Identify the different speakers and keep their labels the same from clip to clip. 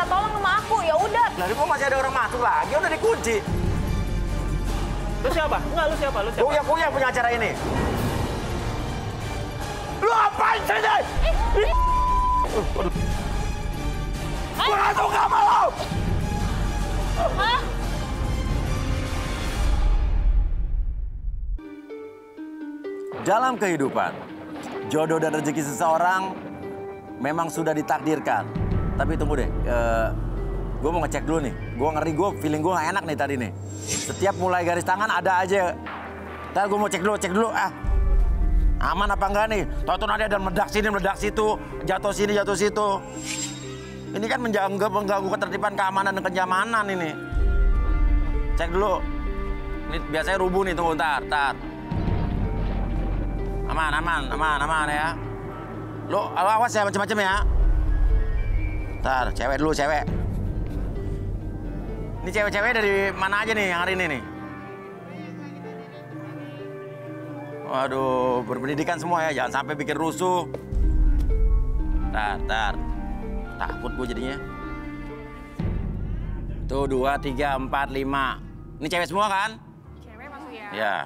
Speaker 1: tolong sama aku, ya udah.
Speaker 2: Lah, kok masih ada orang masuk lagi? Udah dikunci.
Speaker 3: Lu siapa? Enggak, lu siapa? Lu siapa?
Speaker 2: Gue yang punya acara ini. Lu apain sini? Gue langsung gak mau!
Speaker 1: Hah?
Speaker 2: Dalam kehidupan, jodoh dan rezeki seseorang memang sudah ditakdirkan. Tapi tunggu deh, gue mau ngecek dulu nih. Gue ngeri, feeling gue gak enak nih tadi nih. Setiap mulai garis tangan ada aja. Ntar gue mau cek dulu. Aman apa enggak nih? Tahu-tahu nanti ada meledak sini, meledak situ, jatuh sini, jatuh situ. Ini kan mengganggu ketertiban, keamanan, dan kenyamanan ini. Cek dulu. Ini biasanya rubuh nih, tunggu ntar. Aman ya. Lo awas ya macam-macam ya. Ntar, cewek dulu, cewek. Ini cewek-cewek dari mana aja nih yang hari ini nih? Waduh, berpendidikan semua ya, jangan sampai bikin rusuh. Ntar. Takut gue jadinya. Tuh, 2, 3, 4, 5. Ini cewek semua kan?
Speaker 1: Cewek masuk ya?
Speaker 2: Ya.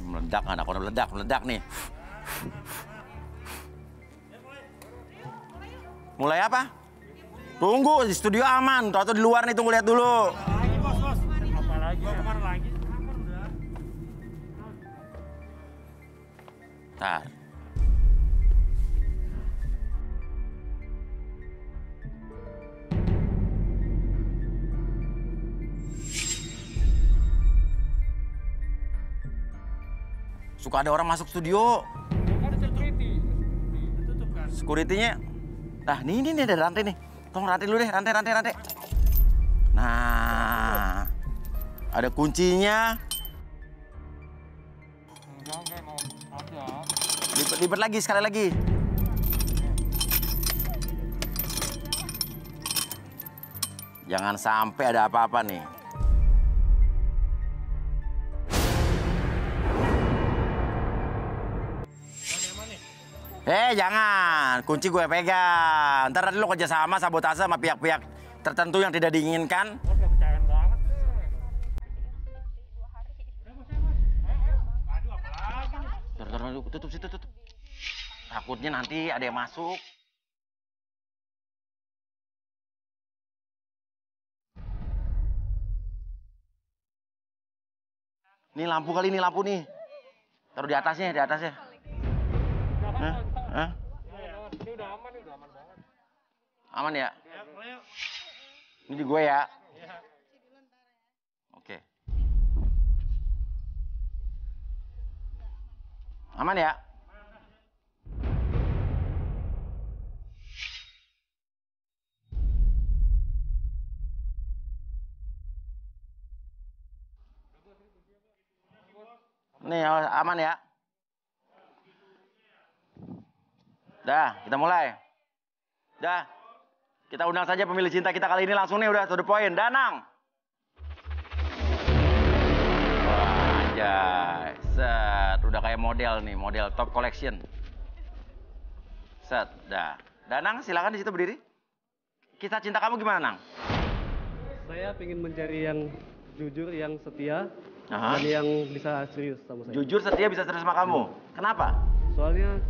Speaker 2: Meledak, anak orang meledak nih. Mulai apa? Tunggu, di studio aman. Tahu di luar nih, tunggu lihat dulu.
Speaker 3: Lagi, bos. Apa lagi? Mau kemana lagi?
Speaker 2: Ntar. Suka ada orang masuk studio.
Speaker 3: Ada security. Tutup kan?
Speaker 2: Security-nya. Nah, ini ada rantai nih. Tolong rantai dulu deh, rantai. Nah. Ada kuncinya.
Speaker 3: Enggak, mau ada.
Speaker 2: Lipat lagi, sekali lagi. Jangan sampai ada apa-apa nih. Jangan. Kunci gue pegang. Ntar lo kerja sama sabotase sama pihak-pihak tertentu yang tidak diinginkan.
Speaker 3: Percayaan banget. Aduh, apa lagi nih?
Speaker 2: Tutup. Takutnya nanti ada yang masuk. Ini lampu kali, ini lampu nih. Taruh di atasnya. Hah?
Speaker 3: Ini udah aman banget.
Speaker 2: Aman ya?
Speaker 3: Ya, pokoknya.
Speaker 2: Ini di gue ya?
Speaker 3: Ya.
Speaker 2: Oke. Aman ya? Nih, aman ya? Dah, kita mulai. Dah, kita undang saja pemilih cinta kita kali ini langsung nih, udah to the point. Danang. Wah, anjay. Set, udah kayak model nih, model top collection. Set, dah. Danang, silakan di situ berdiri. Kisah cinta kamu gimana, Nang?
Speaker 4: Saya ingin mencari yang jujur, yang setia,
Speaker 2: Aha.
Speaker 4: dan yang bisa serius sama saya.
Speaker 2: Jujur, setia, bisa serius sama kamu. Kenapa?
Speaker 4: Soalnya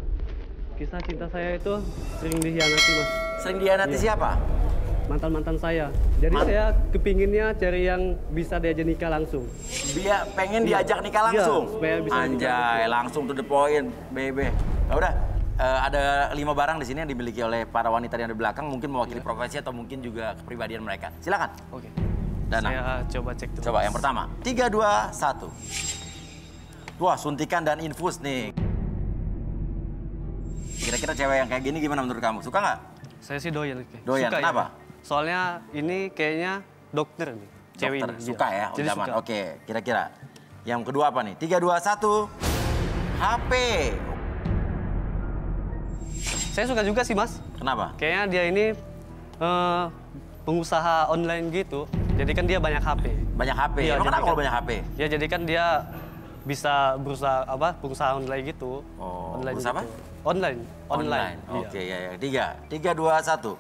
Speaker 4: kisah cinta saya itu sering dikhianati, Mas.
Speaker 2: Sering dihianati siapa?
Speaker 4: Mantan-mantan saya. Jadi saya kepinginnya cari yang bisa diajak nikah langsung.
Speaker 2: Dia pengen diajak nikah langsung?
Speaker 4: Iya, supaya bisa nikah
Speaker 2: Anjay, langsung to the point, bebe. Ya udah, ada 5 barang di sini yang dimiliki oleh para wanita yang ada di belakang, mungkin mewakili profesi atau mungkin juga kepribadian mereka. Silakan.
Speaker 4: Oke.
Speaker 2: Danang.
Speaker 4: Saya coba cek dulu.
Speaker 2: Coba yang pertama. 3, 2, 1. Wah, suntikan dan infus nih. Kira-kira cewek yang kayak gini gimana menurut kamu? Suka nggak?
Speaker 4: Saya sih doyan.
Speaker 2: Doyan,
Speaker 4: Suka,
Speaker 2: kenapa?
Speaker 4: Ya. Soalnya ini kayaknya dokter nih, cewek
Speaker 2: Dokter,
Speaker 4: ini.
Speaker 2: suka ya?
Speaker 4: Jadi
Speaker 2: Zaman.
Speaker 4: suka.
Speaker 2: Oke, kira-kira. Yang kedua apa nih? 3, 2, 1. HP.
Speaker 4: Saya suka juga sih, Mas.
Speaker 2: Kenapa?
Speaker 4: Kayaknya dia ini pengusaha online gitu. Jadi kan dia banyak HP.
Speaker 2: Banyak HP.
Speaker 4: Iya,
Speaker 2: Emang
Speaker 4: jadi
Speaker 2: kenapa
Speaker 4: kan-
Speaker 2: kalau banyak HP?
Speaker 4: Ya jadi kan dia bisa berusaha pengusaha online gitu.
Speaker 2: Oh,
Speaker 4: Online
Speaker 2: berusaha apa?
Speaker 4: gitu. Online.
Speaker 2: Online.
Speaker 4: Iya.
Speaker 2: Oke, ya. 3, 2, 1.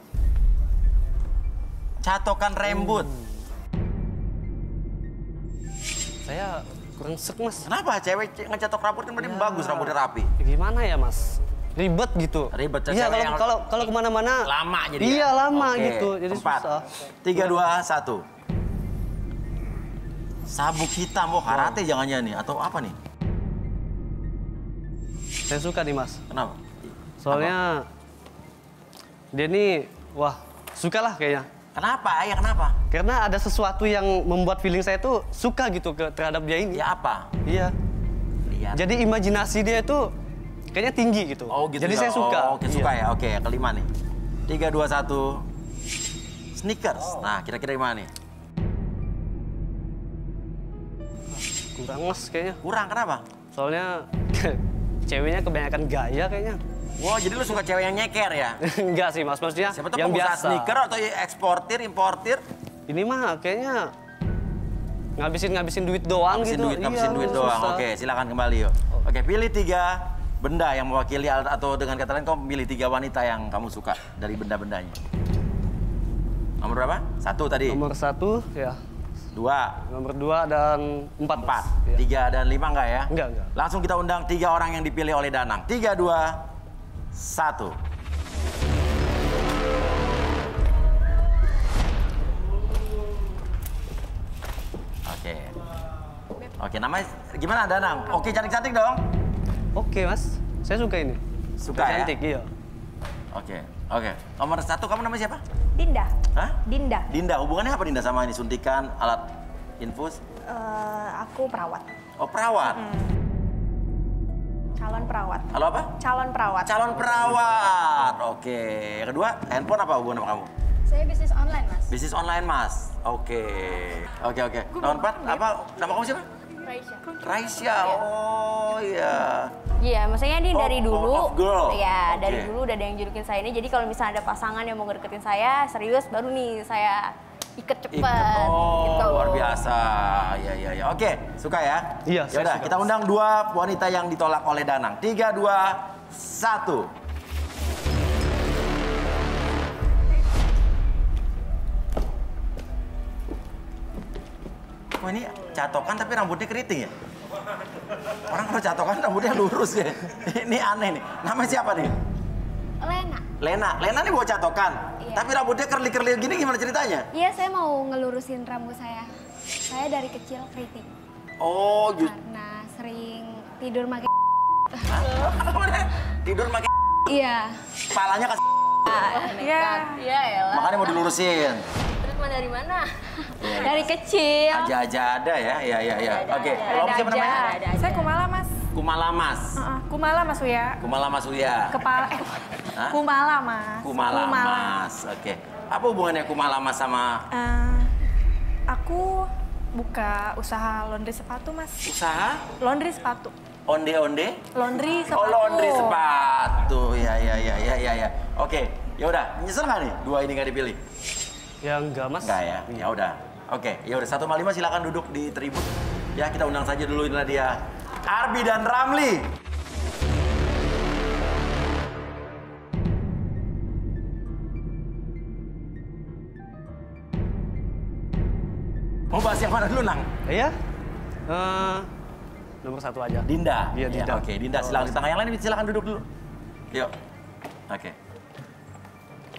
Speaker 2: Catokan rambut.
Speaker 4: Saya kurang sek, Mas.
Speaker 2: Kenapa cewek ngecatok rambut kan berarti bagus, rambutnya rapi.
Speaker 4: Gimana ya, Mas? Ribet gitu.
Speaker 2: Ribet,
Speaker 4: Iya,
Speaker 2: cewek yang-
Speaker 4: kalau kemana-mana.
Speaker 2: Lama jadi
Speaker 4: Iya,
Speaker 2: ya?
Speaker 4: lama
Speaker 2: Oke,
Speaker 4: gitu. Jadi
Speaker 2: 4,
Speaker 4: susah.
Speaker 2: 3, 2, 1. Sabuk hitam, karate jangan-jangan nih, atau apa nih?
Speaker 4: Saya suka nih, Mas.
Speaker 2: Kenapa?
Speaker 4: Soalnya dia nih, wah, suka lah kayaknya.
Speaker 2: Kenapa? Ya kenapa?
Speaker 4: Karena ada sesuatu yang membuat feeling saya tuh suka gitu terhadap dia ini.
Speaker 2: Ya apa?
Speaker 4: Iya.
Speaker 2: Lihat.
Speaker 4: Jadi imajinasi dia itu kayaknya tinggi gitu.
Speaker 2: Oh gitu
Speaker 4: Jadi
Speaker 2: ya?
Speaker 4: saya suka.
Speaker 2: Oh, oke, suka
Speaker 4: Iya.
Speaker 2: ya? Oke, yang kelima nih. 3, 2, 1. Sneakers. Nah, kira-kira gimana nih?
Speaker 4: Kurang, Mas, kayaknya.
Speaker 2: Kurang, kenapa?
Speaker 4: Soalnya ceweknya kebanyakan gaya kayaknya.
Speaker 2: Wow, jadi lu suka cewek yang nyeker ya?
Speaker 4: Enggak sih, Mas. Maksudnya
Speaker 2: Siapa tuh
Speaker 4: yang
Speaker 2: pengusaha
Speaker 4: biasa.
Speaker 2: sneaker atau eksportir, importir?
Speaker 4: Ini mah kayaknya ngabisin duit doang
Speaker 2: Ngabisin
Speaker 4: gitu.
Speaker 2: duit, ngabisin
Speaker 4: Iya,
Speaker 2: duit
Speaker 4: susah.
Speaker 2: doang. Oke, silakan kembali yuk. Oke, pilih 3 benda yang mewakili atau dengan kata lain kamu pilih 3 wanita yang kamu suka dari benda-bendanya. Nomor berapa? 1 tadi.
Speaker 4: Nomor 1 ya.
Speaker 2: 2,
Speaker 4: Nomor 2 dan 4.
Speaker 2: 4,
Speaker 4: Ya.
Speaker 2: 3 dan 5 enggak ya?
Speaker 4: Enggak.
Speaker 2: Langsung kita undang 3 orang yang dipilih oleh Danang. 3, 2, 1. Oke, namanya gimana Danang? Oke, cantik-cantik dong.
Speaker 4: Oke, Mas. Saya suka ini.
Speaker 2: Suka ya?
Speaker 4: Cantik, iya.
Speaker 2: Oke. Nomor 1 kamu namanya siapa?
Speaker 1: Dinda.
Speaker 2: Hah?
Speaker 1: Dinda.
Speaker 2: Dinda, hubungannya apa Dinda sama ini? Suntikan, alat infus?
Speaker 1: Aku perawat.
Speaker 2: Oh, perawat.
Speaker 1: Calon perawat.
Speaker 2: Halo apa?
Speaker 1: Calon perawat.
Speaker 2: Calon perawat. Oke. Yang kedua, handphone apa hubungan sama kamu?
Speaker 1: Saya bisnis online, Mas.
Speaker 2: Bisnis online, Mas. Oke. Nomor 4, apa? Nama kamu siapa?
Speaker 1: Raisya.
Speaker 2: Raisya. Oh, iya.
Speaker 1: Iya, maksudnya ini dari
Speaker 2: Oh,
Speaker 1: dulu.
Speaker 2: of girl.
Speaker 1: Iya, dari
Speaker 2: Oke.
Speaker 1: dulu udah ada yang jurukin saya ini. Jadi kalau misalnya ada pasangan yang mau ngedeketin saya, serius baru nih saya iket cepet.
Speaker 2: Oh,
Speaker 1: gitu.
Speaker 2: luar biasa. Ya. Oke, suka ya?
Speaker 4: Iya, saya
Speaker 2: Yaudah,
Speaker 4: suka.
Speaker 2: kita undang 2 wanita yang ditolak oleh Danang. 3, 2, 1. Oh, ini catokan tapi rambutnya keriting ya? Orang kalau catokan rambutnya lurus ya. Ini aneh nih. Namanya siapa nih?
Speaker 1: Lena.
Speaker 2: Lena nih bawa catokan.
Speaker 1: Iya.
Speaker 2: Tapi rambutnya kerli-kerli gini gimana ceritanya?
Speaker 5: Iya, saya mau ngelurusin rambut saya. Saya dari kecil keriting
Speaker 2: Oh,
Speaker 5: karena sering tidur pakai.
Speaker 2: tidur pakai
Speaker 5: Iya.
Speaker 2: kepalanya ke
Speaker 1: Iya. Iya, elah.
Speaker 2: makanya mau dilurusin.
Speaker 1: Terus mah dari mana?
Speaker 5: Dari kecil.
Speaker 2: Aja-aja ada ya. Iya. Oke, kalau kamu siapa namanya?
Speaker 1: Saya Kumala, Mas.
Speaker 2: Kumala Mas.
Speaker 1: Kumala, Mas Uya.
Speaker 2: Kumala Mas Uya.
Speaker 1: Kepala,
Speaker 2: Hah?
Speaker 1: Kumala, Mas.
Speaker 2: Kumala Mas. Oke. Apa hubungannya Kumala Mas sama
Speaker 1: Aku buka usaha laundry sepatu, Mas.
Speaker 2: usaha
Speaker 1: Laundry sepatu.
Speaker 2: onde-onde?
Speaker 1: Laundry sepatu.
Speaker 2: Oh, laundry sepatu. Ya. Oke, ya udah. Nyesel nggak nih 2 ini nggak dipilih?
Speaker 4: Ya enggak, Mas.
Speaker 2: Enggak ya? Ya udah. Oke, ya udah 1/5 silakan duduk di tribun. Ya, kita undang saja dulu inilah dia. Arbi dan Ramli. Mau bahas yang mana dulu, Nang?
Speaker 4: Iya. Nomor 1 aja.
Speaker 2: Dinda.
Speaker 4: Iya, Dinda.
Speaker 2: Oke, Dinda silakan di tengah. Yang lain silakan duduk dulu. Yuk.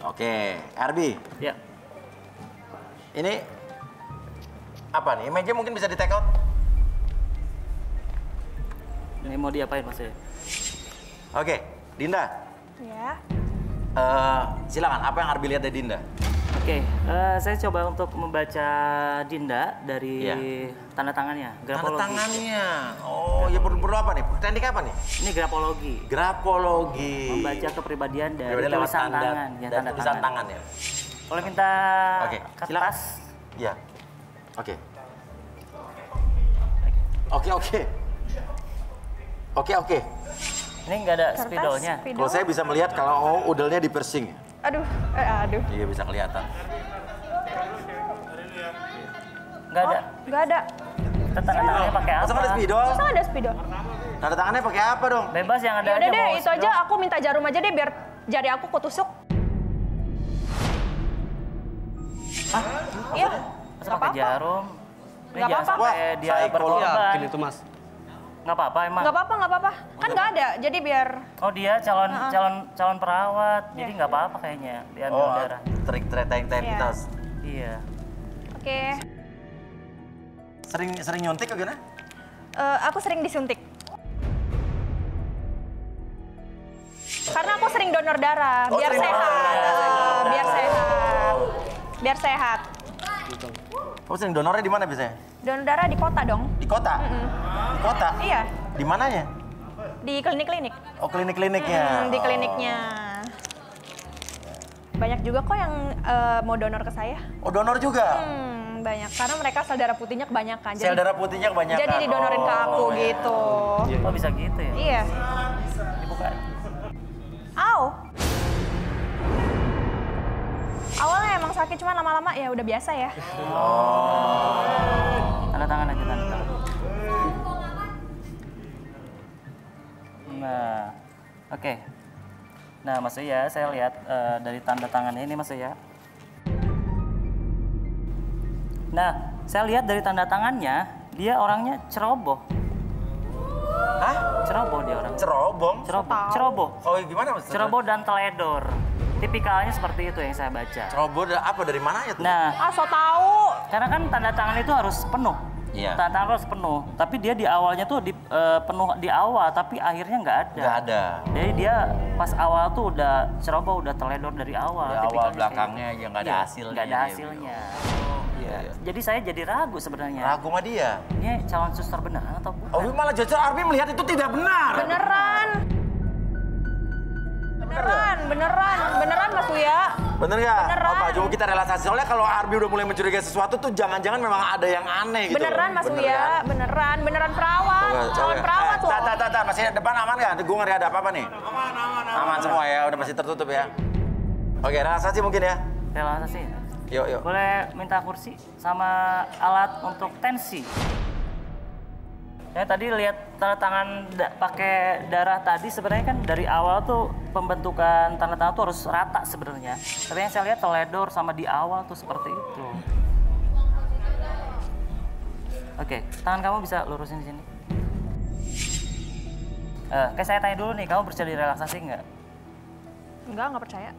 Speaker 2: Oke, Arbi.
Speaker 3: Ya.
Speaker 2: Ini apa nih? Meja mungkin bisa di take out?
Speaker 3: Ini mau diapain Mas ya?
Speaker 2: Oke, Dinda.
Speaker 1: Ya.
Speaker 2: Silakan. Apa yang Arbi lihat dari Dinda?
Speaker 3: Oke, saya coba untuk membaca Dinda dari
Speaker 2: Iya.
Speaker 3: tanda tangannya,
Speaker 2: Tanda
Speaker 3: grafologi.
Speaker 2: tangannya. Oh, ya perlu apa nih? Teknik apa nih?
Speaker 3: Ini grafologi.
Speaker 2: Grafologi.
Speaker 3: Membaca kepribadian dari
Speaker 2: Pribadi lewat
Speaker 3: tulisan
Speaker 2: tanda
Speaker 3: tangan, ya
Speaker 2: dan
Speaker 3: tanda
Speaker 2: tulisan
Speaker 3: tangan.
Speaker 2: tangan ya.
Speaker 3: Boleh minta
Speaker 2: Oke, silakan.
Speaker 3: kertas?
Speaker 2: Iya. Oke. Oke.
Speaker 3: Ini nggak ada
Speaker 1: Kertas,
Speaker 3: spidolnya.
Speaker 1: spidol.
Speaker 2: Kalau saya bisa melihat kalau udelnya di piercing.
Speaker 1: Aduh.
Speaker 2: Iya, bisa kelihatan.
Speaker 3: Nggak ada.
Speaker 1: Nggak ada.
Speaker 3: Kita tanda tangannya pakai apa?
Speaker 2: Masa ada spidol?
Speaker 1: Masa ada spidol?
Speaker 2: Tanda tangannya pakai apa dong?
Speaker 3: Bebas yang ada
Speaker 1: Ya udah
Speaker 3: aja.
Speaker 1: deh,
Speaker 3: mau
Speaker 1: itu aja aku minta jarum aja deh biar jari aku kutusuk.
Speaker 2: Hah?
Speaker 1: Iya.
Speaker 3: Masa pakai jarum? Ini
Speaker 1: Nggak
Speaker 3: jangan
Speaker 1: apa-apa.
Speaker 3: sampai dia
Speaker 2: Wah,
Speaker 3: berkorban.
Speaker 4: Yakin itu mas.
Speaker 3: Nggak apa-apa emang.
Speaker 1: Nggak apa-apa. Kan nggak ada, jadi biar...
Speaker 3: Oh dia calon perawat, jadi nggak apa-apa kayaknya diambil
Speaker 2: Oh,
Speaker 3: darah.
Speaker 2: trik tentenitas.
Speaker 3: Iya.
Speaker 1: Oke.
Speaker 2: Sering nyuntik atau gimana?
Speaker 1: Aku sering disuntik. Karena aku sering donor darah,
Speaker 2: Oh,
Speaker 1: biar
Speaker 2: sering
Speaker 1: sehat.
Speaker 2: donor darah.
Speaker 1: Biar sehat.
Speaker 2: Kamu sering donornya di mana biasanya?
Speaker 1: Donor darah di kota dong.
Speaker 2: Di kota? Di kota?
Speaker 1: Iya,
Speaker 2: Di mananya?
Speaker 1: di klinik-klinik.
Speaker 2: Oh, klinik-kliniknya.
Speaker 1: Di kliniknya. Banyak juga kok yang mau donor ke saya.
Speaker 2: Oh, donor juga?
Speaker 1: Banyak. Karena mereka sel darah putihnya kebanyakan.
Speaker 2: Sel darah putihnya kebanyakan.
Speaker 1: Jadi didonorin ke aku gitu.
Speaker 3: Oh bisa gitu ya?
Speaker 1: Iya.
Speaker 3: Dibuka.
Speaker 1: Au. Awalnya emang sakit, cuma lama-lama ya udah biasa ya.
Speaker 3: Tanda tangan aja, tanda tangan. Nah, oke. Nah, Mas Uya, saya lihat dari tanda tangannya ini, Mas Uya. Nah, saya lihat dari tanda tangannya, dia orangnya ceroboh.
Speaker 2: Hah?
Speaker 3: Ceroboh dia orang.
Speaker 2: Cerobong?
Speaker 3: Ceroboh.
Speaker 2: Oh, gimana Mas?
Speaker 3: Ceroboh dan teledor. Tipikalnya seperti itu yang saya baca.
Speaker 2: Ceroboh apa dari mananya tuh?
Speaker 3: Nah,
Speaker 1: So tahu.
Speaker 3: karena kan tanda tangan itu harus penuh.
Speaker 2: Iya.
Speaker 3: Tanda tangan harus penuh. Tapi dia di awalnya tuh penuh di awal, tapi akhirnya nggak ada.
Speaker 2: Nggak ada.
Speaker 3: Jadi dia pas awal tuh udah ceroboh, udah teledor dari awal.
Speaker 2: Di awal,
Speaker 3: Tipikalnya
Speaker 2: belakangnya
Speaker 3: kayak gitu.
Speaker 2: ya nggak ada
Speaker 3: Iya,
Speaker 2: hasilnya
Speaker 3: nggak ada
Speaker 2: dia.
Speaker 3: hasilnya.
Speaker 2: Iya.
Speaker 3: Jadi saya jadi ragu sebenarnya.
Speaker 2: Ragu sama dia.
Speaker 3: Ini calon suster beneran atau bukan?
Speaker 2: Oh, malah justru Arbi melihat itu tidak benar.
Speaker 1: Beneran Mas Uya.
Speaker 2: Bener nggak?
Speaker 1: Beneran.
Speaker 2: Oh, Pak, coba kita relaksasi. Soalnya kalau Arbi udah mulai mencurigai sesuatu tuh jangan-jangan memang ada yang aneh gitu.
Speaker 1: Beneran Mas
Speaker 2: Bener
Speaker 1: Uya,
Speaker 2: kan?
Speaker 1: beneran perawat.
Speaker 2: Coba,
Speaker 1: Calon
Speaker 2: coba.
Speaker 1: perawat loh.
Speaker 2: Tar, masih depan aman nggak? Gue ngeri ada apa-apa nih. Aman semua ya, udah masih tertutup ya. Oke, relaksasi mungkin ya.
Speaker 3: Relaksasi.
Speaker 2: Yuk.
Speaker 3: Boleh minta kursi sama alat untuk tensi. Saya tadi lihat tanda tangan pakai darah tadi sebenarnya kan dari awal tuh pembentukan tanda tangan tuh harus rata sebenarnya. Tapi yang saya lihat teledor sama di awal tuh seperti itu. Oke, tangan kamu bisa lurusin di sini. Kayak saya tanya dulu nih, kamu bersedia direlaksasi nggak?
Speaker 1: Nggak percaya.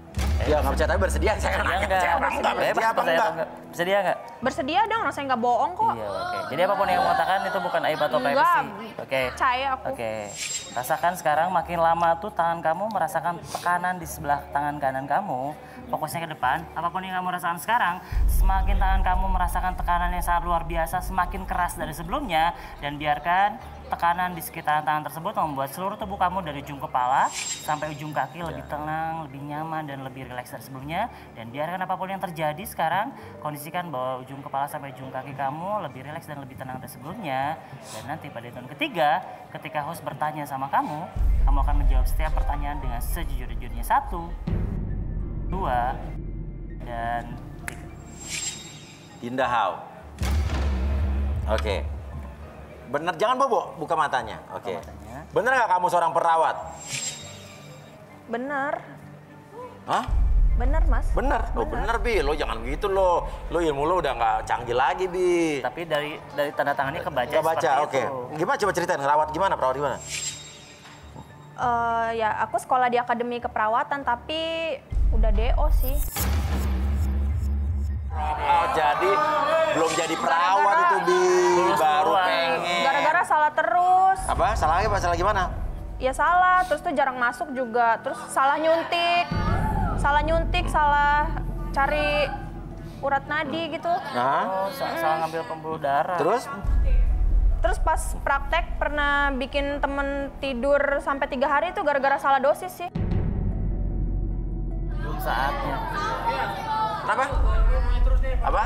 Speaker 2: Ya nggak percaya tapi bersedia. Saya kan nanya percaya apa enggak? Bersedia apa enggak?
Speaker 3: Bersedia nggak?
Speaker 1: Bersedia dong, rasanya nggak bohong kok.
Speaker 3: Iya, oke. Jadi apapun yang kamu katakan itu bukan aib atau
Speaker 1: Enggak.
Speaker 3: privacy. Oke.
Speaker 1: Percaya aku.
Speaker 3: Oke. Rasakan sekarang makin lama tuh tangan kamu merasakan tekanan di sebelah tangan kanan kamu. Fokusnya ke depan. Apapun yang kamu rasakan sekarang, semakin tangan kamu merasakan tekanan yang sangat luar biasa, semakin keras dari sebelumnya. Dan biarkan tekanan di sekitar tangan tersebut membuat seluruh tubuh kamu dari ujung kepala sampai ujung kaki lebih tenang, lebih nyaman, dan lebih rileks dari sebelumnya. Dan biarkan apapun yang terjadi sekarang, kondisikan bahwa ujung kepala sampai ujung kaki kamu lebih rileks dan lebih tenang dari sebelumnya. Dan nanti pada hitungan ketiga, ketika host bertanya sama kamu akan menjawab setiap pertanyaan dengan sejujur-jujurnya. 1, 2, dan 3.
Speaker 2: Dinda How. Oke. Bener, jangan bobo, buka matanya. Oke.
Speaker 3: matanya.
Speaker 2: Bener nggak kamu seorang perawat?
Speaker 1: Bener.
Speaker 2: Hah?
Speaker 1: Bener Mas.
Speaker 2: Bener? Oh bener Bi, lo jangan gitu lo. Lo ilmu lo udah nggak canggih lagi Bi.
Speaker 3: Tapi dari tanda tangannya kebaca
Speaker 2: Nggak baca,
Speaker 3: seperti
Speaker 2: oke.
Speaker 3: itu.
Speaker 2: Gimana coba ceritain, perawat gimana?
Speaker 1: Ya aku sekolah di akademi keperawatan tapi udah DO sih.
Speaker 2: Oh jadi belum jadi perawat itu Bi,
Speaker 3: Lulus
Speaker 2: baru
Speaker 3: duluan.
Speaker 2: pengen.
Speaker 1: Gara-gara salah terus.
Speaker 2: Apa? Salah apa? Salah gimana?
Speaker 1: Ya salah, terus tuh jarang masuk juga. Terus salah nyuntik, salah cari urat nadi gitu.
Speaker 2: Nah,
Speaker 3: Oh, salah ngambil pembuluh darah.
Speaker 1: Terus pas praktek pernah bikin temen tidur sampai 3 hari itu gara-gara salah dosis sih.
Speaker 3: Belum saatnya.
Speaker 2: kenapa? Apa?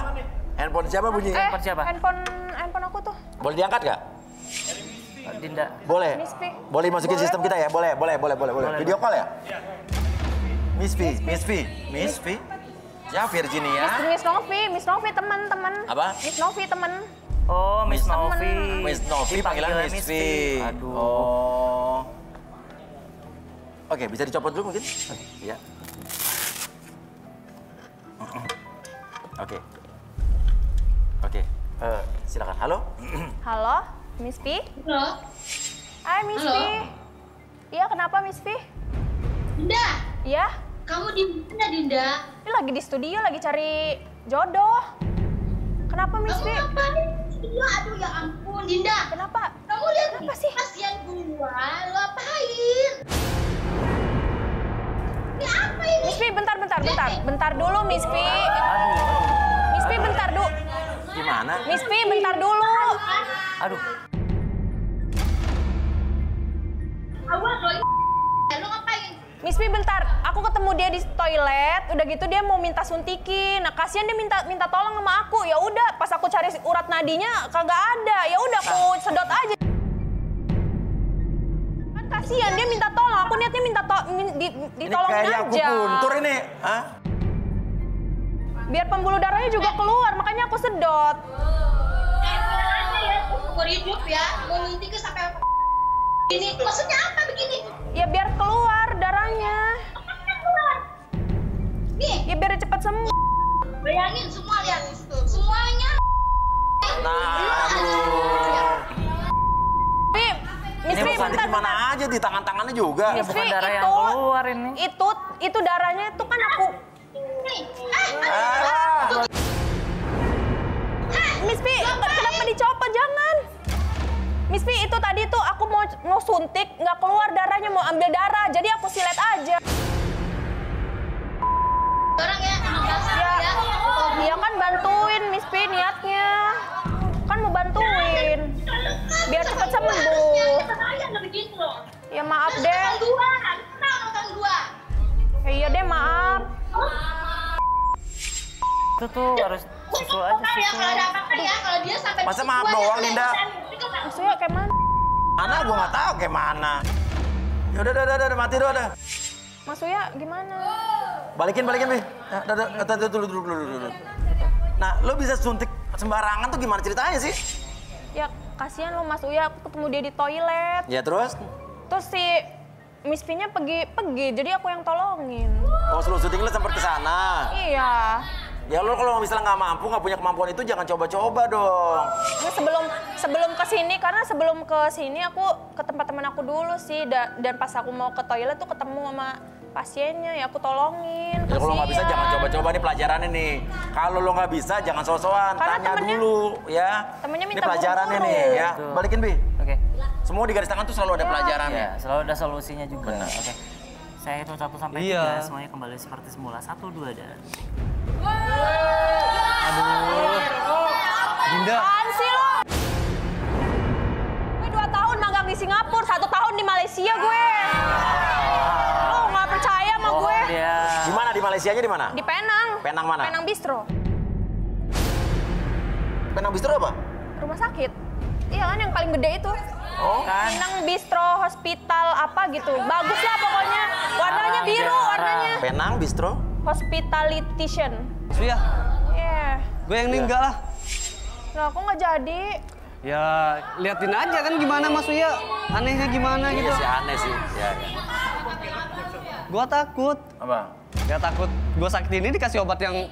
Speaker 2: Handphone siapa bunyi?
Speaker 3: Handphone siapa?
Speaker 1: Handphone aku tuh.
Speaker 2: Boleh diangkat nggak?
Speaker 3: Dinda.
Speaker 2: Boleh.
Speaker 1: Miss P.
Speaker 2: Boleh masukin
Speaker 1: Boleh
Speaker 2: sistem
Speaker 1: kok.
Speaker 2: kita ya? Boleh. Video call ya? Miss V. Ya Virginia.
Speaker 1: Miss Novi teman-teman.
Speaker 2: Apa?
Speaker 1: Miss Novi teman.
Speaker 3: Oh, Miss Novi.
Speaker 2: Miss Novi panggilan Miss V.
Speaker 3: Aduh.
Speaker 2: Oh. Oke, bisa dicopot dulu mungkin? Iya. Oke. Oke. Silakan. Halo?
Speaker 1: Halo, Miss V?
Speaker 6: Halo,
Speaker 1: Hai, Miss V. Iya, kenapa Miss V?
Speaker 6: Dinda.
Speaker 1: Iya,
Speaker 6: Kamu di mana, Dinda?
Speaker 1: ini lagi di studio, lagi cari jodoh. Kenapa Miss V?
Speaker 6: Kamu ngapain? Iya, aduh ya ampun, Dinda.
Speaker 1: Kenapa?
Speaker 6: Kamu lihat
Speaker 1: Kenapa sih?
Speaker 6: kasihan gua, lo apain? Ini apa ini?
Speaker 1: Miss V, bentar dulu Miss V. Miss V, bentar dulu.
Speaker 2: Gimana?
Speaker 1: Miss V, bentar dulu.
Speaker 3: Aduh.
Speaker 6: Awas lo ini. Lo ngapain?
Speaker 1: Miss V, bentar. Aku ketemu dia di toilet. Udah gitu dia mau minta suntikin. Nah, kasihan dia minta tolong sama aku. Ya udah, pas aku cari urat nadinya kagak ada. Ya udah aku sedot aja. Kan kasihan dia minta tolong. Aku niatnya
Speaker 2: Ini
Speaker 1: ditolongin
Speaker 2: kayak aku
Speaker 1: aja.
Speaker 2: puntur ini. Hah?
Speaker 1: Biar pembuluh darahnya juga keluar, makanya aku sedot.
Speaker 6: Gimana ya? Umur hidup ya, mau nyuntik sampai apa? Ini maksudnya apa begini?
Speaker 1: Ya biar keluar darahnya.
Speaker 6: Nih,
Speaker 1: Ya biar cepat sembuh.
Speaker 6: bayangin semua lihat. Semuanya.
Speaker 2: Nah, aduh.
Speaker 1: Tapi, Miss
Speaker 2: Ini
Speaker 1: V,
Speaker 2: mau
Speaker 1: bentar,
Speaker 2: mana aja di tangan-tangannya juga.
Speaker 1: Miss V,
Speaker 3: bukan darah yang
Speaker 1: itu-
Speaker 3: keluar ini.
Speaker 1: Itu darahnya itu kan aku.
Speaker 6: Nih,
Speaker 2: Ah.
Speaker 1: Miss V, kenapa dicopot? Jangan. Miss V, itu tadi tuh aku mau suntik, nggak keluar darahnya, mau ambil darah. Jadi aku silet aja.
Speaker 6: orang ya, emang dasar ya.
Speaker 1: Dia kan bantuin Miss V niatnya. Kan mau bantuin. Biar cepat sembuh.
Speaker 6: Bahaya nggak begitu loh.
Speaker 1: Ya maaf
Speaker 6: Terus
Speaker 1: deh.
Speaker 6: nonton gua, kenapa nonton gua?
Speaker 1: Ya, iya deh, maaf.
Speaker 3: Itu tuh harus susu aja
Speaker 6: Ntar ya,
Speaker 3: susu.
Speaker 6: kalau ada apa-apa ya, kalau dia sampai
Speaker 2: Masa
Speaker 6: bikin
Speaker 2: maaf
Speaker 6: gua,
Speaker 2: doang,
Speaker 6: ya,
Speaker 2: Dinda?
Speaker 1: Maksudnya kayak mana?
Speaker 2: Mana gue nggak tahu kayak mana. Ya udah, mati udah.
Speaker 1: Maksudnya gimana?
Speaker 2: Balikin, Bi. Dulu. Nah, lo bisa suntik sembarangan tuh gimana ceritanya sih?
Speaker 1: Ya kasihan lo Mas Uya, aku ketemu dia di toilet.
Speaker 2: Ya terus?
Speaker 1: Terus si Miss V-nya pergi, jadi aku yang tolongin.
Speaker 2: Oh, lo syuting lo sempat ke sana.
Speaker 1: Iya.
Speaker 2: Ya lo kalau misalnya nggak mampu, nggak punya kemampuan itu jangan coba-coba dong.
Speaker 1: Ini sebelum ke sini, karena sebelum ke sini aku ke tempat teman aku dulu sih, dan pas aku mau ke toilet tuh ketemu sama pasiennya, ya aku tolongin.
Speaker 2: Ya kalau nggak bisa
Speaker 1: Kasihan.
Speaker 2: jangan coba-coba nih pelajarannya nih. Kalau lo nggak bisa jangan sosokan,
Speaker 1: Karena
Speaker 2: tanya
Speaker 1: temennya-
Speaker 2: dulu ya.
Speaker 1: temennya
Speaker 2: Ini
Speaker 1: minta
Speaker 2: pelajarannya
Speaker 1: buru-buru.
Speaker 2: nih ya.
Speaker 3: Betul.
Speaker 2: Balikin Bi.
Speaker 3: Oke.
Speaker 2: Semua di garis tangan tuh selalu ada pelajarannya.
Speaker 3: Ya, selalu ada solusinya juga.
Speaker 2: Benar.
Speaker 3: Oke. Saya hitung 1 sampai
Speaker 4: Iya.
Speaker 3: 3, semuanya kembali seperti semula. 1, 2, dan...
Speaker 4: Dinda,
Speaker 1: Apaan sih lo? Gue 2 tahun magang di Singapura, 1 tahun di Malaysia gue. Lo nggak percaya sama gue?
Speaker 3: Oh, dia.
Speaker 2: Di mana di Malaysianya di mana?
Speaker 1: Di Penang.
Speaker 2: Penang mana?
Speaker 1: Penang Bistro.
Speaker 2: Penang Bistro apa?
Speaker 1: Rumah sakit. Iya kan yang paling gede itu.
Speaker 2: Oh,
Speaker 3: Kan.
Speaker 1: Penang Bistro Hospital apa gitu. Bagus lah pokoknya. Warnanya
Speaker 3: Jarang,
Speaker 1: biru
Speaker 3: jarang.
Speaker 1: warnanya.
Speaker 2: Penang Bistro.
Speaker 1: Hospitalitation.
Speaker 4: Suya,
Speaker 1: Iya.
Speaker 4: gue yang enggak lah.
Speaker 1: Nah, aku nggak jadi.
Speaker 4: Ya, liatin aja kan gimana Mas Suya. Anehnya gimana gitu.
Speaker 2: Iya sih aneh sih. Ya.
Speaker 4: Gue takut.
Speaker 2: Apa?
Speaker 4: Ya takut gue sakit ini dikasih obat lain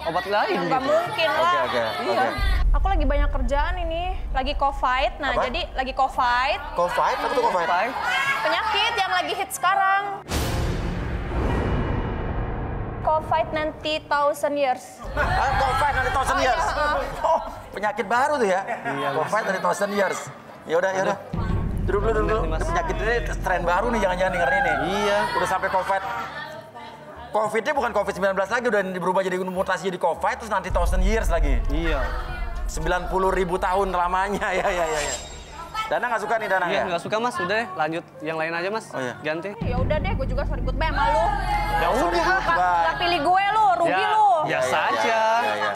Speaker 1: Nggak
Speaker 4: gitu.
Speaker 1: mungkin lah.
Speaker 2: Oke.
Speaker 1: Iya. Aku lagi banyak kerjaan ini. Lagi COVID. Nah,
Speaker 2: Apa?
Speaker 1: jadi lagi COVID.
Speaker 2: Covid? Apa tuh Covid?
Speaker 4: Bye.
Speaker 1: Penyakit yang lagi hit sekarang. COVID nanti 1000 years.
Speaker 2: Ah, Covid dari 1000
Speaker 1: Oh,
Speaker 2: years.
Speaker 1: iya,
Speaker 2: Oh, penyakit baru tuh ya. Covid dari 1000 years. Ya udah. Duduk dulu.
Speaker 4: Bener nih, Mas.
Speaker 2: Ini penyakit ini tren baru nih jangan-jangan dengerin nih.
Speaker 4: Iya.
Speaker 2: Udah sampai Covid. Covid-nya bukan Covid-19 lagi, udah berubah jadi mutasi jadi Covid, terus nanti 1000 years lagi.
Speaker 4: Iya.
Speaker 2: 90.000 tahun lamanya, ya. Dana nggak suka nih Dana
Speaker 4: Iya,
Speaker 2: ya?
Speaker 4: nggak suka Mas. Udah deh, lanjut yang lain aja Mas.
Speaker 2: Oh, iya.
Speaker 4: Ganti.
Speaker 1: Ya udah deh, gue juga sorry goodbye sama lu.
Speaker 2: Ya
Speaker 4: udah.
Speaker 1: Nggak pilih gue lu, rugi
Speaker 4: Ya.
Speaker 1: lu.
Speaker 4: Biasa aja.
Speaker 2: Ya.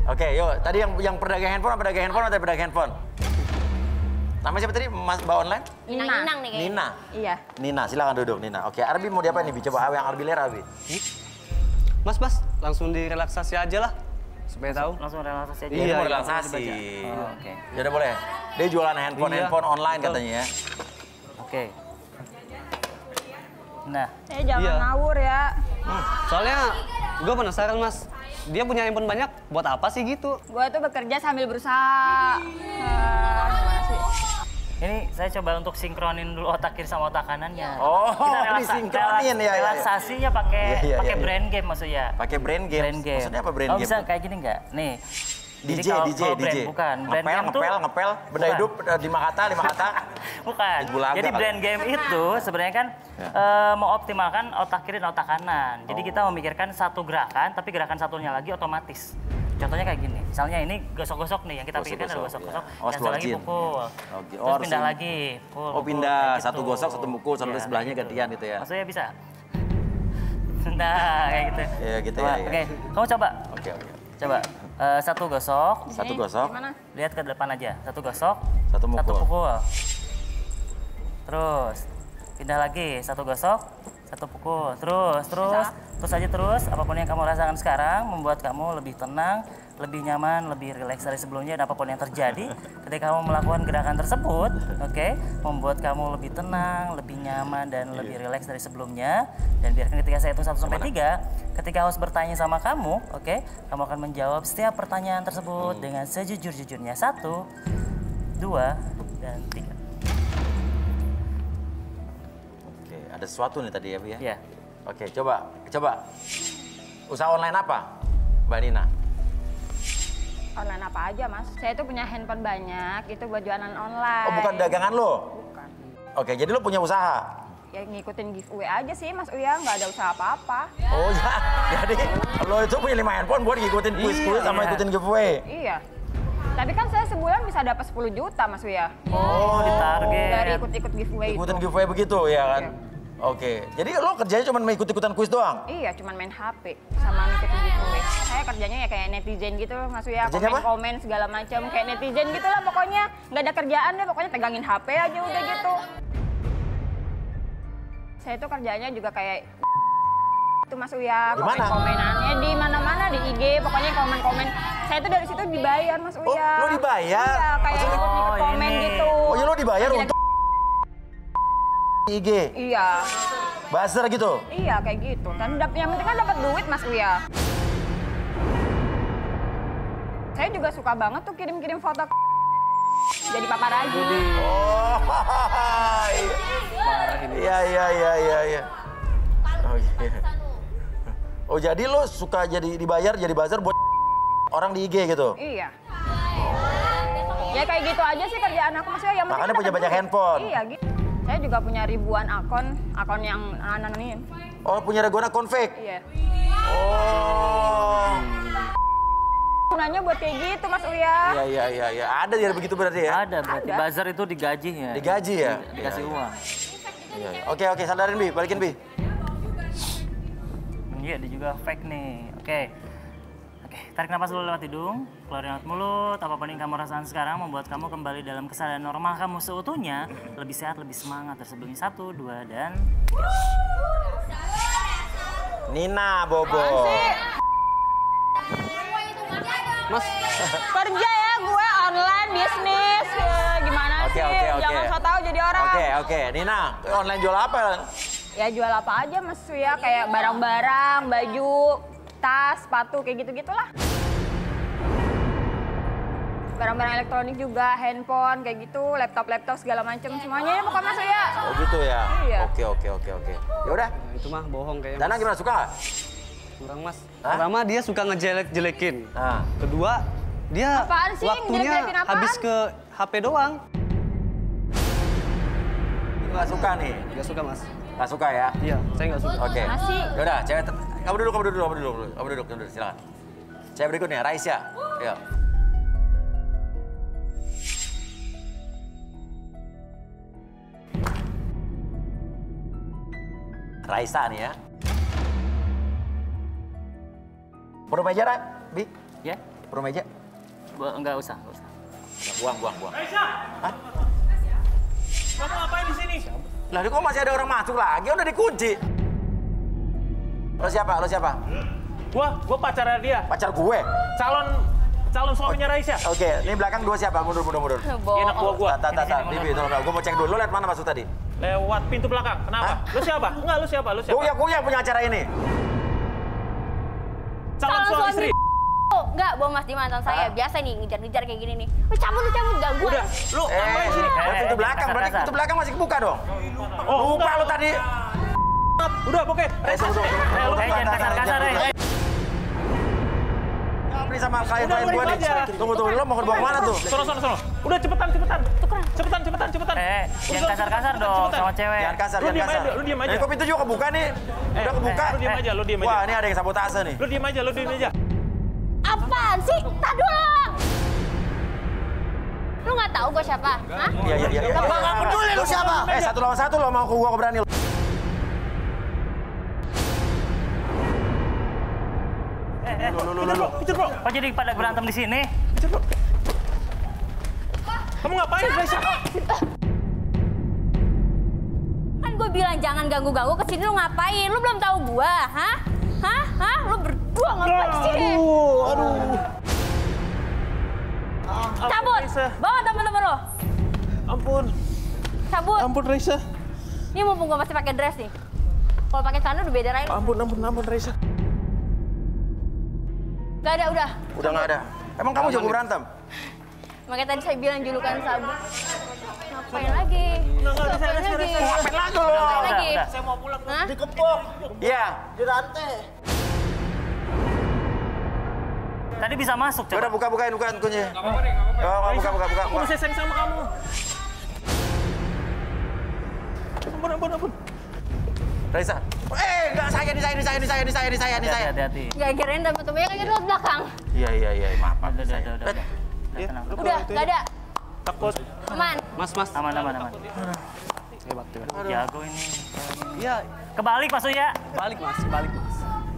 Speaker 2: Oke, yuk. Tadi yang pedagang handphone, atau pedagang handphone? Namanya siapa tadi? Mas Mbak Online?
Speaker 1: Inang nih kayaknya.
Speaker 2: Nina.
Speaker 1: Iya.
Speaker 2: Nina, silakan duduk Nina. Oke, Arbi mau diapain nih? Bi? Coba yang Arbi lihat Arbi.
Speaker 4: Mas, langsung direlaksasi aja lah. supaya tahu.
Speaker 3: Langsung relaksasi aja.
Speaker 2: Iya,
Speaker 3: Mau
Speaker 2: relaksasi.
Speaker 3: Oh, oke.
Speaker 2: Ya udah boleh. Dia jualan handphone online
Speaker 4: betul.
Speaker 2: katanya ya.
Speaker 3: Oke. Nah,
Speaker 1: Jangan
Speaker 4: Iya.
Speaker 1: ngawur ya.
Speaker 4: Soalnya gue penasaran mas, dia punya handphone banyak, buat apa sih gitu?
Speaker 1: Gue tuh bekerja sambil berusaha. Gimana sih?
Speaker 3: ini saya coba untuk sinkronin dulu otak kiri sama otak kanannya.
Speaker 2: Oh,
Speaker 3: Kita
Speaker 2: disinkronin ya.
Speaker 3: relaksasinya pakai
Speaker 2: Iya,
Speaker 3: pakai
Speaker 2: iya.
Speaker 3: brain game maksudnya.
Speaker 2: Pakai brain game.
Speaker 3: Brain game.
Speaker 2: Maksudnya apa brain
Speaker 3: oh,
Speaker 2: game?
Speaker 3: bisa kayak gini nggak? Nih. Jadi
Speaker 2: DJ,
Speaker 3: kalau-
Speaker 2: DJ,
Speaker 3: kalau
Speaker 2: DJ.
Speaker 3: brand- bukan. Brand game tuh
Speaker 2: ngepel, benda
Speaker 3: Bukan.
Speaker 2: hidup 5 kata.
Speaker 3: bukan.
Speaker 2: Bulaga
Speaker 3: Jadi
Speaker 2: kali.
Speaker 3: brand game itu sebenarnya kan
Speaker 2: Ya.
Speaker 3: mengoptimalkan otak kiri dan otak kanan. Jadi kita memikirkan satu gerakan, tapi gerakan satunya lagi otomatis. Contohnya kayak gini. Misalnya ini gosok-gosok nih, yang kita pikirkan adalah
Speaker 2: Gosok-gosok,
Speaker 3: gosok-gosok.
Speaker 2: ya. Oh,
Speaker 3: Yang satu lagi
Speaker 2: Aswarjin.
Speaker 3: pukul.
Speaker 2: Oke.
Speaker 3: Terus
Speaker 2: Oh,
Speaker 3: pindah
Speaker 2: harus
Speaker 3: lagi. Pukul,
Speaker 2: Oh,
Speaker 3: pukul,
Speaker 2: pindah.
Speaker 3: kayak
Speaker 2: Satu
Speaker 3: gitu.
Speaker 2: gosok, satu mukul, satu
Speaker 3: Iya,
Speaker 2: sebelahnya
Speaker 3: kayak
Speaker 2: gantian gitu ya.
Speaker 3: Maksudnya bisa. Nah, kayak gitu.
Speaker 2: Iya, gitu
Speaker 3: Coba,
Speaker 2: ya, iya.
Speaker 3: Oke, kamu coba.
Speaker 2: Oke.
Speaker 3: Coba. Satu gosok.
Speaker 2: Satu gosok,
Speaker 1: Gimana?
Speaker 3: Lihat ke depan aja. Satu gosok.
Speaker 2: Satu mukul.
Speaker 3: Satu pukul. Terus pindah lagi. Satu gosok. Satu pukul. Terus aja terus. Apapun yang kamu rasakan sekarang membuat kamu lebih tenang, lebih nyaman, lebih rileks dari sebelumnya. Dan apapun yang terjadi ketika kamu melakukan gerakan tersebut, oke, membuat kamu lebih tenang, lebih nyaman dan lebih rileks dari sebelumnya. Dan biarkan ketika saya hitung 1 sampai 3, ketika host bertanya sama kamu, oke, kamu akan menjawab setiap pertanyaan tersebut dengan sejujur-jujurnya. 1, 2, dan 3.
Speaker 2: Oke, ada sesuatu nih tadi ya, Bu ya?
Speaker 3: Iya.
Speaker 2: Oke, coba. Usaha online apa, Mbak Nina?
Speaker 1: Online apa aja, Mas? Saya tuh punya handphone banyak, itu buat jualan online.
Speaker 2: Oh, bukan dagangan lo?
Speaker 1: Bukan.
Speaker 2: Oke, jadi lo punya usaha?
Speaker 1: Ya ngikutin giveaway aja sih, Mas Uya. Nggak ada usaha apa-apa.
Speaker 2: Oh ya, jadi lo itu punya 5 handphone buat ngikutin kuis-kuis sama
Speaker 3: Iya.
Speaker 2: ikutin giveaway?
Speaker 1: Iya. Tapi kan saya sebulan bisa dapat 10 juta, Mas Uya.
Speaker 3: Oh, ditarget.
Speaker 1: Dari ikut-ikut giveaway
Speaker 2: Ikutin
Speaker 1: itu.
Speaker 2: giveaway begitu ya kan? Oke, jadi lo kerjanya cuma ikut-ikutan kuis doang?
Speaker 1: Iya, cuman main HP sama ngikutin giveaway. Saya kerjanya ya kayak netizen gitu loh, Mas Uya.
Speaker 2: Kerjanya apa?
Speaker 1: Komen-komen segala macam. Kayak netizen gitu lah pokoknya. Nggak ada kerjaan deh, pokoknya pegangin HP aja udah gitu. Saya tuh kerjanya juga kayak itu Mas Uya,
Speaker 2: Gimana?
Speaker 1: komen-komenannya di mana-mana di IG, pokoknya komen-komen. Saya tuh dari situ dibayar Mas
Speaker 2: Oh,
Speaker 1: Uya.
Speaker 2: lo dibayar?
Speaker 1: Iya, kayak
Speaker 2: Maksudnya-
Speaker 1: ikut-ikut komen
Speaker 3: ini.
Speaker 1: gitu.
Speaker 2: Oh ya lo dibayar
Speaker 1: Jadi-
Speaker 2: untuk IG?
Speaker 1: Iya,
Speaker 2: Buzzer gitu?
Speaker 1: iya kayak gitu. Kan yang penting kan dapat duit Mas Uya. Saya juga suka banget tuh kirim-kirim foto jadi paparazi.
Speaker 2: Oh, iya. Oh iya. Oh jadi lo suka dibayar jadi buzzer buat orang di IG gitu?
Speaker 1: Iya. Ya kayak gitu aja sih kerjaan aku Mas Uya. Yang penting
Speaker 2: Makanya
Speaker 1: kan
Speaker 2: punya
Speaker 1: dapat
Speaker 2: banyak
Speaker 1: duit.
Speaker 2: handphone.
Speaker 1: Iya gitu. Saya juga punya ribuan akun yang anonim.
Speaker 2: Oh punya reguana konflik?
Speaker 1: Iya.
Speaker 2: Oh.
Speaker 1: Gunanya buat kayak gitu Mas Uya.
Speaker 2: Iya. Ada ya begitu berarti ya?
Speaker 3: Ada berarti.
Speaker 1: Ada.
Speaker 3: Buzzer itu digaji ya?
Speaker 2: Digaji ya?
Speaker 3: Dikasih uang.
Speaker 2: Iya. Oke, sandarin Bi, balikin Bi.
Speaker 3: Iya, dia juga fake nih. Oke, tarik napas dulu lewat hidung, keluarin lewat mulut. Apapun yang kamu rasakan sekarang membuat kamu kembali dalam kesadaran normal kamu seutuhnya. Lebih sehat, lebih semangat. Dari sebelumnya 1, 2, dan...
Speaker 2: Nina Bobo.
Speaker 4: Mas,
Speaker 1: Kerja ya gue online bisnis. Gimana
Speaker 2: Oke,
Speaker 1: sih?
Speaker 2: oke.
Speaker 1: Jangan so tau jadi orang.
Speaker 2: Oke. Nina, online jual apa?
Speaker 1: Ya jual apa aja Mas Uya, kayak barang-barang, baju, tas, sepatu, kayak gitu-gitulah. Barang-barang elektronik juga, handphone, kayak gitu, laptop segala macam, semuanya ya pokoknya Mas Uya.
Speaker 2: Oh gitu ya?
Speaker 1: Iya.
Speaker 2: Oke. Ya udah.
Speaker 4: itu mah bohong kayaknya.
Speaker 2: Dana gimana, suka nggak?
Speaker 4: Kurang mas.
Speaker 2: Hah?
Speaker 4: Pertama dia suka ngejelek-jelekin.
Speaker 2: Nah.
Speaker 4: Kedua, dia
Speaker 1: Apaan sih?
Speaker 4: waktunya
Speaker 1: Ngejelek-jelekin apaan?
Speaker 4: habis ke HP doang.
Speaker 2: Nggak suka nih?
Speaker 4: Gak suka mas.
Speaker 2: Nggak suka ya?
Speaker 4: Iya, saya nggak suka.
Speaker 2: Oke.
Speaker 1: Nasi.
Speaker 2: Yaudah, cewek. Kamu duduk, silakan. Cewek berikutnya, Raisya. Ayo. Raisa nih ya. Perlu meja, Ra? Bi?
Speaker 3: Ya?
Speaker 2: Perlu meja?
Speaker 3: Enggak usah.
Speaker 2: Buang. Raisa! Hah?
Speaker 3: Kamu ngapain di sini?
Speaker 2: Lah, kok masih ada orang masuk lagi? Udah dikunci. Lo siapa?
Speaker 7: Gua pacarnya dia.
Speaker 2: Pacar gue?
Speaker 7: Calon suaminya Raisya.
Speaker 2: Oke, ini belakang dua siapa? Mundur.
Speaker 7: Ini anak buah gua.
Speaker 2: Bibi, tolong. Gue mau cek dulu. Lo lihat mana masuk tadi?
Speaker 7: Lewat pintu belakang. Kenapa? Lu siapa? Enggak, lu siapa?
Speaker 2: Gue yang punya acara ini.
Speaker 7: Calon suami istri.
Speaker 1: Enggak, bawa Mas di mantan saya. Biasa nih, ngejar-ngejar kayak gini nih. Lu cabut, ganggu.
Speaker 7: Udah, lu ngapain sini?
Speaker 2: Pintu belakang, berarti pintu belakang masih kebuka dong.
Speaker 7: Oh,
Speaker 2: lupa lu tadi.
Speaker 7: Udah, oke.
Speaker 3: Lu jangan kasar-kasar,
Speaker 2: Ini sama klien gue nih. Tunggu, lo mau bawa kemana tuh?
Speaker 7: Sono. Udah cepetan. Cepetan.
Speaker 3: Jangan kasar-kasar dong sama cewek.
Speaker 2: Jangan kasar.
Speaker 7: Lu diam aja.
Speaker 2: Kok pintu juga kebuka nih? Udah kebuka.
Speaker 7: Lu diam aja.
Speaker 2: Wah, ini ada yang sabotase nih.
Speaker 7: Lu diam aja.
Speaker 1: Apaan sih? Tak dulu. Lu nggak tahu gue siapa? Hah?
Speaker 2: Iya.
Speaker 1: Apa nggak peduli
Speaker 2: Lu siapa? 1 lawan 1 lo mau gue berani lo.
Speaker 7: Picit, bro.
Speaker 3: Kok jadi pada berantem di sini?
Speaker 7: Picit, bro. Kamu ngapain, Raisya?
Speaker 1: Kan gue bilang jangan ganggu-ganggu kesini, lu ngapain? Lu belum tahu gua, hah? Lu berdua ngapain sini?
Speaker 7: Aduh.
Speaker 1: Cabut, bawa temen-temen lo.
Speaker 7: Ampun.
Speaker 1: Cabut.
Speaker 7: Ampun, Raisya.
Speaker 1: Ini mumpung gua masih pakai dress nih. Kalau pakai celana udah beda lain.
Speaker 7: Ampun, Raisya.
Speaker 1: Gak ada, udah.
Speaker 2: Udah nggak ada. Emang kamu jago berantem?
Speaker 1: Makanya tadi saya bilang julukan sabu. Ngapain lagi? Ngapain lagi?
Speaker 2: Ngapain lagi lo?
Speaker 1: Ngapain lagi?
Speaker 7: Saya mau pulang.
Speaker 1: Hah?
Speaker 8: Dikepok,
Speaker 2: Iya.
Speaker 8: dirantai.
Speaker 3: Tadi bisa masuk,
Speaker 2: Udah
Speaker 3: coba.
Speaker 2: bukain kunci. Oh, buka.
Speaker 7: Aku masih sayang sama kamu. Ampun.
Speaker 2: Raisa. Enggak, saya.
Speaker 3: Hati-hati.
Speaker 1: Gak kirain temen-temennya kan lewat belakang.
Speaker 2: Iya, maaf.
Speaker 3: Udah. Tenang.
Speaker 1: Udah, gak ada.
Speaker 7: Takut.
Speaker 1: Aman.
Speaker 4: Mas.
Speaker 3: Aman.
Speaker 4: Hebat.
Speaker 3: Jago ini.
Speaker 4: Iya,
Speaker 3: Kebalik maksudnya.
Speaker 4: balik mas.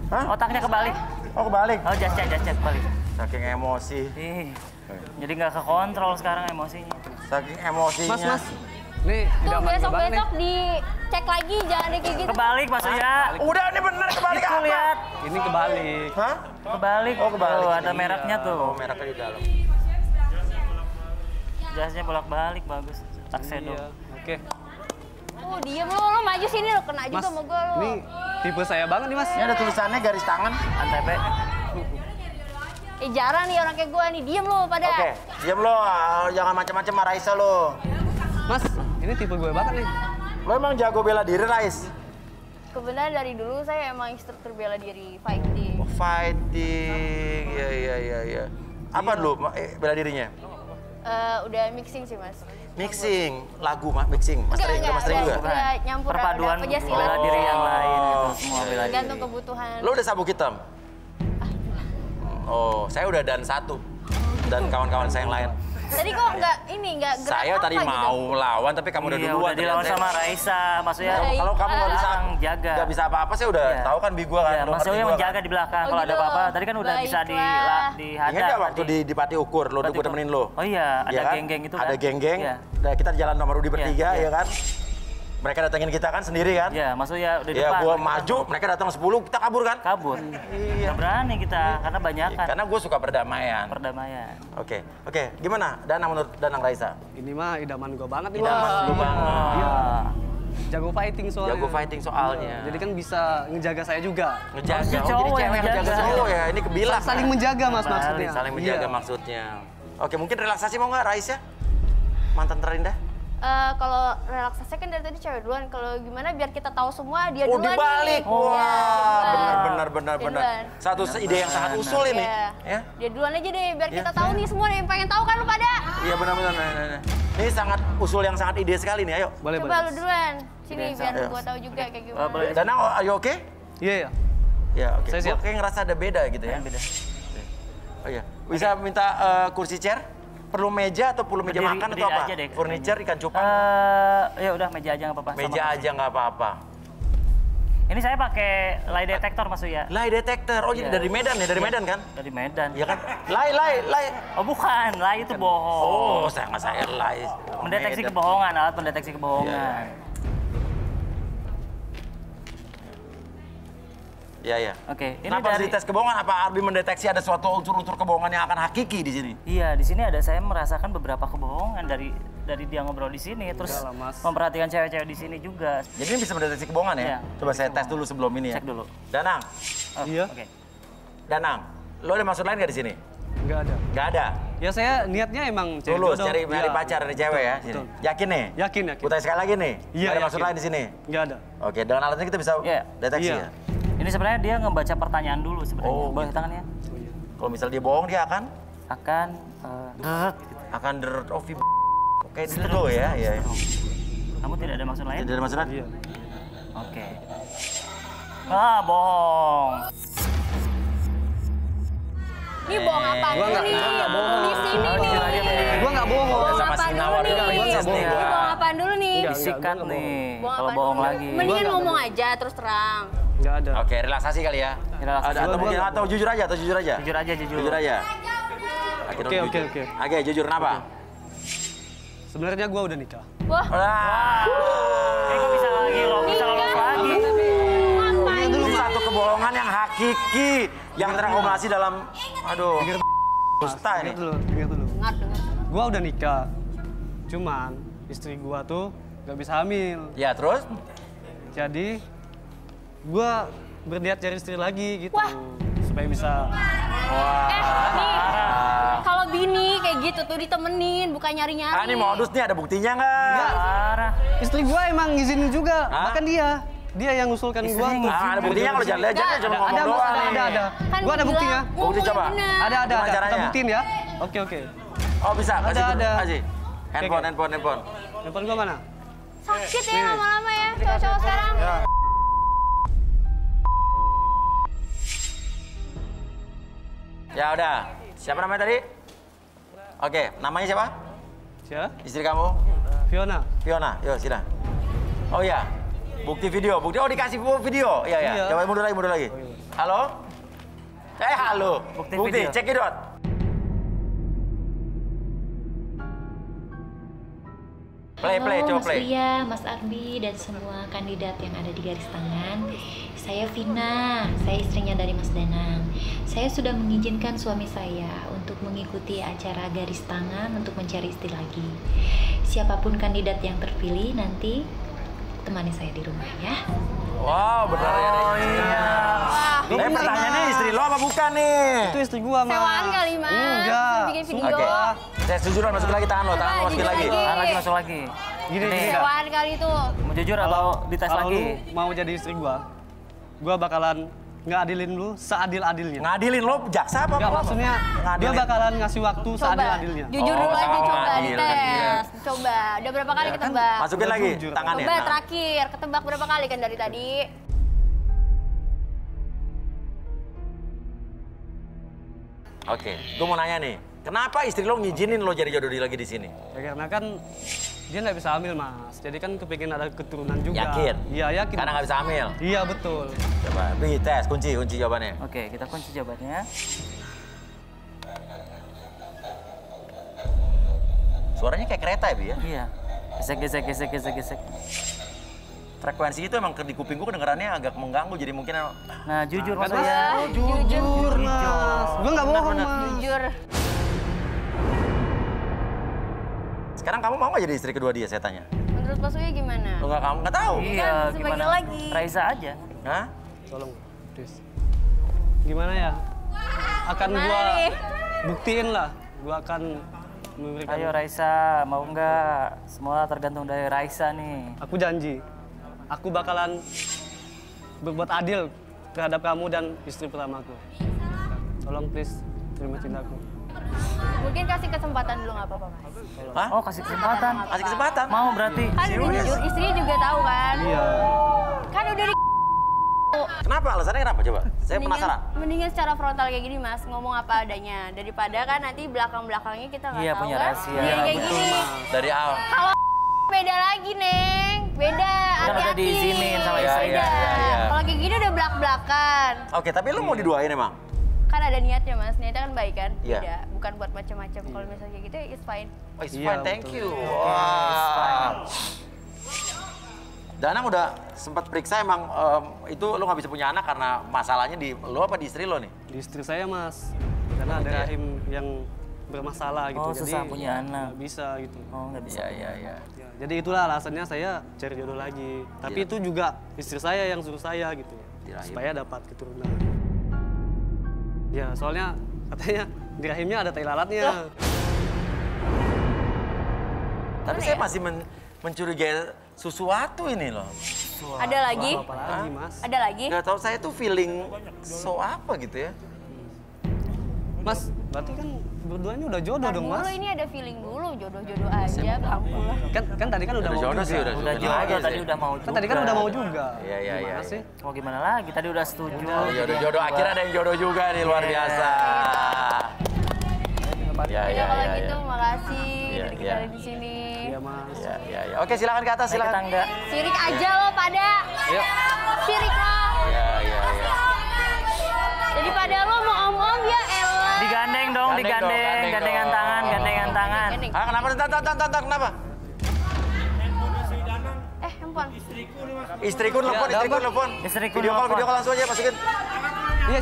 Speaker 2: Hah?
Speaker 3: Otaknya kebalik.
Speaker 2: Oh, kebalik.
Speaker 3: Oh, just check balik.
Speaker 2: Saking emosi.
Speaker 3: Jadi nggak kekontrol sekarang emosinya.
Speaker 2: Saking emosinya.
Speaker 4: Mas. Nih,
Speaker 1: Tuh
Speaker 4: idaman gue banget nih.
Speaker 1: besok-besok dicek lagi, jangan deh kayak gitu.
Speaker 3: Kebalik maksudnya.
Speaker 2: Udah, ini bener kebalik
Speaker 3: Itu
Speaker 2: apa?
Speaker 3: lihat.
Speaker 4: Ini kebalik.
Speaker 2: Hah?
Speaker 3: Kebalik.
Speaker 2: Oh, kebalik.
Speaker 3: Tuh, ada mereknya tuh.
Speaker 2: Oh, mereknya di dalam.
Speaker 3: Jasnya bolak-balik bagus. Tuxedo.
Speaker 4: Iya, oke.
Speaker 1: Oh, diem lo maju sini lo, kena juga
Speaker 4: Mas,
Speaker 1: sama gue lo.
Speaker 4: ini tipe saya banget nih mas.
Speaker 2: Ini ada tulisannya garis tangan.
Speaker 3: Antep.
Speaker 1: Jarang nih orang kayak gue nih, diem lo pada.
Speaker 2: Oke, diam lo. Jangan macam-macam sama Raisa lo.
Speaker 4: Mas, ini tipe gue banget nih.
Speaker 2: Lo emang jago bela diri, Rais?
Speaker 1: Kebenaran dari dulu saya emang instruktur bela diri fighting.
Speaker 2: Oh, fighting. Iya. Apa dulu bela dirinya?
Speaker 1: Udah mixing sih mas.
Speaker 2: Mixing, lagu mixing. Mastering juga.
Speaker 1: Udah nyampur
Speaker 3: Perpaduan
Speaker 1: ada silat.
Speaker 3: bela diri yang lain gitu. Semua bela diri.
Speaker 1: Tergantung kebutuhan.
Speaker 2: Lo udah sabuk hitam? Oh, saya udah dan 1. Dan kawan-kawan saya yang lain.
Speaker 1: Tadi kok nggak gerak
Speaker 2: Saya
Speaker 1: apa
Speaker 2: tadi
Speaker 1: gitu?
Speaker 2: mau lawan, tapi kamu udah
Speaker 3: Iya,
Speaker 2: duluan.
Speaker 3: udah dilawan
Speaker 2: ternyata.
Speaker 3: sama Raisa. Maksudnya
Speaker 2: Kalau kamu nggak bisa
Speaker 3: jaga.
Speaker 2: nggak bisa apa-apa, saya udah
Speaker 3: Iya.
Speaker 2: tahu kan bi gua kan.
Speaker 3: Iya,
Speaker 2: lo
Speaker 3: Mas
Speaker 2: ngerti
Speaker 3: Yoyo
Speaker 2: gua kan.
Speaker 3: menjaga di belakang
Speaker 1: Oh,
Speaker 3: kalau ada
Speaker 1: gitu.
Speaker 3: apa-apa. Tadi kan udah bisa
Speaker 1: Baiklah.
Speaker 3: dihadap.
Speaker 2: Ingat nggak waktu
Speaker 3: tadi.
Speaker 2: di Pati Ukur, lo
Speaker 3: Pati
Speaker 2: gue
Speaker 3: Ukur.
Speaker 2: temenin lo?
Speaker 3: Oh iya, ada
Speaker 2: Iya kan?
Speaker 3: geng-geng itu
Speaker 2: Ada
Speaker 3: kan?
Speaker 2: geng-geng.
Speaker 3: Iya.
Speaker 2: Nah, kita jalan sama Rudi bertiga,
Speaker 3: Iya.
Speaker 2: ya kan? Mereka datengin kita kan sendiri kan?
Speaker 3: Iya, maksudnya udah di
Speaker 2: Ya,
Speaker 3: depan.
Speaker 2: gua maju, mereka datang 10, kita kabur kan?
Speaker 3: Kabur.
Speaker 2: Iya.
Speaker 3: Nggak berani kita, karena banyak kan.
Speaker 2: Karena gue suka perdamaian.
Speaker 3: Perdamaian.
Speaker 2: Oke. Gimana Danang menurut Danang Raisa?
Speaker 4: Ini mah idaman gue banget nih
Speaker 2: Idaman
Speaker 4: mas.
Speaker 2: lu banget.
Speaker 4: Iya. Jago fighting soalnya.
Speaker 2: Jago fighting soalnya.
Speaker 4: Jadi kan bisa ngejaga saya juga.
Speaker 2: Ngejaga.
Speaker 3: Harusnya
Speaker 2: Oh, jadi
Speaker 3: cowok yang
Speaker 2: cewek yang ngejaga
Speaker 3: ngejaga.
Speaker 2: cowok ya. Ini kebilang.
Speaker 4: Saling menjaga mas maksudnya.
Speaker 2: Saling menjaga
Speaker 4: Iya.
Speaker 2: maksudnya. Oke, mungkin relaksasi mau nggak Raisa? Mantan terindah?
Speaker 1: Kalau relaksasi kan dari tadi cewek duluan. Kalau gimana biar kita tahu semua dia
Speaker 2: Oh,
Speaker 1: duluan
Speaker 2: dibalik.
Speaker 1: nih.
Speaker 2: Wah,
Speaker 1: Iya,
Speaker 2: benar.
Speaker 1: Dia duluan.
Speaker 2: Satu ide yang sangat usul ini.
Speaker 1: Iya.
Speaker 2: Ya?
Speaker 1: Dia duluan aja deh biar
Speaker 2: Iya.
Speaker 1: kita tahu nih semua yang pengen tahu kan lu pada.
Speaker 2: Iya benar. Nah. Ini sangat usul yang sangat ide sekali nih. Ayo.
Speaker 4: Boleh.
Speaker 1: Coba lu duluan. Sini biar
Speaker 2: Iya.
Speaker 1: gua tahu juga kayak gimana.
Speaker 3: boleh.
Speaker 2: Danang, are you okay?
Speaker 4: Iya.
Speaker 2: Ya, oke.
Speaker 4: Saya siap.
Speaker 2: Gua kayak ngerasa ada beda gitu ya.
Speaker 3: Beda.
Speaker 2: Oh iya. Bisa minta kursi chair? Perlu meja atau perlu meja
Speaker 3: Berdiri-
Speaker 2: makan atau
Speaker 3: berdiri
Speaker 2: apa?
Speaker 3: aja deh.
Speaker 2: Furniture, ikan cupang?
Speaker 3: Ya udah meja aja nggak apa-apa.
Speaker 2: Meja
Speaker 3: Sama.
Speaker 2: aja nggak apa-apa.
Speaker 3: Ini saya pakai lie detector Mas Uya.
Speaker 2: Lie detector. Oh, jadi
Speaker 3: Iya.
Speaker 2: dari Medan ya? Dari Medan kan?
Speaker 3: Dari Medan.
Speaker 2: Iya kan? Lie.
Speaker 3: Oh bukan, lie itu bohong.
Speaker 2: Oh, saya lie.
Speaker 3: Mendeteksi
Speaker 2: Medan.
Speaker 3: kebohongan, alat mendeteksi kebohongan.
Speaker 2: Iya. Iya, iya.
Speaker 3: Oke, ini
Speaker 2: Kenapa harus
Speaker 3: dari
Speaker 2: dites kebohongan? Apa Ardi mendeteksi ada suatu unsur-unsur kebohongan yang akan hakiki di sini?
Speaker 3: Iya, di sini ada saya merasakan beberapa kebohongan dari dia ngobrol di sini, terus
Speaker 4: Enggak lah, Mas.
Speaker 3: memperhatikan cewek-cewek di sini juga.
Speaker 2: Jadi ini bisa mendeteksi kebohongan ya?
Speaker 3: Iya.
Speaker 2: Coba saya tes dulu sebelum ini ya.
Speaker 3: Cek dulu.
Speaker 2: Danang,
Speaker 3: Oh,
Speaker 4: Iya.
Speaker 3: Oke.
Speaker 2: Danang, lo ada maksud lain nggak di sini?
Speaker 4: Nggak ada.
Speaker 2: Nggak ada.
Speaker 4: Ya saya niatnya emang cari
Speaker 2: Tulus,
Speaker 4: jodoh.
Speaker 2: cari
Speaker 4: Iya,
Speaker 2: pacar dari cewek ya? Sini.
Speaker 4: betul.
Speaker 2: Yakin nih?
Speaker 4: Yakin.
Speaker 2: Gue tanya sekali lagi nih.
Speaker 4: Iya,
Speaker 2: Ada maksud
Speaker 4: yakin.
Speaker 2: lain di sini?
Speaker 4: Nggak ada.
Speaker 2: Oke, dengan alatnya kita bisa
Speaker 3: Iya.
Speaker 2: deteksi
Speaker 4: Iya.
Speaker 2: ya?
Speaker 3: Ini sebenarnya dia ngebaca pertanyaan dulu sebenarnya.
Speaker 2: Oh,
Speaker 3: Boleh
Speaker 2: gitu.
Speaker 3: tangannya?
Speaker 2: Kalau misal dia bohong, dia akan
Speaker 3: Akan
Speaker 2: deret off. Oke, di lo ya? Iya.
Speaker 3: kamu tidak ada maksud lain?
Speaker 2: Tidak ada maksud lain?
Speaker 4: Iya.
Speaker 3: Oke. Ah, bohong.
Speaker 1: Ini bohong apa
Speaker 4: Gua
Speaker 1: dulu
Speaker 4: nggak-
Speaker 1: nih?
Speaker 4: gua nggak bohong.
Speaker 1: Di sini nih.
Speaker 3: Jujur aja, Bang.
Speaker 4: Gua nggak bohong.
Speaker 1: Bohong
Speaker 2: Sama
Speaker 1: apa
Speaker 2: si
Speaker 1: dulu
Speaker 2: Nawar
Speaker 1: nih?
Speaker 2: juga, gua nggak
Speaker 1: Ini
Speaker 2: bohong.
Speaker 1: bohong apa dulu nih?
Speaker 4: Enggak,
Speaker 3: Disikat
Speaker 4: gua nggak
Speaker 3: nih.
Speaker 1: Bohong
Speaker 3: Kalau
Speaker 1: apa
Speaker 3: bohong
Speaker 1: dulu?
Speaker 3: lagi.
Speaker 1: Mendingan
Speaker 4: Gua nggak
Speaker 1: ngomong aja terus terang.
Speaker 4: Nggak ada.
Speaker 2: Oke, relaksasi kali ya?
Speaker 3: Relaksasi.
Speaker 2: Ada, atau
Speaker 4: Gua
Speaker 2: mungkin
Speaker 4: nggak
Speaker 2: atau jujur aja,
Speaker 3: Jujur aja, jujur.
Speaker 2: Jujur aja.
Speaker 4: Oke, oke, oke.
Speaker 2: Oke, jujur kenapa?
Speaker 4: Sebenarnya gua udah nikah.
Speaker 1: Wah,
Speaker 3: Kok bisa lagi loh, bisa lolos lagi.
Speaker 1: ngapain?
Speaker 2: Ini satu kebohongan yang hakiki, yang terakumulasi dalam, aduh, dusta ini.
Speaker 4: Dengar dulu.
Speaker 1: Dengar.
Speaker 4: Gua udah nikah. Cuman istri gua tuh nggak bisa hamil.
Speaker 2: Ya terus?
Speaker 4: Jadi gua berniat cari istri lagi gitu.
Speaker 1: Wah.
Speaker 4: Supaya bisa
Speaker 1: Nih, kalau bini kayak gitu tuh ditemenin, bukan nyari-nyari.
Speaker 2: Ah, ini modus nih, ada buktinya nggak?
Speaker 3: Parah.
Speaker 4: istri gua emang ngizinin juga.
Speaker 2: Hah?
Speaker 4: Bahkan dia yang ngusulkan gua
Speaker 3: Istrinya
Speaker 4: tuh.
Speaker 2: Ah, ada buktinya kalau jangan lihat jangan cuma ngomong
Speaker 4: Ada, Mas,
Speaker 2: doang nih.
Speaker 4: ada.
Speaker 1: Kan
Speaker 4: Gua ada
Speaker 1: bilang
Speaker 4: buktinya.
Speaker 1: ngomongnya
Speaker 2: Bukti coba.
Speaker 1: bener.
Speaker 4: Ada.
Speaker 2: Gimana
Speaker 4: Kita
Speaker 2: caranya?
Speaker 4: buktiin ya. Oke.
Speaker 2: Oh bisa, kasih
Speaker 4: Ada,
Speaker 2: dulu,
Speaker 4: ada.
Speaker 2: kasih. Handphone.
Speaker 4: Handphone gua mana?
Speaker 1: Sakit ya lama-lama ya, cowok-cowok sekarang.
Speaker 2: Ya udah, siapa namanya tadi? Oke, namanya siapa?
Speaker 4: Siapa?
Speaker 2: Istri kamu?
Speaker 4: Fiona.
Speaker 2: Fiona, yuk sini. Oh iya, bukti video. Oh dikasih video. Iya.
Speaker 4: Iya.
Speaker 2: Coba mundur lagi. Halo? Halo.
Speaker 3: Bukti
Speaker 2: Bukti,
Speaker 3: video.
Speaker 2: cek it out. Play, coba
Speaker 8: Mas
Speaker 2: play.
Speaker 8: Ria, Mas Ardi, dan semua kandidat yang ada di garis tangan. Saya Vina, saya istrinya dari Mas Danang. Saya sudah mengizinkan suami saya untuk mengikuti acara garis tangan untuk mencari istri lagi. Siapapun kandidat yang terpilih nanti temani saya di rumah ya.
Speaker 2: Wow, benar ya. Oh iya. Pertanyaannya istri lo apa bukan nih?
Speaker 4: Itu istri gua, Mas.
Speaker 1: Sewaan kali, Mas.
Speaker 4: Enggak.
Speaker 1: Bikin video.
Speaker 2: Oke. Saya jujuran masukin lagi tangan lo masukin
Speaker 1: jujur
Speaker 2: lagi.
Speaker 1: lagi.
Speaker 3: Ah, lagi masuk lagi.
Speaker 4: Gini,
Speaker 3: Nih,
Speaker 1: Sewaan kali tuh.
Speaker 3: mau jujur atau dites
Speaker 4: Kalau
Speaker 3: lagi?
Speaker 4: lu mau jadi istri gua bakalan ngadilin lu seadil-adilnya.
Speaker 2: Ngadilin lo jaksa apa?
Speaker 4: Enggak, maksudnya gua
Speaker 2: Ngadilin.
Speaker 4: bakalan ngasih waktu
Speaker 1: Coba,
Speaker 4: seadil-adilnya.
Speaker 1: jujur
Speaker 2: Oh,
Speaker 1: dulu aja,
Speaker 2: sama
Speaker 1: coba
Speaker 2: ngadil.
Speaker 1: dites. Coba, udah berapa kali ketebak?
Speaker 2: Masukin
Speaker 4: Udah
Speaker 2: lagi
Speaker 4: jujur.
Speaker 2: tangannya.
Speaker 1: Coba
Speaker 2: Nah.
Speaker 1: terakhir, ketebak berapa kali kan dari tadi?
Speaker 2: Oke, gue mau nanya nih, kenapa istri lo ngizinin lo jadi jodoh lagi di sini?
Speaker 4: Ya, karena kan dia nggak bisa hamil, Mas. Jadi kan kepingin ada keturunan juga.
Speaker 2: Yakin?
Speaker 4: Iya, yakin.
Speaker 2: Karena nggak bisa hamil.
Speaker 4: Iya, betul.
Speaker 2: Coba, Bi, tes, kunci jawabannya.
Speaker 3: Oke, kita kunci jawabannya.
Speaker 2: Suaranya kayak kereta ya, Bi ya?
Speaker 3: Iya. Gesek.
Speaker 2: Frekuensi itu emang di kuping gue kedengerannya agak mengganggu, jadi mungkin...
Speaker 3: Nah, jujur Mas
Speaker 4: Mas.
Speaker 3: Ria.
Speaker 4: Jujur, Mas. Gua nggak bohong, Mas.
Speaker 1: Jujur.
Speaker 2: Sekarang kamu mau nggak jadi istri kedua dia, saya tanya?
Speaker 1: Menurut Mas Uya gimana?
Speaker 2: Lo nggak tahu?
Speaker 3: Iya,
Speaker 1: Kan, sebagai
Speaker 3: gimana?
Speaker 1: lagi.
Speaker 3: Raisa aja.
Speaker 2: Hah?
Speaker 4: Tolong, please. Gimana ya? Akan
Speaker 1: Gimana
Speaker 4: gua
Speaker 1: nih?
Speaker 4: buktiin lah. Gua akan memberikan.
Speaker 3: Ayo Raisa, mau nggak? Semua tergantung dari Raisa nih.
Speaker 4: Aku janji, aku bakalan berbuat adil terhadap kamu dan istri pertamaku. Tolong please, terima cintaku.
Speaker 1: Mungkin kasih kesempatan dulu nggak apa-apa, Mas.
Speaker 2: Hah?
Speaker 3: Oh, kasih kesempatan.
Speaker 2: Kasih kesempatan?
Speaker 3: Mau berarti?
Speaker 1: Kan udah jujur, istrinya juga tahu kan?
Speaker 4: Iya.
Speaker 1: Kan udah di...
Speaker 2: Kenapa? Alasannya kenapa? Coba, saya penasaran.
Speaker 1: Mendingan secara frontal kayak gini, Mas, ngomong apa adanya. Daripada kan nanti belakang-belakangnya kita nggak
Speaker 3: Iya,
Speaker 1: tahu
Speaker 3: punya
Speaker 1: kan?
Speaker 3: rahasia.
Speaker 1: Iya, kayak
Speaker 4: Betul,
Speaker 1: gini.
Speaker 4: Mas.
Speaker 2: Dari awal.
Speaker 1: Kalau beda lagi, Neng. Beda,
Speaker 3: Kan udah
Speaker 1: hati-hati.
Speaker 3: diizinin sama
Speaker 2: Iya,
Speaker 3: istrinya.
Speaker 2: iya.
Speaker 1: Kalau kayak gini udah belak-belakan.
Speaker 2: Oke, tapi lo mau diduain emang?
Speaker 1: Kan ada niatnya, Mas. Niatnya kan baik kan?
Speaker 2: Iya.
Speaker 1: Beda, bukan buat macam-macam. Kalau misalnya kayak gitu, it's fine.
Speaker 2: Oh, it's
Speaker 4: Iya,
Speaker 2: fine, thank
Speaker 4: betul.
Speaker 2: you. Wow. Danang udah sempat periksa emang itu lo nggak bisa punya anak karena masalahnya di lo apa di istri lo nih?
Speaker 4: Di istri saya, Mas. Karena ada rahim yang bermasalah gitu.
Speaker 3: Oh,
Speaker 4: jadi
Speaker 3: susah punya anak.
Speaker 4: nggak bisa gitu.
Speaker 3: Oh, nggak bisa.
Speaker 2: Iya.
Speaker 4: Ya, jadi itulah alasannya saya cari jodoh lagi. Tapi
Speaker 2: Iya.
Speaker 4: itu juga istri saya yang suruh saya gitu.
Speaker 2: Di rahim.
Speaker 4: Supaya dapat keturunan. Ya, soalnya katanya di rahimnya ada tai lalatnya.
Speaker 2: Tapi saya masih mencurigai sesuatu ini loh.
Speaker 1: Ada lagi?
Speaker 4: Apa lagi, Mas?
Speaker 1: Ada lagi?
Speaker 2: Gak tahu saya tuh feeling so apa gitu ya.
Speaker 4: Mas, berarti kan berduanya udah jodoh dong, Mas.
Speaker 1: Dulu ini ada feeling dulu, jodoh-jodoh aja, Bang.
Speaker 4: Kan tadi kan udah mau
Speaker 2: jodoh
Speaker 4: juga.
Speaker 2: sih, udah
Speaker 3: Udah
Speaker 2: jodoh
Speaker 3: jodoh,
Speaker 2: aja
Speaker 3: tadi
Speaker 2: sih.
Speaker 3: udah mau juga.
Speaker 4: Kan tadi kan udah mau juga.
Speaker 2: Iya.
Speaker 4: Gimana sih?
Speaker 3: Mau gimana lagi? Tadi udah setuju.
Speaker 2: Jodoh akhirnya ada yang jodoh juga nih luar biasa. Ya.
Speaker 1: Ya kalau gitu, makasih
Speaker 2: Iya,
Speaker 1: kita
Speaker 2: iya.
Speaker 1: ada di sini.
Speaker 4: Iya, Mas.
Speaker 2: Ya. Oke, silakan ke atas,
Speaker 3: Naik ke
Speaker 2: silakan.
Speaker 3: tangga.
Speaker 1: Sirik aja lo pada.
Speaker 4: Ayo.
Speaker 1: Sirik lo.
Speaker 2: Ya.
Speaker 1: Jadi pada lo mau om-om ya elah.
Speaker 3: Digandeng dong, digandeng. Gandengan tangan, gandengan tangan.
Speaker 2: Ah, kenapa? Tar, kenapa?
Speaker 1: Handphone.
Speaker 2: Istriku nelfon.
Speaker 3: Istriku
Speaker 2: Video
Speaker 3: nelpon.
Speaker 2: call langsung aja masukin.
Speaker 4: Iya,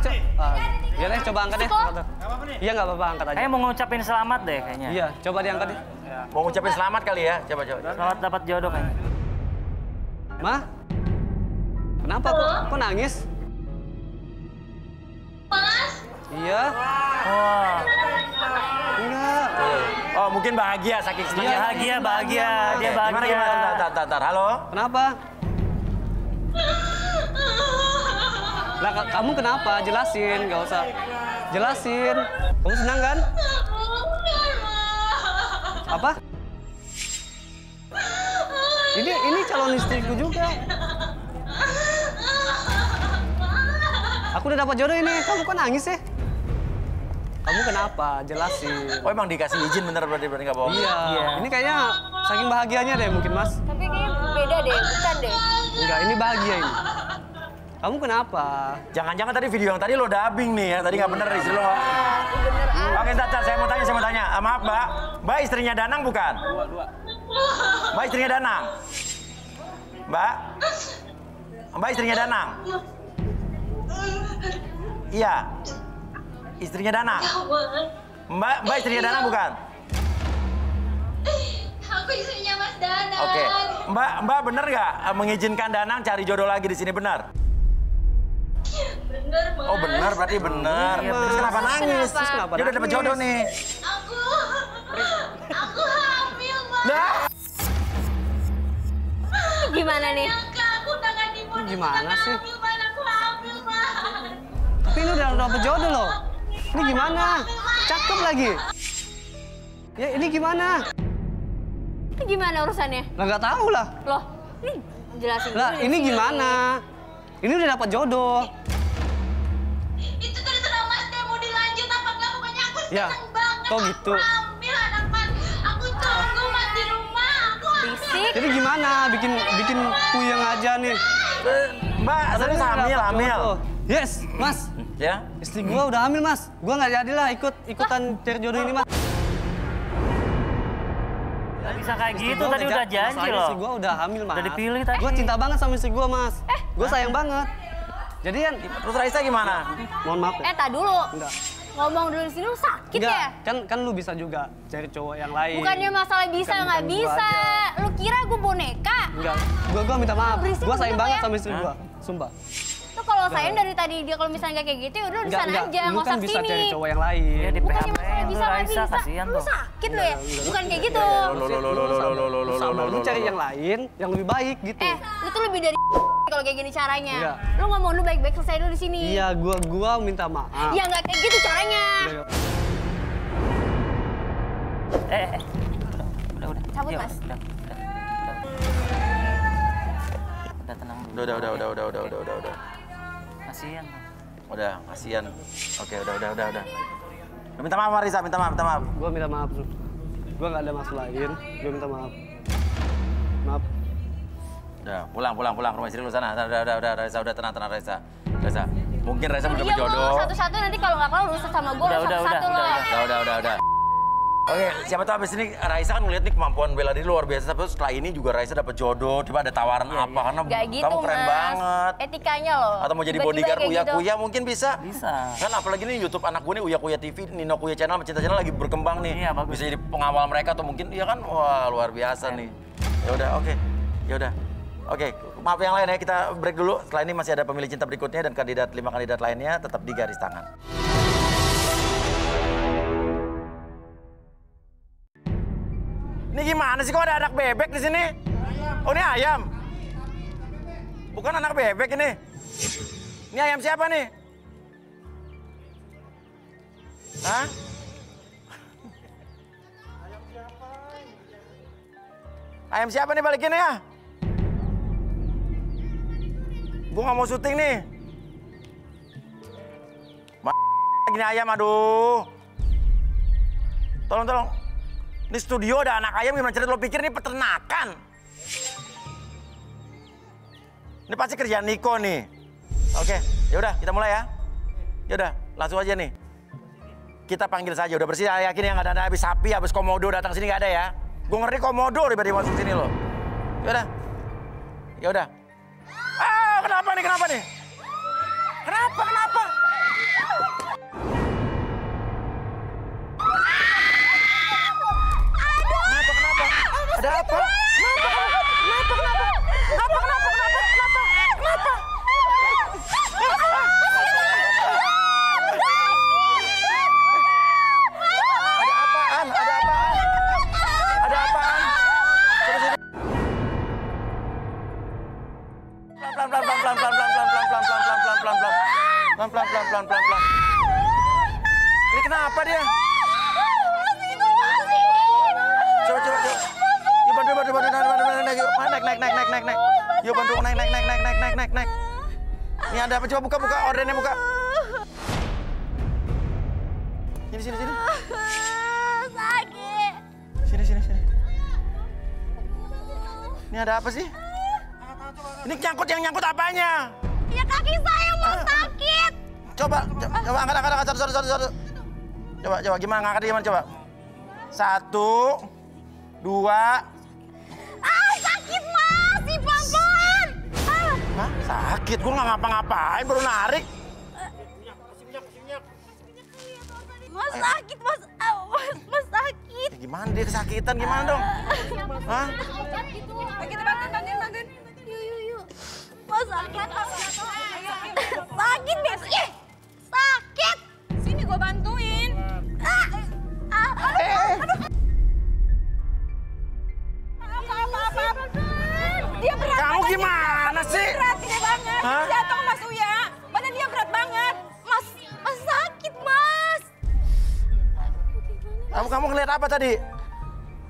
Speaker 4: ya deh, coba angkat deh. Iya, nggak apa-apa, angkat aja.
Speaker 3: Kayaknya mau ngucapin selamat deh kayaknya.
Speaker 4: Iya, coba diangkat deh.
Speaker 2: Mau ngucapin selamat kali ya? Coba.
Speaker 3: Selamat dapat jodoh kayaknya.
Speaker 4: Ma? Kenapa kok nangis?
Speaker 6: Mas,
Speaker 4: Iya.
Speaker 3: Wah,
Speaker 4: Enggak.
Speaker 2: Oh, mungkin bahagia saking senangnya.
Speaker 3: bahagia. Dia bahagia.
Speaker 2: Gimana? Tar. Halo?
Speaker 4: Kenapa? Lah, kamu kenapa? Jelasin, nggak usah. Jelasin. Kamu senang kan? Apa? Ini calon istriku juga. Aku udah dapat jodoh ini. Kamu kok nangis ya? Kamu kenapa? Jelasin.
Speaker 2: Oh, emang dikasih izin bener berarti nggak bohong?
Speaker 4: Iya. Ini kayaknya saking bahagianya deh mungkin, Mas.
Speaker 1: Tapi kayaknya beda deh, bukan deh.
Speaker 4: Enggak, ini bahagia ini. Kamu kenapa?
Speaker 2: Jangan-jangan tadi video yang tadi lo dubbing nih ya? Tadi nggak bener istri lo nggak?
Speaker 1: Bener ah.
Speaker 2: Oke, Caca, saya mau tanya. Maaf, Mbak. Mbak istrinya Danang bukan? Mbak istrinya Danang? Mbak istrinya Danang? Iya. Istrinya Danang? Mbak istrinya Danang bukan?
Speaker 6: aku istrinya Mas Danang.
Speaker 2: Oke. Mbak bener nggak mengizinkan Danang cari jodoh lagi di sini, benar?
Speaker 6: Bener, Mas.
Speaker 2: Oh, benar, berarti benar. Terus kenapa nangis?
Speaker 4: Terus kenapa
Speaker 2: Dia udah dapet
Speaker 4: nangis?
Speaker 2: jodoh nih.
Speaker 6: Aku hamil, Mas.
Speaker 2: Nah,
Speaker 1: Gimana nih?
Speaker 6: Nyangka aku tangan ibu.
Speaker 4: Gimana sih?
Speaker 6: Hamil, Mas. Aku hamil, Mas.
Speaker 4: Tapi ini udah dapet jodoh loh. Ini gimana? Cakep lagi. Ya ini gimana?
Speaker 1: Itu gimana urusannya?
Speaker 4: Lah nggak tahu lah.
Speaker 1: Loh, ini jelasin
Speaker 4: Lah
Speaker 1: dulu
Speaker 4: ini
Speaker 1: di sini.
Speaker 4: gimana? Ini udah dapat jodoh.
Speaker 6: Itu terserah Mas deh mau dilanjut apa enggak. Pokoknya aku
Speaker 4: Ya,
Speaker 6: seneng banget.
Speaker 4: kok gitu?
Speaker 6: Aku hamil anak Mas. Aku tunggu Mas di rumah. Aku hamil.
Speaker 1: Fisik.
Speaker 4: Jadi gimana? Bikin puyeng aja nih.
Speaker 2: Mbak, serius
Speaker 4: Udah
Speaker 2: hamil,
Speaker 4: dapet
Speaker 2: hamil.
Speaker 4: jodoh. Yes, Mas.
Speaker 2: Ya?
Speaker 4: Istri gua udah hamil, Mas. Gua nggak jadilah ikutan cari jodoh ini, Mas.
Speaker 3: Nggak bisa kayak gitu,
Speaker 4: Gua
Speaker 3: tadi udah janji
Speaker 4: masalahnya
Speaker 3: loh.
Speaker 4: Istri gua udah hamil, Mas.
Speaker 3: Udah dipilih tadi.
Speaker 4: Gua cinta banget sama istri gua, Mas. Gua sayang banget. Jadi kan,
Speaker 2: Terus Raisa gimana?
Speaker 4: mohon maaf ya.
Speaker 1: Tak dulu.
Speaker 4: Enggak.
Speaker 1: Ngomong dulu di sini lu sakit
Speaker 4: Enggak,
Speaker 1: ya?
Speaker 4: kan lu bisa juga cari cowok yang lain.
Speaker 1: Bukannya masalah bisa
Speaker 4: Bukan
Speaker 1: nggak
Speaker 4: gua
Speaker 1: bisa.
Speaker 4: aja.
Speaker 1: Lu kira gue boneka?
Speaker 4: Enggak, gua minta maaf.
Speaker 1: Berisik
Speaker 4: Gua
Speaker 1: lu
Speaker 4: sayang
Speaker 1: gitu
Speaker 4: banget
Speaker 1: ya.
Speaker 4: sama istri gua, sumpah.
Speaker 1: Tuh kalau sayang dari tadi dia kalau misalnya nggak kayak gitu ya udah di sana aja,
Speaker 4: lu
Speaker 1: nggak
Speaker 4: kan
Speaker 1: usah
Speaker 4: bisa
Speaker 1: sini.
Speaker 4: cari cowok yang lain.
Speaker 3: Ya di
Speaker 1: Bukannya
Speaker 3: PHP
Speaker 1: masalah bisa nggak
Speaker 3: Raisa,
Speaker 1: bisa.
Speaker 3: kasihan
Speaker 1: Lu
Speaker 3: tuh.
Speaker 1: sakit lu ya? Bukan kayak gitu.
Speaker 4: Sabar, lu cari yang lain, yang lebih baik gitu.
Speaker 1: Lu tuh lebih dari kalau kayak gini caranya.
Speaker 4: Enggak.
Speaker 1: Lu ngomong lu baik-baik selesai dulu di sini.
Speaker 4: Iya, gua minta maaf.
Speaker 1: Ya nggak kayak gitu caranya.
Speaker 3: Udah.
Speaker 1: Cabut,
Speaker 3: Yuk,
Speaker 1: Mas.
Speaker 3: Udah tenang dulu.
Speaker 2: Udah.
Speaker 3: Kasihan.
Speaker 2: Udah, kasihan. Oke, udah. Minta maaf, Marisa, minta maaf.
Speaker 4: Gua minta maaf. Gua nggak ada maksud lain. Gua minta maaf. Maaf.
Speaker 2: Udah, pulang rumah istri lu sana. Udah, Raisa, udah tenang, Raisa. Mungkin Raisa belum
Speaker 1: Iya
Speaker 2: dapet
Speaker 1: ngomong
Speaker 2: jodoh.
Speaker 1: satu-satu nanti kalau nggak kelar urusan sama gue
Speaker 3: Udah,
Speaker 1: satu-satu
Speaker 3: udah.
Speaker 1: lo.
Speaker 2: Udah. Oke, siapa tahu abis ini Raisa kan ngeliat nih kemampuan bela diri luar biasa. Tapi setelah ini juga Raisa dapat jodoh. Coba ada tawaran apa? Karena
Speaker 1: Gak gitu,
Speaker 2: kamu keren
Speaker 1: Mas.
Speaker 2: banget.
Speaker 1: Etikanya loh.
Speaker 2: Atau mau jadi
Speaker 1: Tiba-tiba
Speaker 2: bodyguard
Speaker 1: kayak gitu.
Speaker 2: Uya-Kuya mungkin bisa.
Speaker 3: Bisa.
Speaker 2: Kan apalagi nih YouTube anak gue nih Uya-Kuya TV, Nino Kuya Channel, Cinta Channel lagi berkembang nih.
Speaker 3: Iya, bagus.
Speaker 2: Bisa jadi pengawal mereka atau mungkin iya kan wah luar biasa nih. Ya udah, oke. Ya udah. Oke, maaf yang lain ya, kita break dulu. Setelah ini masih ada pemilih cinta berikutnya dan 5 kandidat lainnya tetap di garis tangan. Ini gimana sih kok ada anak bebek di sini? Oh, ini ayam. Bukan anak bebek ini. Ini ayam siapa nih? Hah? Ayam siapa nih balikin ya? Gue nggak mau syuting nih. Gini ayam, aduh. Tolong. Ini studio ada anak ayam, gimana cerita lo pikir ini peternakan? Ini pasti kerjaan Niko nih. Oke, yaudah kita mulai ya. Yaudah, langsung aja nih. Kita panggil saja, udah bersih, saya yakin yang ada habis sapi, habis komodo datang sini nggak ada ya. Gue ngeri komodo tiba-tiba masuk sini loh. Yaudah. Ah, kenapa nih? Kenapa? Ada apa? Kenapa? Ada apaan? Coba sini. Pelan. Ini kenapa dia? Coba. Yuk bantu. Naik. Yuk bantu naik. Ini ada apa? Coba buka. Ordennya buka. Sini.
Speaker 5: Sakit.
Speaker 2: Sini. Ini ada apa sih? Ini yang nyangkut apanya?
Speaker 5: Ya kaki saya mau sakit.
Speaker 2: Coba angkat satu. Coba gimana ngangkat gimana coba? 1, 2.
Speaker 5: Sakit mas, si pelan-pelan.
Speaker 2: Hah? Sakit? Gue nggak ngapa-ngapain, baru narik.
Speaker 5: Mas sakit mas, mas sakit.
Speaker 2: Ya, gimana dia kesakitan gimana dong? Hah?
Speaker 5: Kita bantuin. Yuk. Mas sakit. Sakit deh. Sakit. Sini gue bantuin. Dia berat.
Speaker 2: Kamu gimana sih?
Speaker 5: Berat gede banget.
Speaker 2: Hah?
Speaker 5: Jatuh Mas Uya. Badan dia berat banget. Mas sakit Mas.
Speaker 2: Kamu ngeliat apa tadi?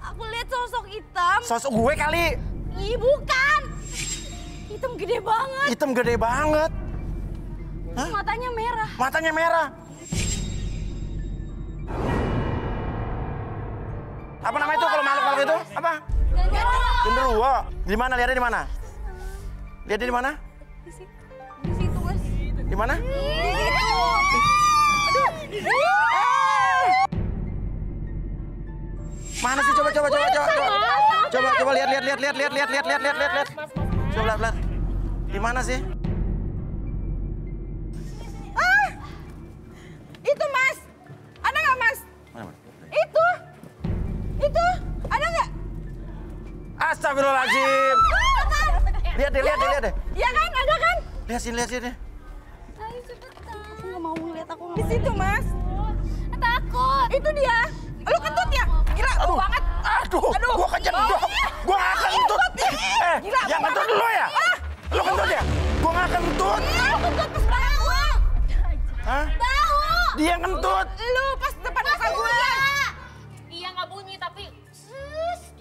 Speaker 5: Aku lihat sosok hitam.
Speaker 2: Sosok gue kali.
Speaker 5: Ih bukan. Hitam gede banget.
Speaker 2: Hitam gede banget. Hah?
Speaker 5: Matanya merah.
Speaker 2: Apa nama itu kalau makhluk itu? Apa? Genderuwo. Di mana? Lihatnya di mana? Lihatnya di mana?
Speaker 5: Di situ Mas.
Speaker 2: Di mana?
Speaker 5: Di situ.
Speaker 2: Mana sih? Coba. Coba lihat. Coba lihat. Di mana sih?
Speaker 5: Itu Mas. Ada nggak Mas?
Speaker 2: Mana?
Speaker 5: Itu. Ada nggak?
Speaker 2: Astagfirullahaladzim. Lihat deh.
Speaker 5: Iya kan? Ada kan?
Speaker 2: Lihat sini.
Speaker 5: Ayo cepetan. Aku nggak mau ngeliat aku. Di situ Mas. Takut. Itu dia. Lu kentut ya? Gila,
Speaker 2: Aduh.
Speaker 5: banget.
Speaker 2: Aduh. Gua kejedok. Gua nggak kentut.
Speaker 5: Gila,
Speaker 2: Yang kentut lu ya? Lu kentut ya? Gua nggak kentut.
Speaker 5: Lu kentut pas belakang gua.
Speaker 2: Hah?
Speaker 5: Tahu.
Speaker 2: Dia kentut.
Speaker 5: Lu pas depan muka gua.
Speaker 8: Iya nggak bunyi tapi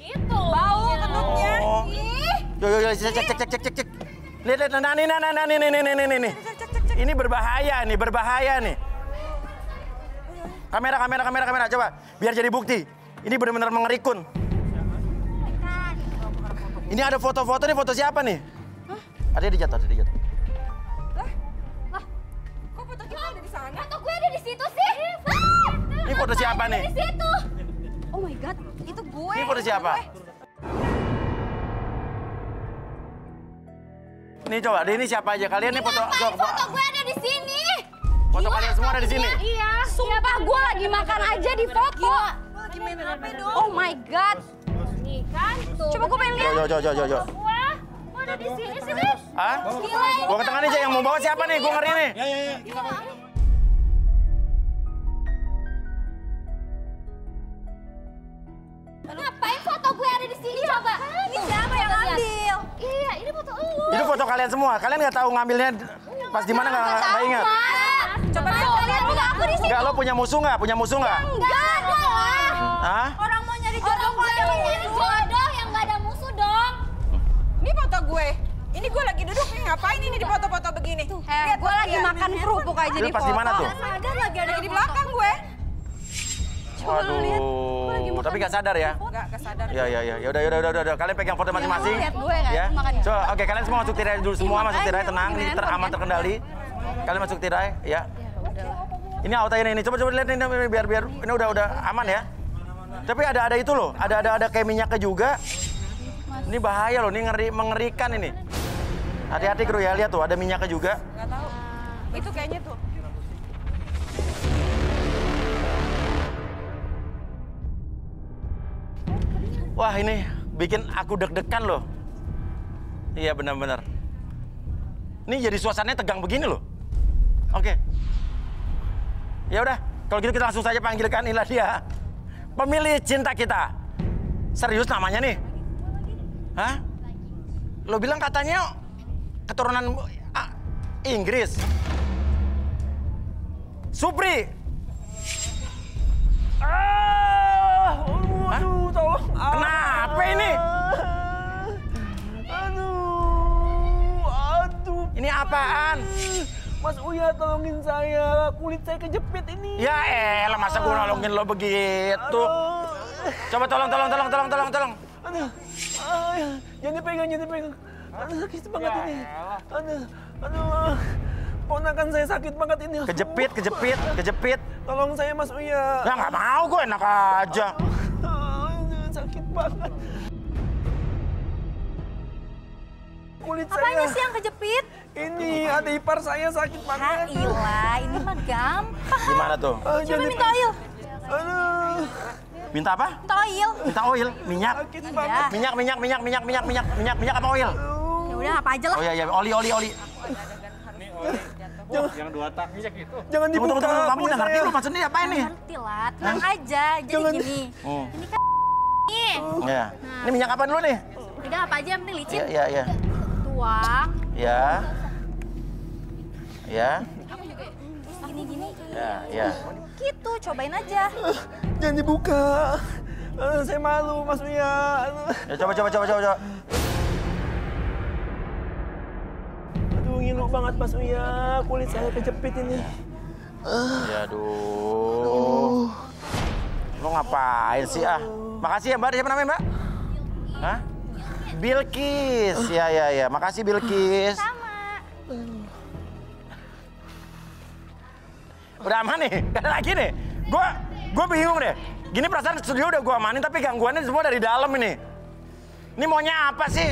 Speaker 8: gitu.
Speaker 5: Bau kentutnya.
Speaker 2: Oh.
Speaker 5: Ih.
Speaker 2: Yo, cek. Lihat, nah, nih. Ini berbahaya nih. Kamera, coba. Biar jadi bukti. Ini benar-benar mengerikan. Ini ada foto-foto nih, foto siapa nih? Ada di jatuh.
Speaker 5: Lah, kok foto kita ada di sana? Foto gue ada di situ sih.
Speaker 2: Ini foto siapa nih?
Speaker 5: Di situ. god, itu gue.
Speaker 2: Ini foto siapa? Nih coba, ini siapa aja? Kalian nih foto.
Speaker 5: Foto gue ada di sini.
Speaker 2: Foto kalian semua ada di sini.
Speaker 5: Iya. Sumpah gue lagi makan aja di foto. Oh my god. Nih kan tuh. Coba gue pengen lihat.
Speaker 2: Jo.
Speaker 5: Gue ada di sini sini.
Speaker 2: Hah? Gua ke tengah nih, yang mau bawa siapa nih? Gua ngeri nih.
Speaker 5: Ngapain foto gue ada di sini coba? Ini siapa yang ambil? Iya, ini foto lu.
Speaker 2: Itu foto kalian semua. Kalian nggak tahu ngambilnya pas di mana nggak ingat?
Speaker 5: Coba kalian punya aku di sini.
Speaker 2: Enggak, lo punya musuh nggak?
Speaker 5: Enggak ada lah.
Speaker 2: Hah?
Speaker 5: Orang mau nyari jodoh, kok ada mau nyari jodoh yang nggak ada musuh dong.
Speaker 9: Ini foto gue. Ini gue lagi duduk nih, ngapain ini di foto-foto begini? Lihat
Speaker 5: Gue lagi makan kerupuk aja
Speaker 2: Lu
Speaker 5: di
Speaker 2: pas
Speaker 5: foto.
Speaker 2: di mana tuh?
Speaker 9: Sadar lagi ada di belakang gue.
Speaker 2: Waduh, tapi nggak sadar ya?
Speaker 9: Enggak kesadar.
Speaker 2: Ya. Yaudah. Kalian pegang foto masing-masing.
Speaker 5: Lihat gue kan,
Speaker 2: Ya.
Speaker 5: makan.
Speaker 2: So, oke, kalian semua masuk tirai dulu semua, masuk tirai tenang, ini aman terkendali. Kalian masuk tirai, ya. Ini auto ini. Coba lihat ini biar ini udah aman ya. Tapi ada itu loh, ada kayak minyaknya juga. Ini bahaya loh, ini mengerikan ini. Hati-hati kru ya, lihat tuh ada minyaknya juga.
Speaker 9: Enggak tahu. Itu kayaknya tuh.
Speaker 2: Wah, ini bikin aku deg-degan loh. Iya benar-benar. Ini jadi suasananya tegang begini loh. Oke. Ya udah, kalau gitu kita langsung saja panggilkan inilah dia. Pemilih cinta kita. Serius namanya nih? Hah? Lo bilang katanya keturunan Inggris. Supri.
Speaker 7: Aduh, tolong.
Speaker 2: Kenapa ini?
Speaker 7: Aduh.
Speaker 2: Ini apaan?
Speaker 7: Mas Uya tolongin saya, kulit saya kejepit ini.
Speaker 2: Ya elah, masa gue nolongin lo begitu? Coba tolong.
Speaker 7: Aduh, jangan dipegang. Aduh, sakit banget ini. Aduh, ponakan saya sakit banget ini.
Speaker 2: Kejepit.
Speaker 7: Tolong saya Mas Uya.
Speaker 2: Ya nggak mau, gue enak aja.
Speaker 7: Sakit banget. Kulit
Speaker 5: Apanya
Speaker 7: saya.
Speaker 5: sih yang kejepit?
Speaker 7: Ini ada ipar saya sakit banget.
Speaker 5: Ilah, ini mah gampang.
Speaker 2: Gimana tuh?
Speaker 5: Coba minta oil.
Speaker 7: Aduh,
Speaker 2: Minta apa?
Speaker 5: Minta oil.
Speaker 2: Minta oil, minyak.
Speaker 7: sakit banget.
Speaker 2: Minyak apa oil?
Speaker 5: Ya udah apa aja lah.
Speaker 2: Oh iya, oli.
Speaker 7: Yang 2 tak minyak itu. Jangan dibuka.
Speaker 2: Tunggu, kamu
Speaker 7: punya
Speaker 2: udah ngerti
Speaker 7: saya.
Speaker 2: lu maksudnya apa ini?
Speaker 5: Ngerti lah, tenang aja. Jadi
Speaker 7: Jangan.
Speaker 5: gini, ini kan nih.
Speaker 2: Ya. Ini minyak apa dulu nih?
Speaker 5: Udah apa aja yang penting licin.
Speaker 2: Iya.
Speaker 5: Tuang.
Speaker 2: Ya.
Speaker 5: Terus gini-gini.
Speaker 2: Ya.
Speaker 5: Gitu, cobain aja.
Speaker 7: Jangan dibuka. Saya malu Mas Uya.
Speaker 2: Ya coba.
Speaker 7: Aduh, ngilu banget Mas Uya. Kulit saya kejepit ini.
Speaker 2: Ya aduh. Lo ngapain sih Makasih ya Mbak, siapa namanya Mbak? Hah? Bilkis. Ya. Makasih Bilkis.
Speaker 5: Sama.
Speaker 2: Udah aman nih, gak ada lagi nih. Gue bingung deh. Gini perasaan studio udah gue amanin, tapi gangguannya semua dari dalam ini. Ini maunya apa sih?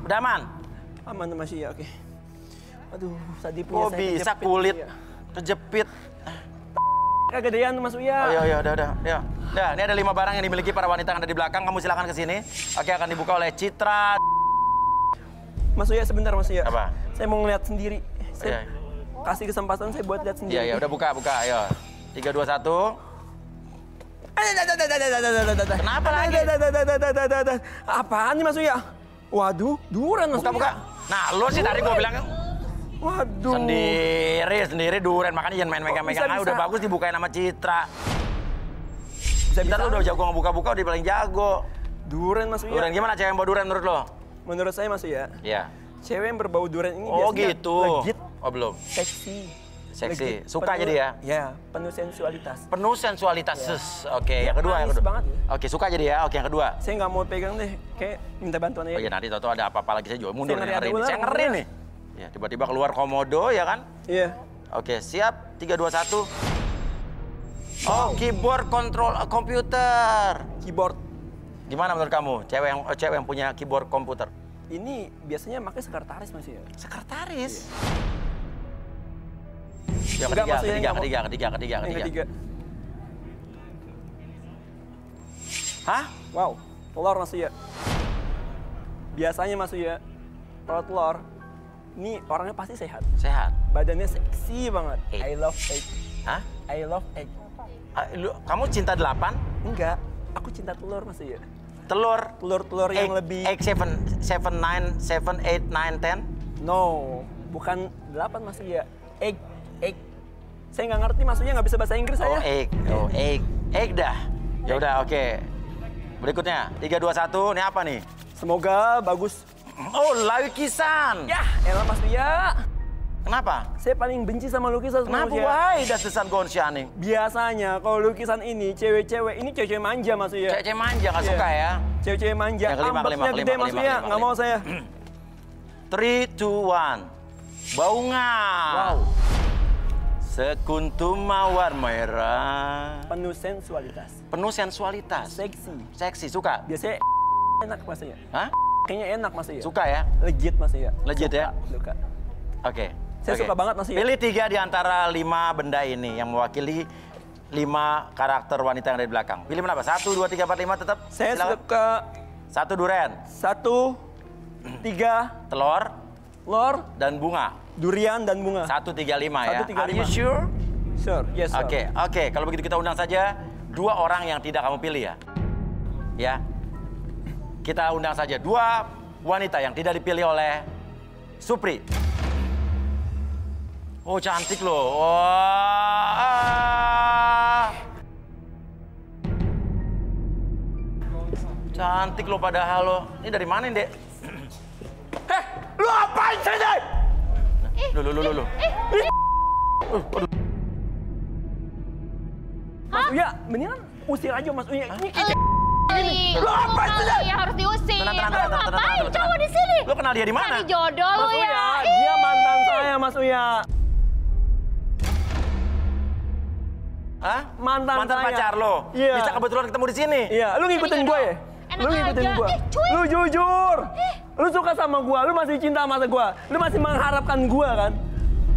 Speaker 2: Udah aman?
Speaker 7: Aman Mas Uya, oke. Aduh, tadi punya
Speaker 2: Kok
Speaker 7: saya
Speaker 2: bisa
Speaker 7: kejepit,
Speaker 2: kulit
Speaker 7: Mas Uya.
Speaker 2: kejepit?
Speaker 7: Kegedean Mas Uya.
Speaker 2: Oh iya, udah. Ya. Nah, ini ada 5 barang yang dimiliki para wanita yang ada di belakang. Kamu silakan ke sini. Oke, akan dibuka oleh Citra.
Speaker 7: Mas Uya, sebentar Mas Uya.
Speaker 2: Apa?
Speaker 7: Saya mau ngeliat sendiri.
Speaker 2: Iya.
Speaker 7: Kasih kesempatan saya buat lihat sendiri.
Speaker 2: Iya, udah buka. Ayo. 3, 2, 1. Kenapa lagi?
Speaker 7: Apaan nih Mas Uya? Waduh, duran Mas
Speaker 2: Buka.
Speaker 7: Uya.
Speaker 2: Nah, lo sih tadi gue bilang
Speaker 7: Waduh.
Speaker 2: sendiri duren. Makanya jangan main megang-megang.
Speaker 7: Bisa.
Speaker 2: Udah bagus dibukain sama Citra.
Speaker 7: Bisa.
Speaker 2: Ntar lo udah jago ngebuka-buka, udah paling jago.
Speaker 7: Duren Mas Uya.
Speaker 2: Duren gimana cewek yang bawa duren menurut lo?
Speaker 7: Menurut saya Mas Uya,
Speaker 2: Iya.
Speaker 7: cewek yang berbau duren ini
Speaker 2: Oh
Speaker 7: biasanya
Speaker 2: gitu.
Speaker 7: legit,
Speaker 2: Oh belum.
Speaker 7: seksi.
Speaker 2: Seksi.
Speaker 7: Legit,
Speaker 2: Suka
Speaker 7: penuh-
Speaker 2: jadi ya?
Speaker 7: Ya, penuh sensualitas.
Speaker 2: Penuh sensualitas. Oke, yang kedua.
Speaker 7: manis banget.
Speaker 2: Oke, suka jadi ya. Oke, yang kedua.
Speaker 7: Saya nggak mau pegang deh, kayak minta bantuan aja.
Speaker 2: Oh iya, nanti tau ada apa-apa lagi saya juga mundur
Speaker 7: Saya
Speaker 2: nih
Speaker 7: ngeri
Speaker 2: hari
Speaker 7: ada
Speaker 2: ini.
Speaker 7: ular,
Speaker 2: Saya ngeri
Speaker 7: ular.
Speaker 2: nih. Ya, tiba-tiba keluar komodo ya kan?
Speaker 7: Iya.
Speaker 2: Oke, siap. 3, 2, 1. Oh, keyboard kontrol komputer.
Speaker 7: Keyboard.
Speaker 2: Gimana menurut kamu, cewek yang punya keyboard komputer?
Speaker 7: Ini biasanya pakai sekretaris Mas ya.
Speaker 2: Sekretaris?
Speaker 7: Enggak, maksudnya
Speaker 2: ketiga. Hah?
Speaker 7: Wow, telur Mas ya. Biasanya Mas ya, kalau telur, ini orangnya pasti sehat.
Speaker 2: Sehat.
Speaker 7: Badannya seksi banget.
Speaker 2: Egg.
Speaker 7: I love egg.
Speaker 2: Hah?
Speaker 7: I love egg.
Speaker 2: Kamu cinta 8?
Speaker 7: Enggak, aku cinta telur Mas ya.
Speaker 2: Telur
Speaker 7: yang lebih...
Speaker 2: Egg 7, 8, 9, 10?
Speaker 7: No, bukan 8 Mas ya. Egg. Saya nggak ngerti maksudnya, nggak bisa bahasa Inggris saya.
Speaker 2: Egg dah. Ya udah, oke. Berikutnya, 3, 2, 1, ini apa nih?
Speaker 7: Semoga bagus.
Speaker 2: Oh, lukisan.
Speaker 7: Ya, elah Mas ya.
Speaker 2: Kenapa?
Speaker 7: Saya paling benci sama lukisan.
Speaker 2: Kenapa? Why das desan gonsianing?
Speaker 7: Biasanya kalau lukisan ini cewek-cewek manja Mas ya.
Speaker 2: Cewek manja nggak suka ya?
Speaker 7: Cewek-cewek manja.
Speaker 2: Yang kelima.
Speaker 7: Gede Mas ya, nggak mau saya.
Speaker 2: 3, 2, 1. Baungan.
Speaker 7: Wow.
Speaker 2: Sekuntum mawar merah.
Speaker 7: Penuh sensualitas.
Speaker 2: Seksi, suka?
Speaker 7: Biasanya enak Mas ya.
Speaker 2: Hah?
Speaker 7: Kayaknya enak Mas ya.
Speaker 2: Suka ya?
Speaker 7: Legit Mas ya.
Speaker 2: Legit ya?
Speaker 7: Suka.
Speaker 2: Oke.
Speaker 7: Saya suka banget Mas ya.
Speaker 2: Pilih 3 di antara 5 benda ini yang mewakili 5 karakter wanita yang ada di belakang. Pilih berapa? 1, 2, 3, 4, 5 tetap?
Speaker 7: Saya
Speaker 2: silakan.
Speaker 7: suka
Speaker 2: 1 durian.
Speaker 7: 1, 3.
Speaker 2: Telur. Dan bunga.
Speaker 7: Durian dan bunga.
Speaker 2: 1, 3, 5 ya.
Speaker 7: 1, 3, 5.
Speaker 2: Are you sure?
Speaker 7: Sure, yes sir.
Speaker 2: Oke. Kalau begitu kita undang saja 2 orang yang tidak kamu pilih ya. Ya. Kita undang saja 2 wanita yang tidak dipilih oleh Supri. Oh, cantik loh. Wah. Cantik loh padahal lo. Ini dari mana, Dek? Lu apain sini? Lu.
Speaker 7: Mas Uya, mendingan usir aja Mas Uya. Ini
Speaker 5: Lu apa sih? Ya harus diusir.
Speaker 2: Tenang.
Speaker 5: Ngapain cowok di sini?
Speaker 2: Lu kenal dia di mana?
Speaker 5: Cari jodoh lu
Speaker 7: Mas
Speaker 5: ya.
Speaker 7: Uya, dia mantan saya Mas Uya.
Speaker 2: Hah?
Speaker 7: Mantan saya.
Speaker 2: Pacar lo?
Speaker 7: Iya.
Speaker 2: Bisa kebetulan ketemu di sini?
Speaker 7: Iya, lu ngikutin gue ya? Lu ngikutin gue. Lu jujur. Lu suka sama gue, lu masih cinta sama gue. Lu masih mengharapkan gue kan?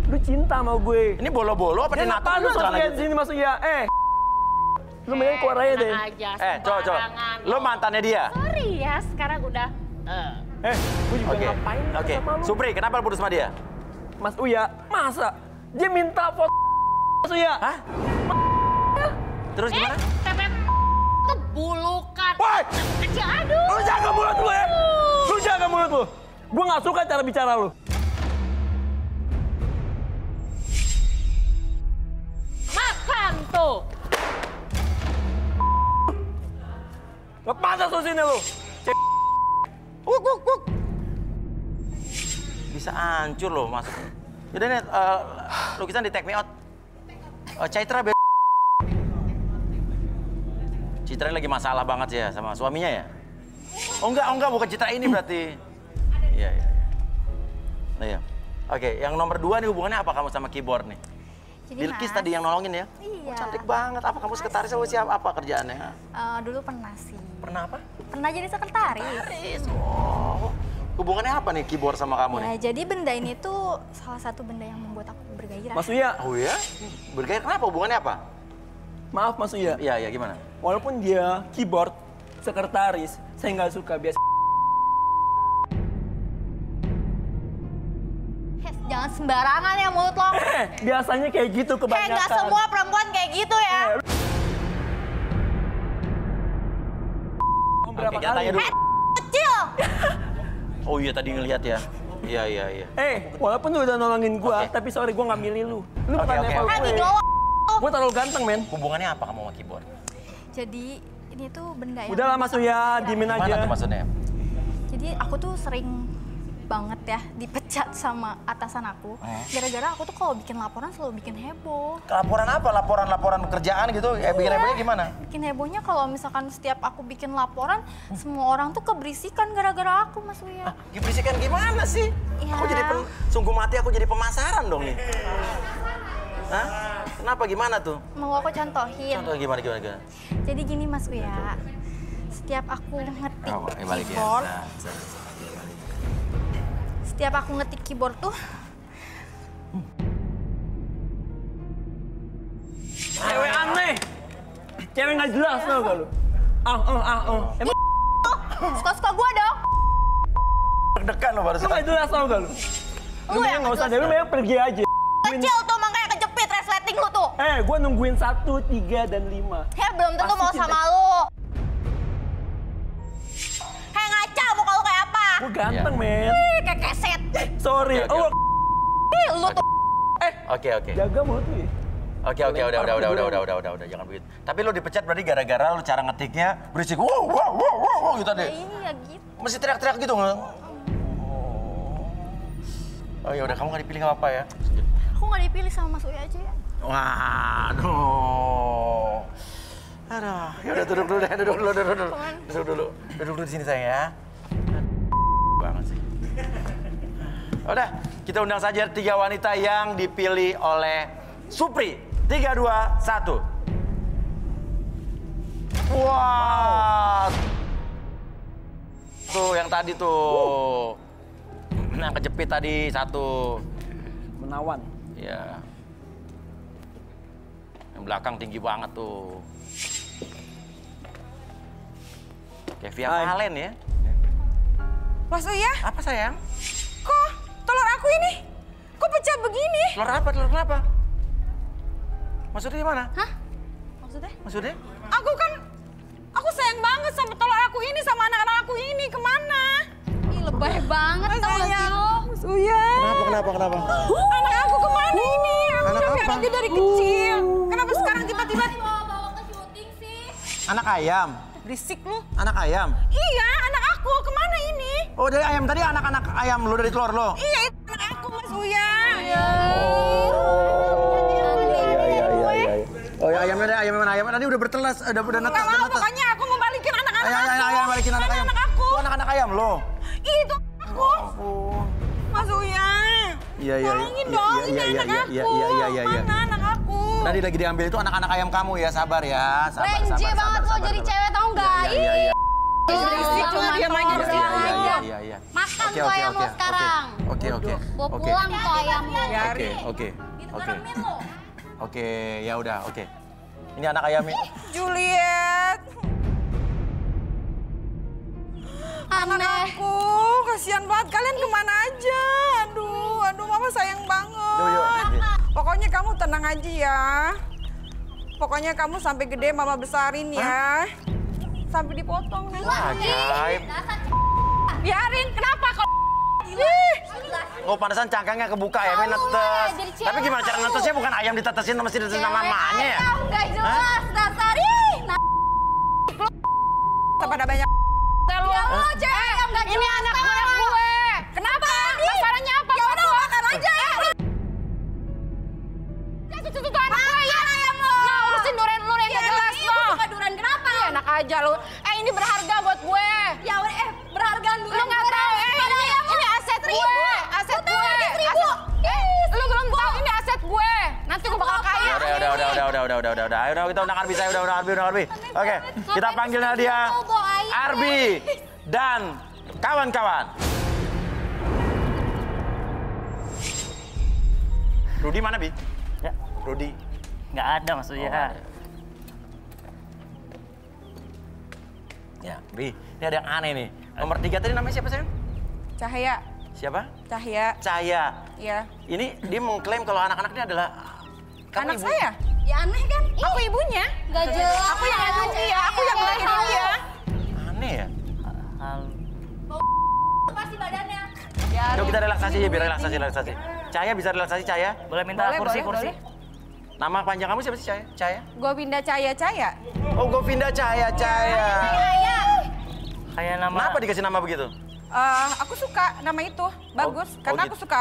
Speaker 7: Lu cinta sama gue.
Speaker 2: Ini bolo-bolo apa
Speaker 7: dia
Speaker 2: Natal?
Speaker 7: Lu sosial di sini Mas Uya. Lu mending keluar aja deh.
Speaker 2: Cowok. Lu mantannya dia?
Speaker 5: Sorry ya, sekarang udah.
Speaker 7: Gue juga ngapain sama lu?
Speaker 2: Supri, kenapa lu putus sama dia?
Speaker 7: Mas Uya, masa? Dia minta foto Mas Uya.
Speaker 2: Hah? Terus gimana?
Speaker 5: Pepet tuh bulukan.
Speaker 7: Woi!
Speaker 5: Kecil, aduh.
Speaker 7: Lu jaga mulut lu ya! Lu jaga mulut lu. Gue gak suka cara bicara lu.
Speaker 5: Makan tuh.
Speaker 7: Lepas lu sini lu.
Speaker 2: Wuk. Bisa hancur loh masuk. Yaudah nih, lukisan di take me out. Citra Citra lagi masalah banget sih ya sama suaminya ya? Oh enggak, bukan Citra ini berarti. Iya. Nah ya. Oke, yang nomor 2 nih hubungannya apa kamu sama keyboard nih?
Speaker 10: Jadi
Speaker 2: Bilkis tadi yang nolongin ya?
Speaker 10: Iya.
Speaker 2: Oh, cantik banget. Apa kamu sekretaris atau siapa? Apa kerjaannya?
Speaker 10: Dulu pernah sih.
Speaker 2: Pernah apa?
Speaker 10: Pernah jadi sekretaris.
Speaker 2: Oh. Hubungannya apa nih keyboard sama kamu nih?
Speaker 10: Jadi benda ini tuh salah satu benda yang membuat aku bergairah.
Speaker 7: Mas Uya.
Speaker 2: Oh ya? Bergairah kenapa? Hubungannya apa?
Speaker 7: Maaf Mas Uya.
Speaker 2: Iya, gimana?
Speaker 7: Walaupun dia keyboard, sekretaris, saya nggak suka biasa.
Speaker 10: Jangan sembarangan ya mulut lo.
Speaker 7: Biasanya kayak gitu kebanyakan.
Speaker 10: Kayak nggak semua perempuan kayak gitu ya.
Speaker 7: Berapa kali?
Speaker 2: Tanya dulu.
Speaker 10: Kecil.
Speaker 2: Oh iya tadi ngelihat ya. Iya.
Speaker 7: Walaupun lu udah nolongin gua, tapi sorry gua nggak milih lu. Lu bukan level gue. Gua terlalu ganteng, men.
Speaker 2: Hubungannya apa kamu sama keyboard?
Speaker 10: Jadi ini tuh benda yang...
Speaker 7: Udahlah Mas Uya, diemin aja.
Speaker 2: Gimana tuh maksudnya?
Speaker 10: Jadi aku tuh sering banget ya dipecat sama atasan aku. Gara-gara aku tuh kalau bikin laporan selalu bikin heboh.
Speaker 2: Laporan apa? Laporan kerjaan gitu? Bikin hebohnya gimana?
Speaker 10: Bikin hebohnya kalau misalkan setiap aku bikin laporan, semua orang tuh keberisikan gara-gara aku, Mas Uya.
Speaker 2: Keberisikan gimana sih?
Speaker 10: Ya.
Speaker 2: Aku jadi sungguh mati aku jadi pemasaran dong nih. Hah? Kenapa, gimana tuh?
Speaker 10: Mau aku contohin.
Speaker 2: Contoh gimana?
Speaker 10: Jadi gini Mas Uya, setiap aku ngetik
Speaker 2: Balik ya.
Speaker 10: keyboard, setiap aku ngetik keyboard tuh,
Speaker 7: cewek aneh, cewek nggak jelas tau gak lu? Emang
Speaker 10: suka-suka gua dong.
Speaker 2: deg-degan lo barusan.
Speaker 7: lu nggak jelas tau gak lu? Lu
Speaker 10: yang
Speaker 7: nggak usah deh, lu mending pergi aja.
Speaker 10: Kecil tuh makanya kejepit resleting lu tuh.
Speaker 7: Gua nungguin 1, 3, dan 5.
Speaker 10: Ya belum tentu
Speaker 7: Pasti
Speaker 10: mau
Speaker 7: cinta.
Speaker 10: sama lu. Hei ngaca, muka lu kayak apa?
Speaker 7: Gua ganteng, men.
Speaker 10: Ih, kayak keset.
Speaker 7: Sorry.
Speaker 2: Oke.
Speaker 10: Lu tuh.
Speaker 2: Oke.
Speaker 7: Jaga mulut lu ya.
Speaker 2: Oke, udah, jangan begitu. Tapi lo dipecat berarti gara-gara lo cara ngetiknya berisik, wow, gitu deh.
Speaker 10: Ini ya gitu.
Speaker 2: Mesti teriak-teriak gitu nggak? Oh ya udah, kamu nggak dipilih nggak apa ya?
Speaker 10: Aku nggak dipilih sama Mas Uya aja ya.
Speaker 2: Waduh. Aduh, ya udah duduk dulu deh, duduk dulu di sini sayang ya. Banget sih. Udah, kita undang saja 3 wanita yang dipilih oleh Supri. 3, 2, 1. Wah. Tuh yang tadi tuh. Yang kejepit tadi 1.
Speaker 7: Menawan.
Speaker 2: Iya. Yang belakang tinggi banget tuh. Kayak Via Valen ya.
Speaker 9: Mas Uya,
Speaker 2: Apa sayang?
Speaker 9: kok telur aku ini? Kok pecah begini?
Speaker 2: Telur apa? Telur kenapa? Maksudnya gimana?
Speaker 10: Hah? Maksudnya?
Speaker 2: Maksudnya?
Speaker 9: Aku sayang banget sama telur aku ini, sama anak-anak aku ini. Kemana?
Speaker 10: Ih, lebay banget tau gak sih lo?
Speaker 9: Mas Uya.
Speaker 2: Kenapa?
Speaker 9: Anak aku kemana ini? Aku
Speaker 2: Anak
Speaker 9: udah
Speaker 2: apa?
Speaker 9: lihat dia dari kecil. Kenapa sekarang tiba-tiba?
Speaker 10: Bawa ke syuting sih.
Speaker 2: Anak ayam.
Speaker 9: Berisik lu.
Speaker 2: Anak ayam.
Speaker 9: Iya, anak aku. Kemana ini?
Speaker 2: Oh, dari ayam tadi anak-anak ayam lo dari telur lo.
Speaker 9: Iya, itu anak aku, Mas Uya.
Speaker 2: Oh ya ayamnya deh, ayam tadi udah bertelas, udah netas.
Speaker 9: Nggak mau, pokoknya aku mau balikin anak-anak aku.
Speaker 2: Ayam balikin anak ayam.
Speaker 9: Anak aku.
Speaker 2: Itu anak-anak ayam lo.
Speaker 9: Itu aku. Mas Uya.
Speaker 2: Iya.
Speaker 9: Tolongin dong, ini anak aku.
Speaker 2: Iya.
Speaker 9: Mana anak aku?
Speaker 2: Tadi lagi diambil itu anak-anak ayam kamu ya, sabar ya.
Speaker 10: Renje banget lo jadi cewek tau gak?
Speaker 2: Iya.
Speaker 9: Berisik, cuma diam aja.
Speaker 2: Iya.
Speaker 10: Makan tuh ayam lo sekarang.
Speaker 2: Oke.
Speaker 10: Bawa pulang tuh ayam lo.
Speaker 2: Oke, ya udah, oke. Ini anak ayamnya.
Speaker 9: Juliet. Anak aku, kasihan banget. Kalian kemana aja? Aduh, mama sayang banget. Pokoknya kamu tenang aja ya. Pokoknya kamu sampai gede mama besarin ya. Sampai dipotong.
Speaker 2: Ajaib.
Speaker 9: Biarin, kenapa kok?
Speaker 2: Oh, pantesan cangkangnya kebuka ya, netes. Tapi gimana cara netesnya? Bukan ayam ditetesin, mesti ditetesin sama mamanya ya?
Speaker 10: Gak jelas, dasar. Ih,
Speaker 9: Pada banyak.
Speaker 10: lo cewek yang gak jelas.
Speaker 9: Ini anak gue. Kenapa? Masalahnya apa?
Speaker 10: Ya udah lo makan aja.
Speaker 9: Itu anak gue ya.
Speaker 10: Ayam lo.
Speaker 9: Nah, urusin duren lu yang gak jelas lo.
Speaker 10: Lo suka duran kenapa?
Speaker 9: Enak aja lu. Ini berharga buat gue.
Speaker 10: Ya udah, berhargaan duran.
Speaker 9: Lu nggak tahu, ini aset gue. Aset gue. Lu belum tahu ini aset gue. Nanti gue bakal kaya.
Speaker 2: Udah. Ayo kita undang Arbi, saya undang Arbi. Oke, kita panggil Nadia, Arbi, dan kawan-kawan. Rudi mana, Bi?
Speaker 3: Ya,
Speaker 2: Rudi.
Speaker 3: nggak ada maksudnya.
Speaker 2: Ya, Bi, ini ada yang aneh nih. Nomor 3 tadi namanya siapa, sayang?
Speaker 9: Cahaya.
Speaker 2: Siapa?
Speaker 9: Cahaya.
Speaker 2: Cahaya.
Speaker 9: Iya.
Speaker 2: Ini dia mengklaim kalau anak-anak ini adalah
Speaker 9: Anak
Speaker 2: ibu.
Speaker 9: saya?
Speaker 10: Ya aneh kan?
Speaker 9: Aku ibunya.
Speaker 10: Gak jelas.
Speaker 9: Aku yang ngandung dia. Aku yang ngelahirin dia.
Speaker 2: Aneh ya?
Speaker 10: Pasti badannya.
Speaker 2: Yuk kita relaksasi ya, biar relaksasi. Cahaya bisa relaksasi, Cahaya?
Speaker 3: Boleh minta kursi.
Speaker 9: boleh.
Speaker 2: Nama panjang kamu siapa sih, Cahaya? Cahaya?
Speaker 9: Govinda Cahaya.
Speaker 2: Oh, Govinda Cahaya.
Speaker 3: Kayak nama.
Speaker 2: Kenapa dikasih nama begitu?
Speaker 9: Aku suka nama itu. Bagus. Karena
Speaker 2: gitu.
Speaker 9: aku suka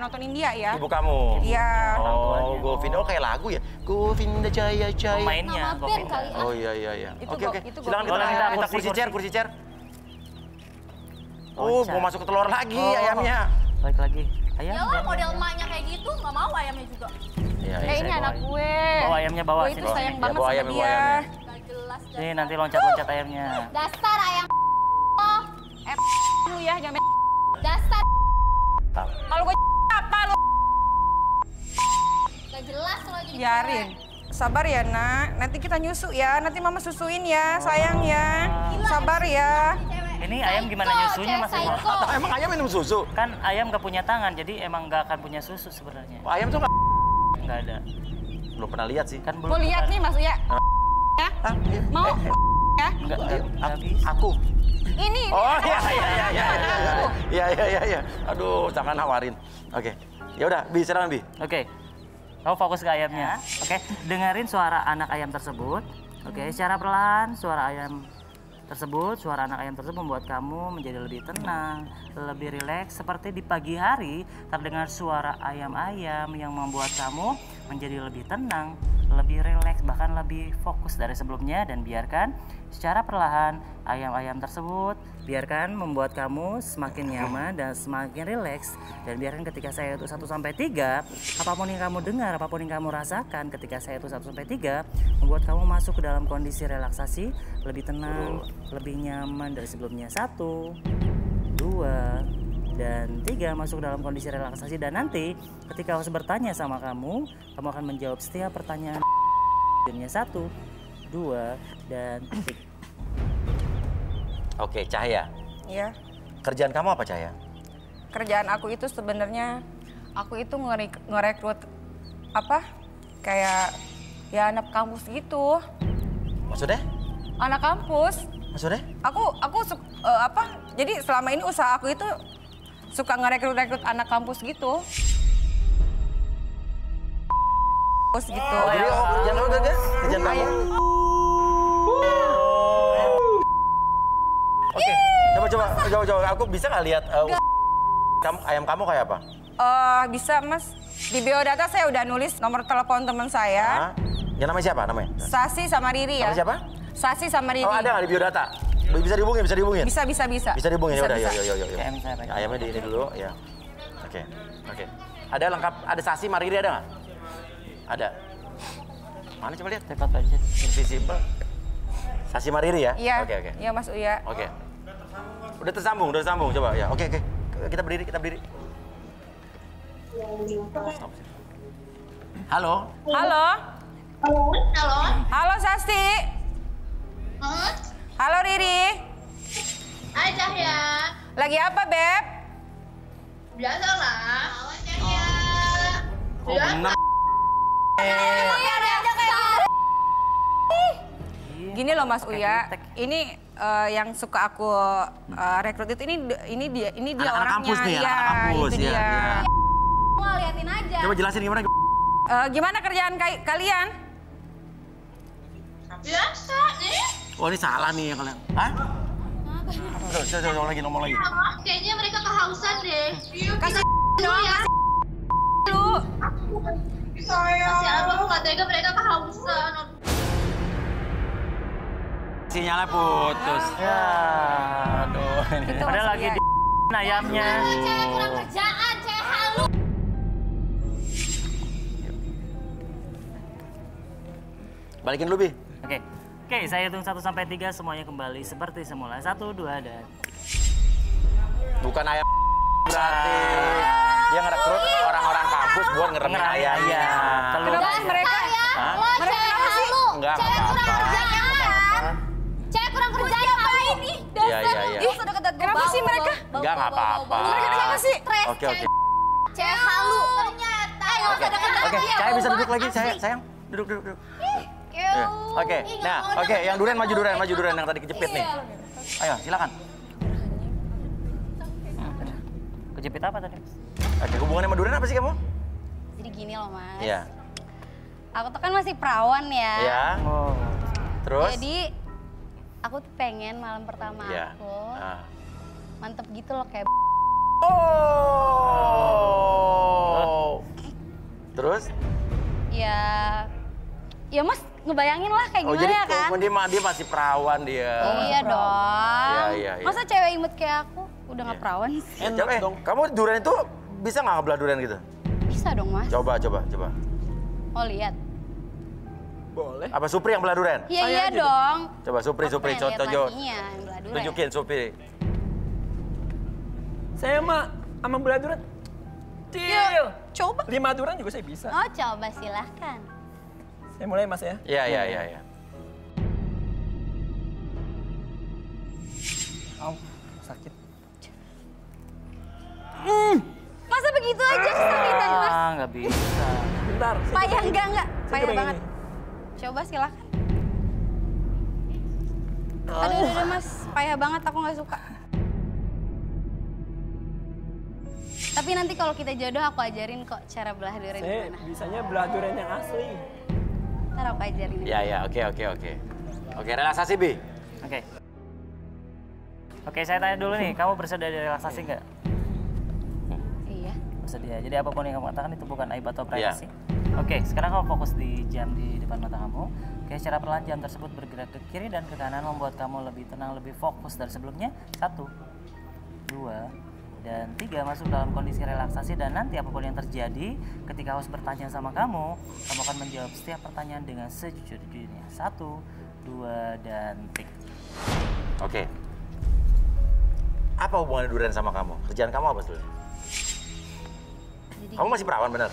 Speaker 9: nonton India ya.
Speaker 2: Ibu kamu?
Speaker 9: Iya.
Speaker 2: Oh, Govinda. Oh, kayak lagu ya? Govinda Cahaya.
Speaker 3: Mainnya.
Speaker 10: Nama band kali.
Speaker 2: Oh, iya.
Speaker 9: Itu
Speaker 2: Oke.
Speaker 9: itu
Speaker 2: Silakan
Speaker 3: Boleh
Speaker 2: kita
Speaker 3: minta
Speaker 2: kursi
Speaker 3: kursi.
Speaker 2: chair. Oh, mau masuk ke telur lagi ayamnya.
Speaker 3: Balik lagi.
Speaker 10: Ya
Speaker 3: Ayam.
Speaker 10: lah model emaknya kayak gitu, nggak mau ayamnya juga.
Speaker 2: Iya.
Speaker 3: ayamnya bawa
Speaker 10: Gue itu
Speaker 3: sini.
Speaker 10: sayang
Speaker 2: Ya,
Speaker 10: banget
Speaker 2: bawa
Speaker 10: sama
Speaker 2: ayamnya,
Speaker 10: dia.
Speaker 2: bawa ayamnya.
Speaker 10: Gak jelas.
Speaker 3: Nih nanti loncat-loncat ayamnya.
Speaker 5: Dasar ayam
Speaker 1: Lu ya, jangan
Speaker 5: dasar
Speaker 1: kalau gue apa lu?
Speaker 5: gak jelas lo jadi
Speaker 9: Biarin. Sabar ya, Nak. Nanti kita nyusu ya. Nanti Mama susuin ya, sayang ya. Sabar ya.
Speaker 3: Ini ayam gimana nyusunya Mas Imo?
Speaker 2: Emang ayam minum susu?
Speaker 3: Kan ayam gak punya tangan, jadi emang gak akan punya susu sebenarnya.
Speaker 2: Ayam tuh nggak?
Speaker 3: Nggak ada.
Speaker 2: Belum pernah lihat sih.
Speaker 3: Kan belum.
Speaker 1: Mau lihat nih Mas Uya? Ya? Mau? Ya?
Speaker 3: Nggak bisa.
Speaker 2: Aku.
Speaker 1: Ini.
Speaker 2: Oh iya. Aduh, jangan nawarin. Oke. Ya udah, Bi, silakan Bi.
Speaker 3: Oke. Kamu fokus ke ayamnya. Oke. Dengerin suara anak ayam tersebut. Oke. Secara perlahan suara ayam tersebut, suara anak ayam tersebut membuat kamu menjadi lebih tenang, lebih rileks. Seperti di pagi hari terdengar suara ayam-ayam yang membuat kamu menjadi lebih tenang, lebih rileks, bahkan lebih fokus dari sebelumnya. Dan biarkan secara perlahan ayam-ayam tersebut biarkan membuat kamu semakin nyaman dan semakin rileks. Dan biarkan ketika saya hitung 1-3, apapun yang kamu dengar, apapun yang kamu rasakan ketika saya hitung 1-3 membuat kamu masuk ke dalam kondisi relaksasi, lebih tenang, lebih nyaman dari sebelumnya. 1, 2, dan 3 masuk dalam kondisi relaksasi. Dan nanti ketika host bertanya sama kamu akan menjawab setiap pertanyaan. 1, 2, dan 3.
Speaker 2: Oke, Cahaya.
Speaker 9: Iya.
Speaker 2: Kerjaan kamu apa, Cahaya?
Speaker 9: Kerjaan aku itu sebenarnya aku itu ngerekrut apa? Kayak ya anak kampus gitu.
Speaker 2: Maksudnya?
Speaker 9: Anak kampus.
Speaker 2: Maksudnya?
Speaker 9: Aku apa? Jadi selama ini usaha aku itu suka ngerekrut anak kampus gitu. Gitu.
Speaker 2: Oh, jadi kerjaan kamu kan? Kerjaan kamu. Oke, coba. Aku bisa nggak lihat ayam kamu kayak apa?
Speaker 9: Bisa, Mas. Di biodata saya udah nulis nomor telepon teman saya.
Speaker 2: Yang namanya siapa namanya?
Speaker 9: Sasi sama Riri ya.
Speaker 2: Namanya siapa?
Speaker 9: Sasi sama Riri.
Speaker 2: Oh, ada nggak di biodata? Bisa dihubungin?
Speaker 9: Bisa.
Speaker 2: Bisa dihubungin, ya udah, yuk.
Speaker 3: Kayak
Speaker 2: Ayamnya di ini dulu, ya. Oke. Ada lengkap, ada Sasi sama Riri ada nggak? Ada. Mana coba lihat?
Speaker 3: Cepat aja.
Speaker 2: Invisible. Sasi sama Riri ya?
Speaker 9: Iya.
Speaker 2: Oke.
Speaker 9: Iya, Mas Uya.
Speaker 2: Oke. Udah tersambung, coba ya. Oke. Kita berdiri. Halo.
Speaker 9: Halo, Sasti. Halo, Riri.
Speaker 6: Hai Cahya.
Speaker 9: Lagi apa, Beb?
Speaker 6: Biasa lah. Halo Cahya.
Speaker 2: Oh, benar.
Speaker 9: Gini loh, Mas Uya. Ini yang suka aku rekrut itu ini dia
Speaker 2: Anak
Speaker 9: orangnya.
Speaker 2: kampus nih,
Speaker 9: Iya,
Speaker 2: anak kampus
Speaker 9: itu
Speaker 2: ya.
Speaker 9: dia.
Speaker 5: Mau liatin aja.
Speaker 2: Coba jelasin gimana?
Speaker 9: Gimana kerjaan kalian?
Speaker 6: Biasa nih.
Speaker 2: Oh, ini salah nih yang kalian. Hah? Coba ngomong lagi.
Speaker 6: Kayaknya mereka kehausan deh.
Speaker 9: Kasih dong,
Speaker 6: ya.
Speaker 9: Lu.
Speaker 6: Kasihan aku nggak tega mereka kehausan.
Speaker 2: Sinyalnya putus.
Speaker 3: Ya.
Speaker 2: Aduh.
Speaker 3: Padahal lagi di ayamnya.
Speaker 5: Cewek kurang kerjaan, cewek halu.
Speaker 2: Balikin dulu, Bi.
Speaker 3: Oke, saya hitung 1-3 semuanya kembali seperti semula. 1, 2, dan...
Speaker 2: Bukan ayam berarti. Dia ngerekrut orang-orang kampus buat ngeremin ayamnya.
Speaker 9: Kenapa sih mereka?
Speaker 2: Hah?
Speaker 5: Lo cewek halu.
Speaker 2: Enggak
Speaker 5: Cewek kurang
Speaker 2: apa-apa.
Speaker 5: kerjaan. Cewek kurang kerjaan ngapain nih?
Speaker 2: Iya.
Speaker 5: Ih, sudah ketat
Speaker 9: Kenapa sih mereka?
Speaker 2: Enggak apa-apa.
Speaker 9: Mereka kenapa sih?
Speaker 5: Stres,
Speaker 2: Oke.
Speaker 5: cewek halu. Ternyata. Nggak usah deket-deket
Speaker 2: Oke,
Speaker 5: dia,
Speaker 2: saya bisa
Speaker 5: boba.
Speaker 2: duduk lagi, sayang. Duduk. Ya. Oke, nah, yang durian maju durian yang tadi kejepit nih. Ayo, silakan.
Speaker 3: Kejepit apa tadi?
Speaker 2: Oke, hubungannya sama durian apa sih kamu?
Speaker 10: Jadi gini loh, Mas.
Speaker 2: Iya.
Speaker 10: Aku tuh kan masih perawan ya.
Speaker 2: Iya.
Speaker 3: Oh.
Speaker 2: Terus?
Speaker 10: Jadi aku tuh pengen malam pertama
Speaker 2: Iya.
Speaker 10: aku mantep gitu loh kayak.
Speaker 2: Oh. Terus?
Speaker 10: Ya Mas ngebayangin lah kayak gimana
Speaker 2: jadi
Speaker 10: ya kan?
Speaker 2: dia masih perawan dia.
Speaker 10: Iya dong.
Speaker 2: Iya.
Speaker 10: Masa cewek imut kayak aku udah nggak perawan sih?
Speaker 2: Kamu durian itu bisa nggak ngebelah durian gitu?
Speaker 10: Bisa dong Mas.
Speaker 2: Coba.
Speaker 10: Oh lihat.
Speaker 7: Boleh.
Speaker 2: Apa Supri yang belah durian?
Speaker 5: Iya, iya dong.
Speaker 2: Coba Supri,
Speaker 5: Aku pengen lihat
Speaker 2: contoh.
Speaker 5: lakinya yang belah durian.
Speaker 2: Tunjukin Supri.
Speaker 7: Saya mah sama belah durian. Cil.
Speaker 5: Coba.
Speaker 7: 5 durian juga saya bisa.
Speaker 5: Oh, coba silahkan.
Speaker 7: Saya mulai Mas ya.
Speaker 2: Iya.
Speaker 7: Au, sakit.
Speaker 5: Masa begitu aja kesakitan, Mas?
Speaker 3: Nggak bisa.
Speaker 7: Bentar.
Speaker 5: Payah enggak.
Speaker 7: Saya
Speaker 5: Payah
Speaker 7: coba
Speaker 5: banget.
Speaker 7: ini.
Speaker 5: Coba silahkan. Aduh, udah Mas. Payah banget, aku nggak suka. Tapi nanti kalau kita jodoh aku ajarin kok cara belah durian
Speaker 7: Saya
Speaker 5: gimana.
Speaker 7: bisanya belah durian yang asli.
Speaker 5: Ntar aku ajarin.
Speaker 2: Iya, oke. Oke, relaksasi, Bi.
Speaker 3: Oke, saya tanya dulu nih, kamu bersedia dari relaksasi nggak?
Speaker 5: Iya.
Speaker 3: Bersedia. Jadi apapun yang kamu katakan itu bukan aib atau
Speaker 2: Iya.
Speaker 3: privasi. Oke, sekarang kamu fokus di jam di depan mata kamu. Oke, secara perlahan jam tersebut bergerak ke kiri dan ke kanan membuat kamu lebih tenang, lebih fokus dari sebelumnya. 1, 2, dan 3 masuk dalam kondisi relaksasi dan nanti apapun yang terjadi ketika host bertanya sama kamu akan menjawab setiap pertanyaan dengan sejujurnya. 1, 2, dan 3.
Speaker 2: Oke. Apa hubungannya durian sama kamu? Kerjaan kamu apa sebetulnya?
Speaker 5: Jadi
Speaker 2: Kamu masih perawan bener?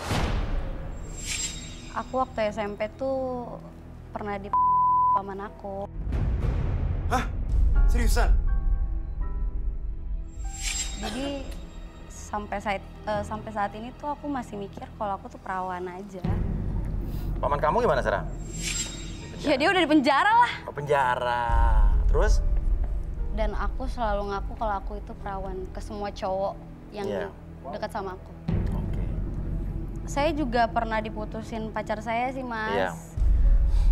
Speaker 5: aku waktu SMP tuh pernah di paman aku.
Speaker 11: Hah? Seriusan?
Speaker 5: Jadi sampai saat ini tuh aku masih mikir kalau aku tuh perawan aja.
Speaker 2: Paman kamu gimana, Sarah?
Speaker 5: Ya dia udah di penjara lah.
Speaker 2: Oh, penjara. Terus?
Speaker 5: Dan aku selalu ngaku kalau aku itu perawan ke semua cowok yang
Speaker 2: Iya.
Speaker 5: dekat sama aku.
Speaker 2: Oke.
Speaker 5: Saya juga pernah diputusin pacar saya sih, Mas.
Speaker 2: Iya.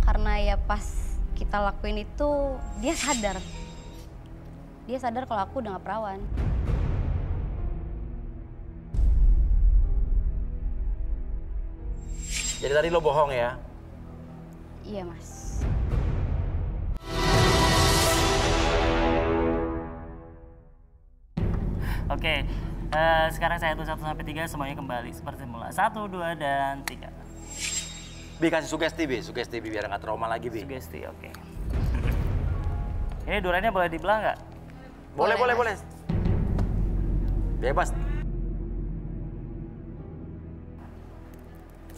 Speaker 5: Karena ya pas kita lakuin itu dia sadar. Dia sadar kalau aku udah gak perawan.
Speaker 2: Jadi tadi lo bohong ya?
Speaker 5: Iya, Mas.
Speaker 3: Oke, sekarang saya hitung 1 sampai 3 semuanya kembali seperti semula. 1, 2, dan 3.
Speaker 2: Bi, kasih sugesti, Bi, biar nggak trauma lagi, Bi.
Speaker 3: Sugesti, oke. Ini duriannya boleh dibelah nggak?
Speaker 2: Boleh. Bebas.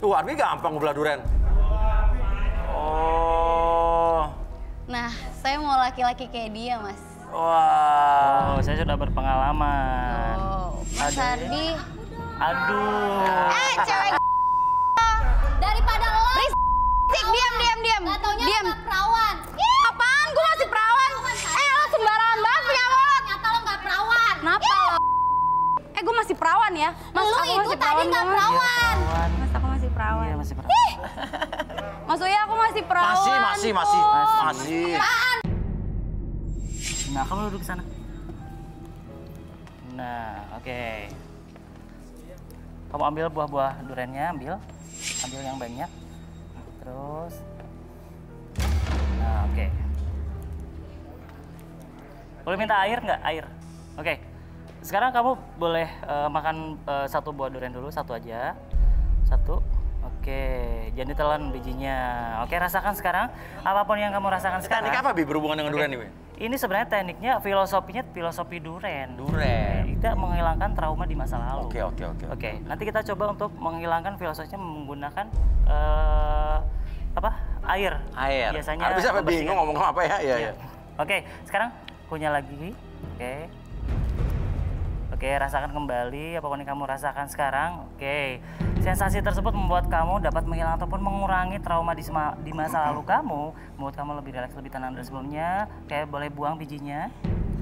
Speaker 2: Arbi gampang belah durian. Oh.
Speaker 5: Nah, saya mau laki-laki kayak dia, Mas.
Speaker 2: Wah.
Speaker 3: Oh, saya sudah berpengalaman.
Speaker 5: Oh, Mas Ardi.
Speaker 3: Aduh.
Speaker 5: Cewek daripada lo. Berisik, diam.
Speaker 6: Gak taunya
Speaker 5: Diam.
Speaker 6: lo perawan.
Speaker 5: Apaan? Gue masih perawan. Lo sembarangan banget punya mulut.
Speaker 6: Ternyata lo gak perawan.
Speaker 5: Kenapa lo? Gue masih perawan ya. Mas,
Speaker 6: Lo
Speaker 5: aku
Speaker 6: itu
Speaker 5: masih
Speaker 6: tadi gak
Speaker 5: Mas.
Speaker 6: perawan.
Speaker 5: Mas, aku masih perawan.
Speaker 3: Iya, masih perawan.
Speaker 5: Mas Uya, aku masih perawan.
Speaker 2: Masih.
Speaker 3: Nah, kamu duduk di sana. Nah, oke. Kamu ambil buah-buah duriannya, ambil yang banyak. Terus, nah oke. Boleh minta air nggak? Air. Oke. Sekarang kamu boleh makan 1 buah durian dulu, 1 aja. 1. Oke, jangan ditelan bijinya. Oke, rasakan sekarang. Apapun yang kamu rasakan sekarang.
Speaker 2: Teknik apa, Bi, berhubungan dengan durian ini?
Speaker 3: Ini sebenarnya tekniknya, filosofi durian.
Speaker 2: Durian.
Speaker 3: Kita menghilangkan trauma di masa lalu.
Speaker 2: Oke.
Speaker 3: Oke, nanti kita coba untuk menghilangkan filosofinya menggunakan air. Biasanya.
Speaker 2: Arbi sampai bingung ngomong apa ya? Iya.
Speaker 3: Oke, sekarang kunyah lagi. Oke, rasakan kembali apapun yang kamu rasakan sekarang. Oke, sensasi tersebut membuat kamu dapat menghilangkan ataupun mengurangi trauma di masa lalu kamu, membuat kamu lebih rileks, lebih tenang dari sebelumnya. Oke, boleh buang bijinya,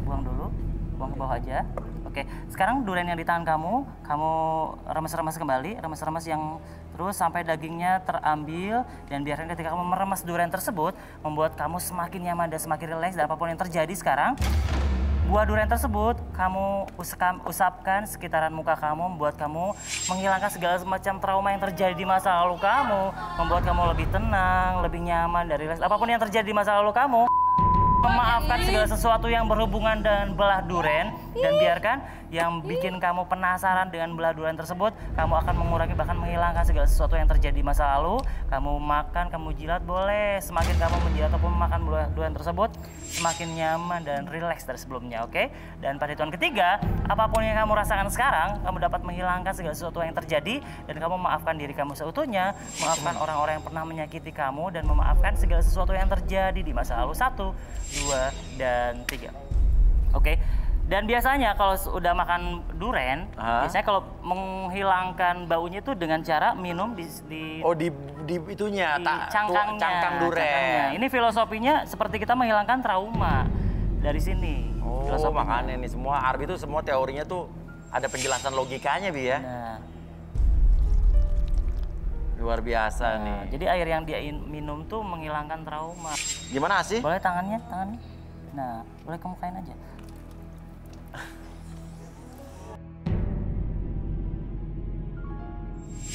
Speaker 3: buang dulu, buang ke bawah aja. Oke, sekarang durian yang di tangan kamu remes-remes kembali, remes-remes yang terus sampai dagingnya terambil dan biarkan ketika kamu meremes durian tersebut membuat kamu semakin nyaman dan semakin rileks dan apapun yang terjadi sekarang. Buah durian tersebut kamu usapkan sekitaran muka kamu, membuat kamu menghilangkan segala macam trauma yang terjadi di masa lalu kamu, membuat kamu lebih tenang, lebih nyaman dari apapun yang terjadi di masa lalu kamu. Memaafkan segala sesuatu yang berhubungan dengan belah durian Dan biarkan yang bikin kamu penasaran dengan belah durian tersebut, kamu akan mengurangi bahkan menghilangkan segala sesuatu yang terjadi di masa lalu. Kamu makan, kamu jilat boleh. Semakin kamu menjilat ataupun memakan belah durian tersebut, semakin nyaman dan rileks dari sebelumnya, oke? Dan pada hitungan ketiga, apapun yang kamu rasakan sekarang, kamu dapat menghilangkan segala sesuatu yang terjadi dan kamu memaafkan diri kamu seutuhnya, memaafkan orang-orang yang pernah menyakiti kamu dan memaafkan segala sesuatu yang terjadi di masa lalu. 1, 2, dan 3. Oke. Dan biasanya kalau sudah makan durian, biasanya kalau menghilangkan baunya itu dengan cara minum di
Speaker 2: itunya,
Speaker 3: di cangkang
Speaker 2: durian.
Speaker 3: Ini filosofinya seperti kita menghilangkan trauma dari sini.
Speaker 2: Oh, makanya nih semua Arbi itu semua teorinya tuh ada penjelasan logikanya, Bi ya.
Speaker 3: Nah.
Speaker 2: Luar biasa nih.
Speaker 3: Jadi air yang dia minum tuh menghilangkan trauma.
Speaker 2: Gimana sih?
Speaker 3: Boleh tangannya. Nah, boleh kamu kain aja.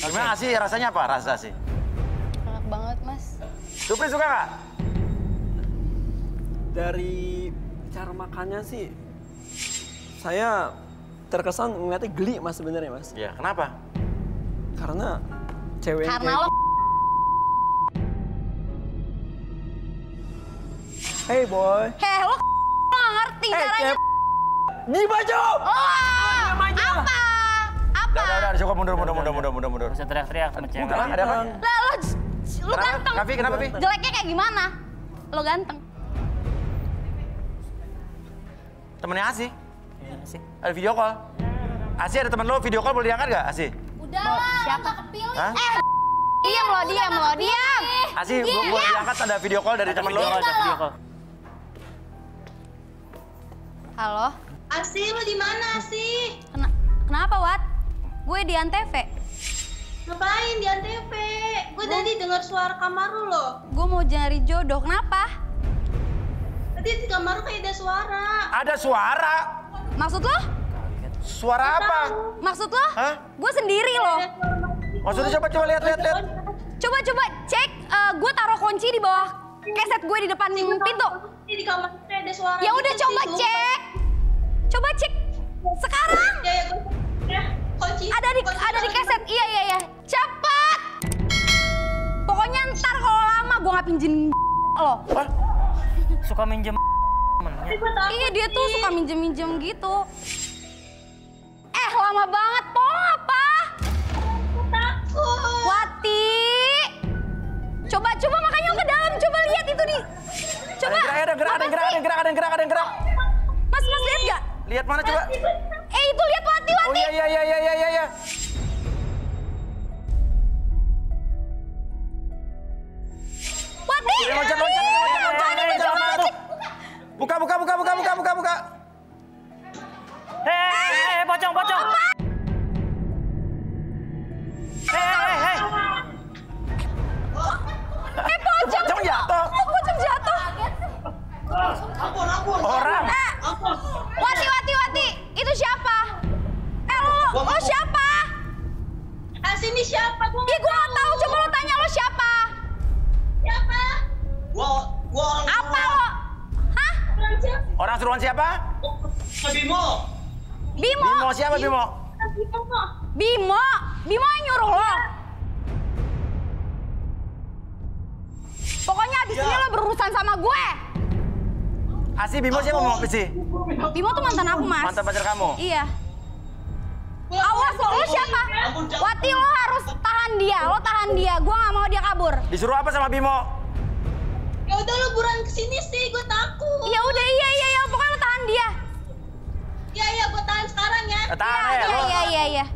Speaker 2: Gimana sih rasanya apa? Rasa sih?
Speaker 10: Enak banget, Mas.
Speaker 2: Supri suka nggak?
Speaker 7: Dari cara makannya sih, saya terkesan ngeliatnya geli Mas sebenarnya Mas.
Speaker 2: Ya, kenapa?
Speaker 7: Karena cewek
Speaker 10: Karena lo
Speaker 7: Hey boy.
Speaker 10: lo nggak ngerti caranya.
Speaker 7: Di baju.
Speaker 2: Udah, cukup mundur.
Speaker 3: Bisa teriak-teriak sama cewek.
Speaker 2: Ada apa?
Speaker 10: Lah lu ganteng.
Speaker 2: Kenapa, Vi?
Speaker 10: Jeleknya kayak gimana? Lo ganteng.
Speaker 2: Temennya Asi. Ada video call. Asi ada temen lo video call boleh diangkat gak, Asi?
Speaker 10: Udah, siapa kepilih?
Speaker 2: Hah?
Speaker 10: Diam lo.
Speaker 2: Asi, boleh diangkat ada video call dari temen lo.
Speaker 10: Halo?
Speaker 6: Asi, lu di mana, Asi?
Speaker 10: Kenapa, Wat? Gue di Antv.
Speaker 6: Ngapain di Antv? Gue tadi dengar suara kamar lu loh.
Speaker 10: Gue mau nyari jodoh, kenapa?
Speaker 6: Tadi di kamar lu kayak ada suara.
Speaker 2: Ada suara?
Speaker 10: Maksud lo?
Speaker 2: Suara apa?
Speaker 10: Maksud lo?
Speaker 2: Hah?
Speaker 10: Gue sendiri loh.
Speaker 2: Maksudnya coba lihat.
Speaker 10: Coba cek, gue taruh kunci di bawah keset gue di depan pintu.
Speaker 6: Di kamar kayak ada suara.
Speaker 10: Ya udah
Speaker 6: gitu
Speaker 10: coba
Speaker 6: sih,
Speaker 10: cek. Coba cek sekarang.
Speaker 6: Ya, kunci.
Speaker 10: Ada di keset. Iya. Cepet. Pokoknya ntar kalau lama gue nggak pinjem lo.
Speaker 3: Suka minjem
Speaker 10: Iya, dia tuh suka minjem gitu. Lama banget, po apa?
Speaker 6: Takut.
Speaker 10: Wati. Coba makanya ke dalam, coba lihat itu di. Coba.
Speaker 2: Ada yang gerak.
Speaker 10: Mas lihat gak?
Speaker 2: Lihat mana coba?
Speaker 10: Itu lihat Wati.
Speaker 2: Oh iya.
Speaker 10: Wati.
Speaker 2: Loncat. Buka.
Speaker 3: Hei, pocong. Hei.
Speaker 2: Pocong jatuh.
Speaker 10: Pocong jatuh.
Speaker 6: Ampun.
Speaker 2: Orang.
Speaker 10: Wati. Itu siapa? Lo siapa?
Speaker 6: Asi ini siapa?
Speaker 10: Gue nggak tahu. Coba lo tanya lo siapa?
Speaker 6: Siapa? Gua orang.
Speaker 10: Apa lo? Hah?
Speaker 2: Orang suruhan siapa?
Speaker 6: Bimo.
Speaker 2: Bimo siapa Bimo?
Speaker 10: Bimo yang nyuruh lo. Pokoknya abis ini lo berurusan sama gue.
Speaker 2: Asi, Bimo siapa mau sih?
Speaker 10: Bimo tuh mantan aku, Mas.
Speaker 2: Mantan pacar kamu?
Speaker 10: Iya. Awas lo siapa? Wati, lo harus tahan dia. Gue gak mau dia kabur.
Speaker 2: Disuruh apa sama Bimo?
Speaker 6: Ya udah lo buruan kesini sih, gue takut.
Speaker 10: Ya udah, iya. Pokoknya lo tahan dia.
Speaker 6: Iya, gue tahan sekarang ya.
Speaker 2: Tahan ya?
Speaker 10: Iya.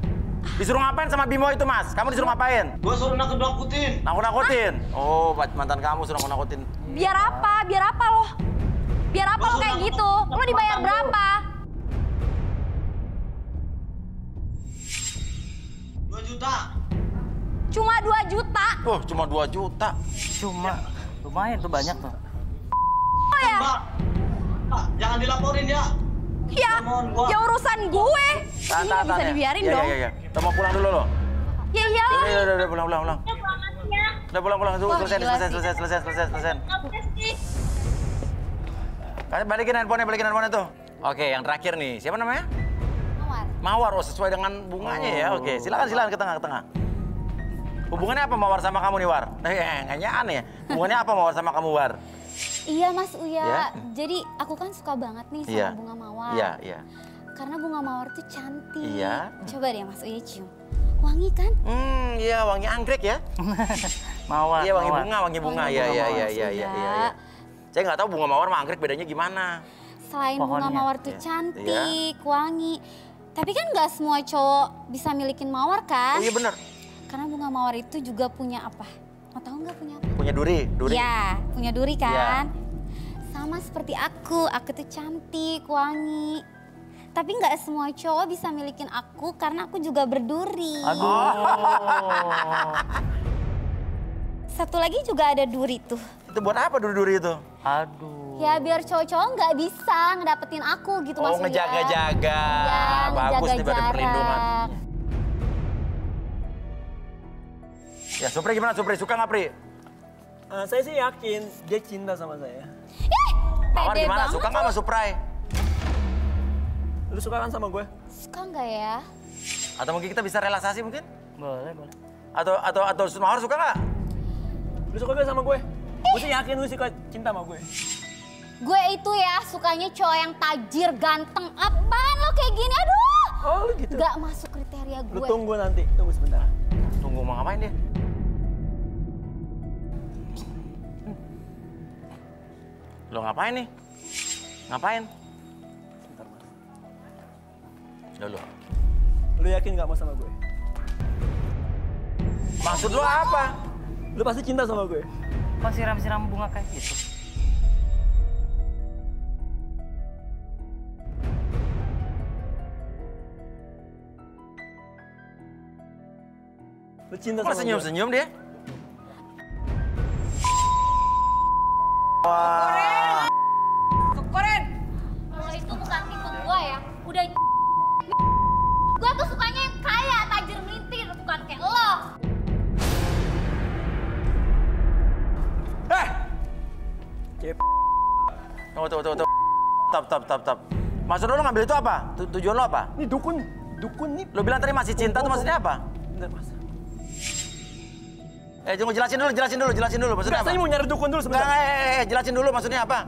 Speaker 2: Disuruh ngapain sama Bimo itu, Mas? Kamu disuruh ngapain?
Speaker 11: Gue suruh nakut-nakutin.
Speaker 2: Nakut-nakutin? Oh, mantan kamu suruh nakut-nakutin.
Speaker 10: Biar apa lo? Biar apa lo kayak gitu? Lo dibayar berapa?
Speaker 11: 2 juta.
Speaker 10: Cuma 2 juta?
Speaker 2: Oh, cuma 2 juta.
Speaker 3: Lumayan tuh, banyak tuh.
Speaker 10: Oh ya?
Speaker 11: Mbak, jangan dilaporin ya.
Speaker 10: Ya urusan gue. Ini gak bisa dibiarin dong.
Speaker 2: Iya. Kita mau pulang dulu loh.
Speaker 10: Ya iyalah.
Speaker 2: Udah pulang. Udah pulang. Selesai. Balikin handphonenya tuh. Oke, yang terakhir nih. Siapa namanya?
Speaker 10: Mawar.
Speaker 2: Mawar, oh sesuai dengan bunganya ya. Oke, silakan ke tengah. Hubungannya apa Mawar sama kamu nih, War? Kayaknya aneh ya. Hubungannya apa Mawar sama kamu, War?
Speaker 10: Iya Mas Uya,
Speaker 2: Ya?
Speaker 10: jadi aku kan suka banget nih sama
Speaker 2: Iya.
Speaker 10: bunga mawar.
Speaker 2: Iya.
Speaker 10: Karena bunga mawar tuh cantik.
Speaker 2: Iya.
Speaker 10: Coba deh Mas Uya cium. Wangi kan?
Speaker 2: Iya wangi anggrek ya.
Speaker 3: Mawar.
Speaker 2: Iya wangi
Speaker 3: mawar.
Speaker 2: bunga.
Speaker 10: Wangi bunga
Speaker 2: Iya.
Speaker 10: Mas Uya.
Speaker 2: Saya nggak tahu bunga mawar sama anggrek bedanya gimana.
Speaker 10: Selain bunga
Speaker 3: Pohonnya.
Speaker 10: mawar tuh
Speaker 2: Iya.
Speaker 10: cantik, wangi. Tapi kan nggak semua cowok bisa milikin mawar kan?
Speaker 2: Oh iya bener.
Speaker 10: Karena bunga mawar itu juga punya apa? Mau tahu nggak punya apa?
Speaker 2: Punya duri.
Speaker 10: Iya, punya duri kan? Sama seperti aku tuh cantik, wangi. Tapi nggak semua cowok bisa milikin aku karena aku juga berduri.
Speaker 3: Aduh.
Speaker 10: Satu lagi juga ada duri tuh.
Speaker 2: Itu buat apa duri-duri itu?
Speaker 3: Aduh.
Speaker 10: Ya biar cowok-cowok nggak bisa ngedapetin aku gitu
Speaker 2: Oh
Speaker 10: maksudnya.
Speaker 2: ngejaga-jaga.
Speaker 10: Iya,
Speaker 2: Bagus nih berarti
Speaker 10: jarak.
Speaker 2: perlindungan. Ya Supri gimana Supri? Suka nggak Pri?
Speaker 7: Saya sih yakin dia cinta sama saya.
Speaker 2: Mawar
Speaker 10: Pede
Speaker 2: gimana?
Speaker 10: banget
Speaker 2: Suka nggak sama Suprai?
Speaker 7: Lu suka kan sama gue?
Speaker 10: Suka nggak ya?
Speaker 2: Atau mungkin kita bisa relaksasi mungkin?
Speaker 3: Boleh.
Speaker 2: Atau Mawar suka nggak?
Speaker 7: Lu suka gak sama gue? Gue sih yakin lu suka cinta sama gue.
Speaker 10: Gue itu ya sukanya cowok yang tajir, ganteng. Apaan lo kayak gini? Aduh!
Speaker 7: Oh lu gitu?
Speaker 10: Gak masuk kriteria gue.
Speaker 7: Lu tunggu nanti, tunggu sebentar.
Speaker 2: Tunggu mau ngapain dia? Lo ngapain nih? Ngapain?
Speaker 7: Sebentar mas.
Speaker 2: Dulu.
Speaker 7: Lu yakin gak mau sama gue?
Speaker 2: Maksud lo apa?
Speaker 7: Lu pasti cinta sama gue?
Speaker 3: Kok siram-siram bunga kayak gitu?
Speaker 7: Lu cinta
Speaker 2: Kok
Speaker 7: sama
Speaker 2: senyum-senyum dia?
Speaker 9: Syukurin.
Speaker 10: Lo itu bukan tipe gue ya. Udah gue tuh sukanya yang kaya, tajir melintir, bukan kayak lo.
Speaker 2: Tunggu. Stop. Maksud lo ngambil itu apa? Tujuan lo apa?
Speaker 7: Ini dukun nih.
Speaker 2: Lo bilang tadi masih cinta tuh maksudnya apa?
Speaker 7: Bentar mas.
Speaker 2: Tunggu jelasin dulu maksudnya
Speaker 7: Enggak,
Speaker 2: apa?
Speaker 7: saya mau nyari dukun dulu sebentar.
Speaker 2: Jelasin dulu maksudnya apa?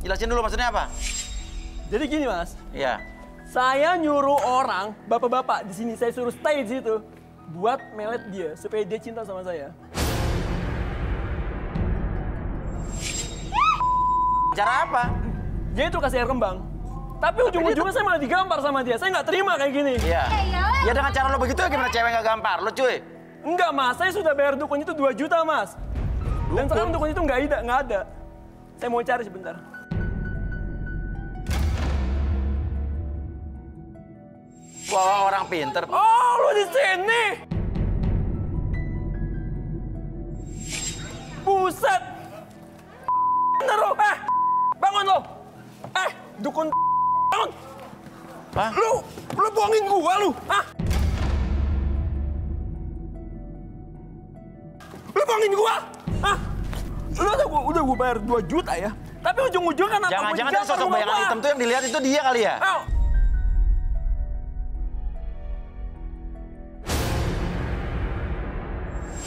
Speaker 2: Jelasin dulu maksudnya apa?
Speaker 7: Jadi gini mas,
Speaker 2: Iya.
Speaker 7: saya nyuruh orang, bapak-bapak di sini saya suruh stay di situ buat melet dia supaya dia cinta sama saya.
Speaker 2: Cara apa?
Speaker 7: Dia itu kasih air kembang. Tapi ujung-ujungnya saya malah digampar sama dia. Saya nggak terima kayak gini.
Speaker 2: Iya. Ya dengan cara lo begitu gimana cewek nggak gampar? Lo cuy.
Speaker 7: Enggak mas, saya sudah bayar dukun itu 2 juta mas. Dan sekarang dukun itu nggak ada. Saya mau cari sebentar.
Speaker 2: Wah orang pinter.
Speaker 7: Oh lu di sini. Buset. Bener lo, bangun lo. Dukun bangun.
Speaker 2: Hah?
Speaker 7: Lu bohongin gua lu, Lu bohongin gua, Lu udah gua bayar 2 juta ya. Tapi ujung-ujungnya kan
Speaker 2: Jangan-jangan tadi sosok bayangan hitam tuh yang dilihat itu dia kali ya?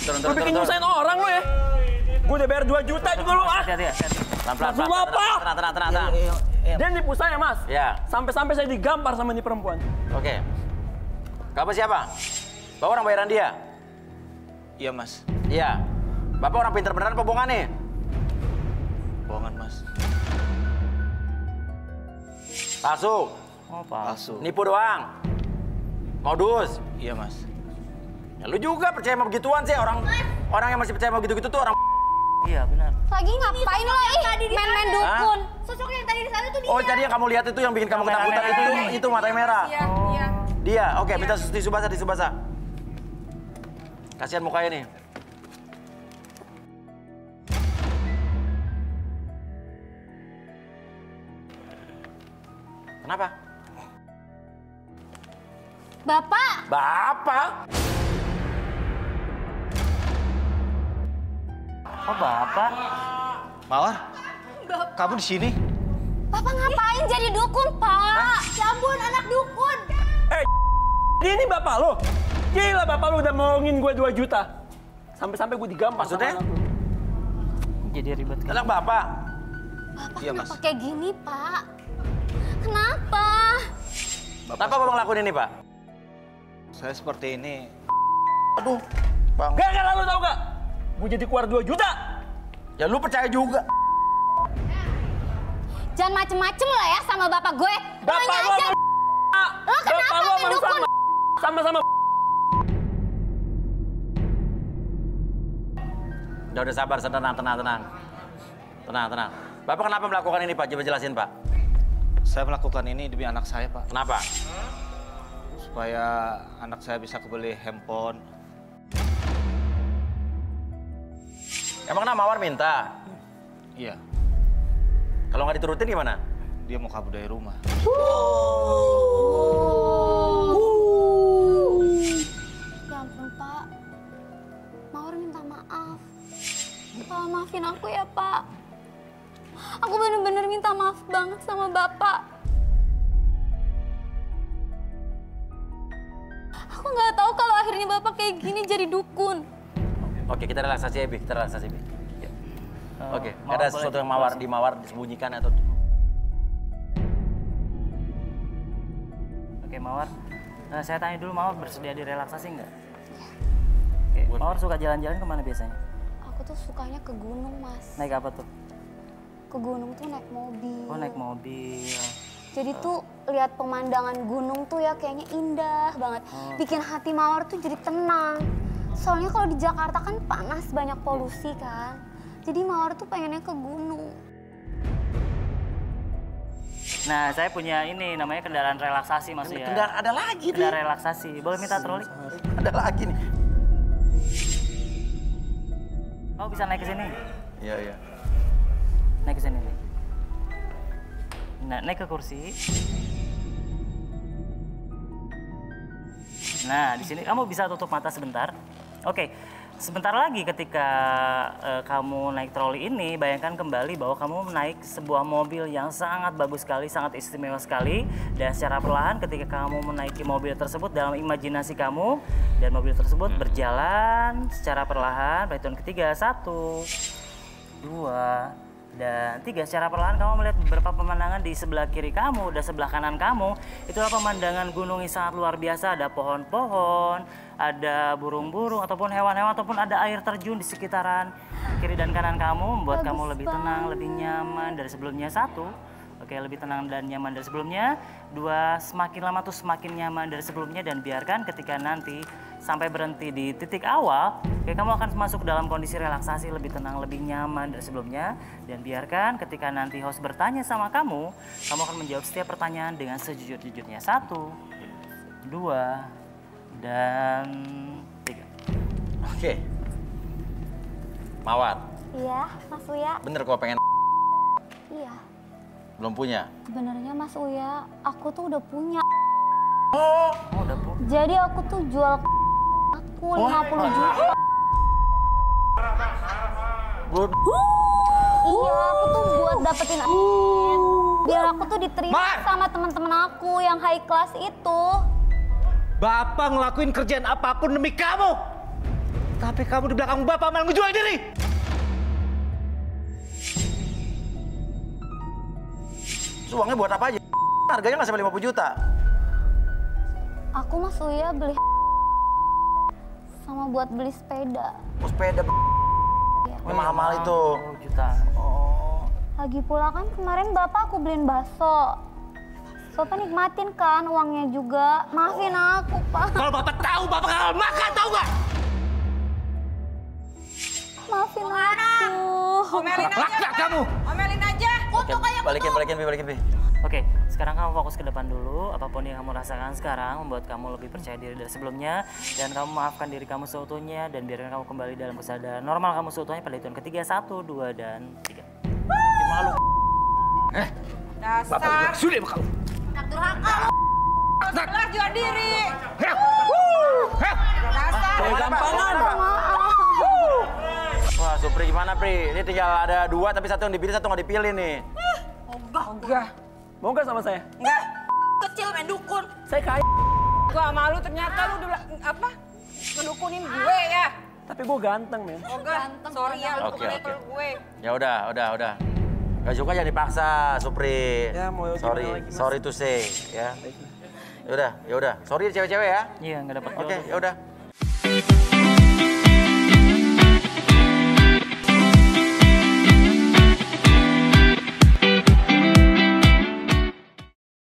Speaker 7: Lu bikin nyusahin orang lu ya. Gua udah bayar 2 juta juga lu,
Speaker 3: Hati-hati.
Speaker 2: Tenang.
Speaker 7: Dia nipu saya, Mas.
Speaker 2: Ya.
Speaker 7: Sampai-sampai saya digampar sama ini perempuan.
Speaker 2: Oke. Bapak siapa? Bapak orang bayaran dia?
Speaker 11: Iya mas.
Speaker 2: Iya. Bapak orang pinter beneran apa bohongan nih?
Speaker 11: Bohongan mas.
Speaker 2: Palsu.
Speaker 3: Oh, Pak.
Speaker 11: Palsu.
Speaker 2: Nipu doang. Modus.
Speaker 11: Iya mas.
Speaker 2: Ya, lu juga percaya sama begituan sih orang yang masih percaya sama gitu-gitu tuh orang.
Speaker 3: Iya, benar.
Speaker 10: Lagi ngapain lo main-main dukun?
Speaker 5: Sosok yang tadi di sana tuh dia.
Speaker 2: Oh, jadi yang kamu lihat itu yang bikin kamu ketakutan itu matanya merah.
Speaker 5: Iya.
Speaker 2: Dia. Oke, minta tisu basah. Kasihan mukanya nih. Kenapa? Bapak?
Speaker 3: Oh, Bapak.
Speaker 11: Mawar, kamu di sini?
Speaker 10: Bapak ngapain jadi dukun, Pak? Ya ampun, anak dukun.
Speaker 7: Ini bapak lo. Gila, bapak lo udah ngomongin gue 2 juta. Sampai-sampai gue digampar.
Speaker 2: Maksudnya?
Speaker 3: Jadi ribet kan?
Speaker 2: Anak bapak.
Speaker 10: Bapak
Speaker 11: Iya,
Speaker 10: kenapa
Speaker 11: Mas.
Speaker 10: kayak gini, Pak? Kenapa?
Speaker 2: Kenapa bapak ngelakuin ini, Pak?
Speaker 11: Saya seperti ini.
Speaker 2: Aduh, Bang.
Speaker 7: Gak lalu tau gak? Gue jadi keluar 2 juta.
Speaker 2: Ya lu percaya juga.
Speaker 10: Jangan macem-macem lah ya sama bapak gue.
Speaker 7: Bapak
Speaker 10: Nanya
Speaker 7: lo
Speaker 10: aja. Lo kenapa main dukun?
Speaker 7: Sama-sama.
Speaker 2: Udah sabar, tenang. Bapak kenapa melakukan ini, Pak? Coba jelasin, Pak.
Speaker 11: Saya melakukan ini demi anak saya, Pak.
Speaker 2: Kenapa?
Speaker 11: Supaya anak saya bisa kebeli handphone.
Speaker 2: Emang Mawar minta?
Speaker 11: Iya.
Speaker 2: Kalau nggak diturutin gimana?
Speaker 11: Dia mau kabur dari rumah.
Speaker 10: Ya ampun, Pak. Mawar minta maaf. Pak, maafin aku ya, Pak. Aku bener-bener minta maaf banget sama Bapak. Aku nggak tahu kalau akhirnya Bapak kayak gini jadi dukun.
Speaker 2: Oke, kita relaksasi, Bi. Oke, nggak ada sesuatu yang Mawar disembunyikan atau...
Speaker 3: Oke, Mawar. Saya tanya dulu, Mawar bersedia direlaksasi nggak? Oke, Mawar suka jalan-jalan kemana biasanya?
Speaker 10: Aku tuh sukanya ke gunung, Mas.
Speaker 3: Naik apa tuh?
Speaker 10: Ke gunung tuh naik mobil.
Speaker 3: Oh, naik mobil.
Speaker 10: Jadi tuh lihat pemandangan gunung tuh ya kayaknya indah banget. Bikin hati Mawar tuh jadi tenang. Soalnya kalau di Jakarta kan panas, banyak polusi kan. Jadi Mawar tuh pengennya ke gunung.
Speaker 3: Nah, saya punya ini namanya kendaraan relaksasi, Mas ya.
Speaker 2: Kendaraan ada lagi nih.
Speaker 3: Kendaraan relaksasi. Boleh minta troli?
Speaker 2: Ada lagi nih.
Speaker 3: Oh, bisa naik ke sini?
Speaker 2: Iya.
Speaker 3: Naik ke sini nih. Nah, naik ke kursi. Nah, di sini kamu bisa tutup mata sebentar. Oke. Sebentar lagi ketika kamu naik troli ini, bayangkan kembali bahwa kamu naik sebuah mobil yang sangat bagus sekali, sangat istimewa sekali. Dan secara perlahan ketika kamu menaiki mobil tersebut dalam imajinasi kamu, dan mobil tersebut berjalan secara perlahan, perhitungan ketiga, 1, 2, dan 3. Secara perlahan kamu melihat beberapa pemandangan di sebelah kiri kamu dan sebelah kanan kamu. Itulah pemandangan gunung yang sangat luar biasa. Ada pohon-pohon, ada burung-burung ataupun hewan-hewan, ataupun ada air terjun di sekitaran kiri dan kanan kamu, membuat kamu lebih tenang, lebih nyaman dari sebelumnya. 1, oke, lebih tenang dan nyaman dari sebelumnya. 2, semakin lama tuh semakin nyaman dari sebelumnya. Dan biarkan ketika nanti sampai berhenti di titik awal, oke, kamu akan masuk dalam kondisi relaksasi, lebih tenang, lebih nyaman dari sebelumnya. Dan biarkan ketika nanti host bertanya sama kamu akan menjawab setiap pertanyaan dengan sejujur-jujurnya. 1, 2, dan 3.
Speaker 2: Oke. Mawar.
Speaker 10: Iya, Mas Uya.
Speaker 2: Bener kok pengen...
Speaker 10: Iya.
Speaker 2: Belum punya?
Speaker 10: Sebenarnya Mas Uya, aku tuh udah punya.
Speaker 2: Oh,
Speaker 3: udah punya.
Speaker 10: Jadi aku tuh jual aku 50 juta. Iya, aku tuh buat dapetin biar aku tuh diterima sama teman-teman aku yang high class itu.
Speaker 11: Bapak ngelakuin kerjaan apapun demi kamu. Tapi kamu di belakang Bapak malah ngejual diri.
Speaker 2: Uangnya buat apa aja? Harganya nggak sampai 50 juta.
Speaker 10: Aku Mas Uya beli sama buat beli sepeda.
Speaker 2: Oh, sepeda. Mahal-mahal itu.
Speaker 3: 50 juta.
Speaker 2: Oh.
Speaker 10: Lagi pula kan kemarin Bapak aku beliin bakso. Bapak nikmatin kan uangnya juga. Maafin aku, Pak.
Speaker 11: Kalau Bapak tahu, Bapak nggak akan makan, tahu nggak?
Speaker 10: Maafin aku.
Speaker 9: Omelin aja,
Speaker 11: kamu.
Speaker 9: Omelin aja.
Speaker 2: Oke, balikin, Bi.
Speaker 3: Oke, sekarang kamu fokus ke depan dulu. Apapun yang kamu rasakan sekarang membuat kamu lebih percaya diri dari sebelumnya. Dan kamu maafkan diri kamu seutuhnya. Dan biarkan kamu kembali dalam kesadaran normal kamu seutuhnya pada hitungan ketiga. 1, 2, dan 3.
Speaker 2: Malu.
Speaker 9: Dasar.
Speaker 11: Bapak juga sulit sama kamu.
Speaker 9: Durhaka lu. Jelas jual diri. Dasar.
Speaker 2: Gampangan. Wah, Supri gimana, Pri? Ini tinggal ada 2 tapi 1 yang dipilih, 1 nggak dipilih nih.
Speaker 9: Ogah Enggak.
Speaker 7: Mau nggak sama saya?
Speaker 9: Enggak. Kecil main dukun.
Speaker 7: Saya kaya.
Speaker 9: Gua malu ternyata lu udah apa? Ngedukunin gue ya.
Speaker 7: Tapi gue ganteng, men.
Speaker 9: Oh ganteng. Sorry ya lu
Speaker 2: Oke,
Speaker 9: level
Speaker 2: oke.
Speaker 9: gue.
Speaker 2: Ya udah. Gak suka jangan dipaksa, Supri.
Speaker 7: Ya, mau gimana lagi, Mas?
Speaker 2: Sorry to say, ya. Ya udah. Sorry cewek-cewek ya.
Speaker 3: Iya, nggak dapat
Speaker 2: Oke, ya udah.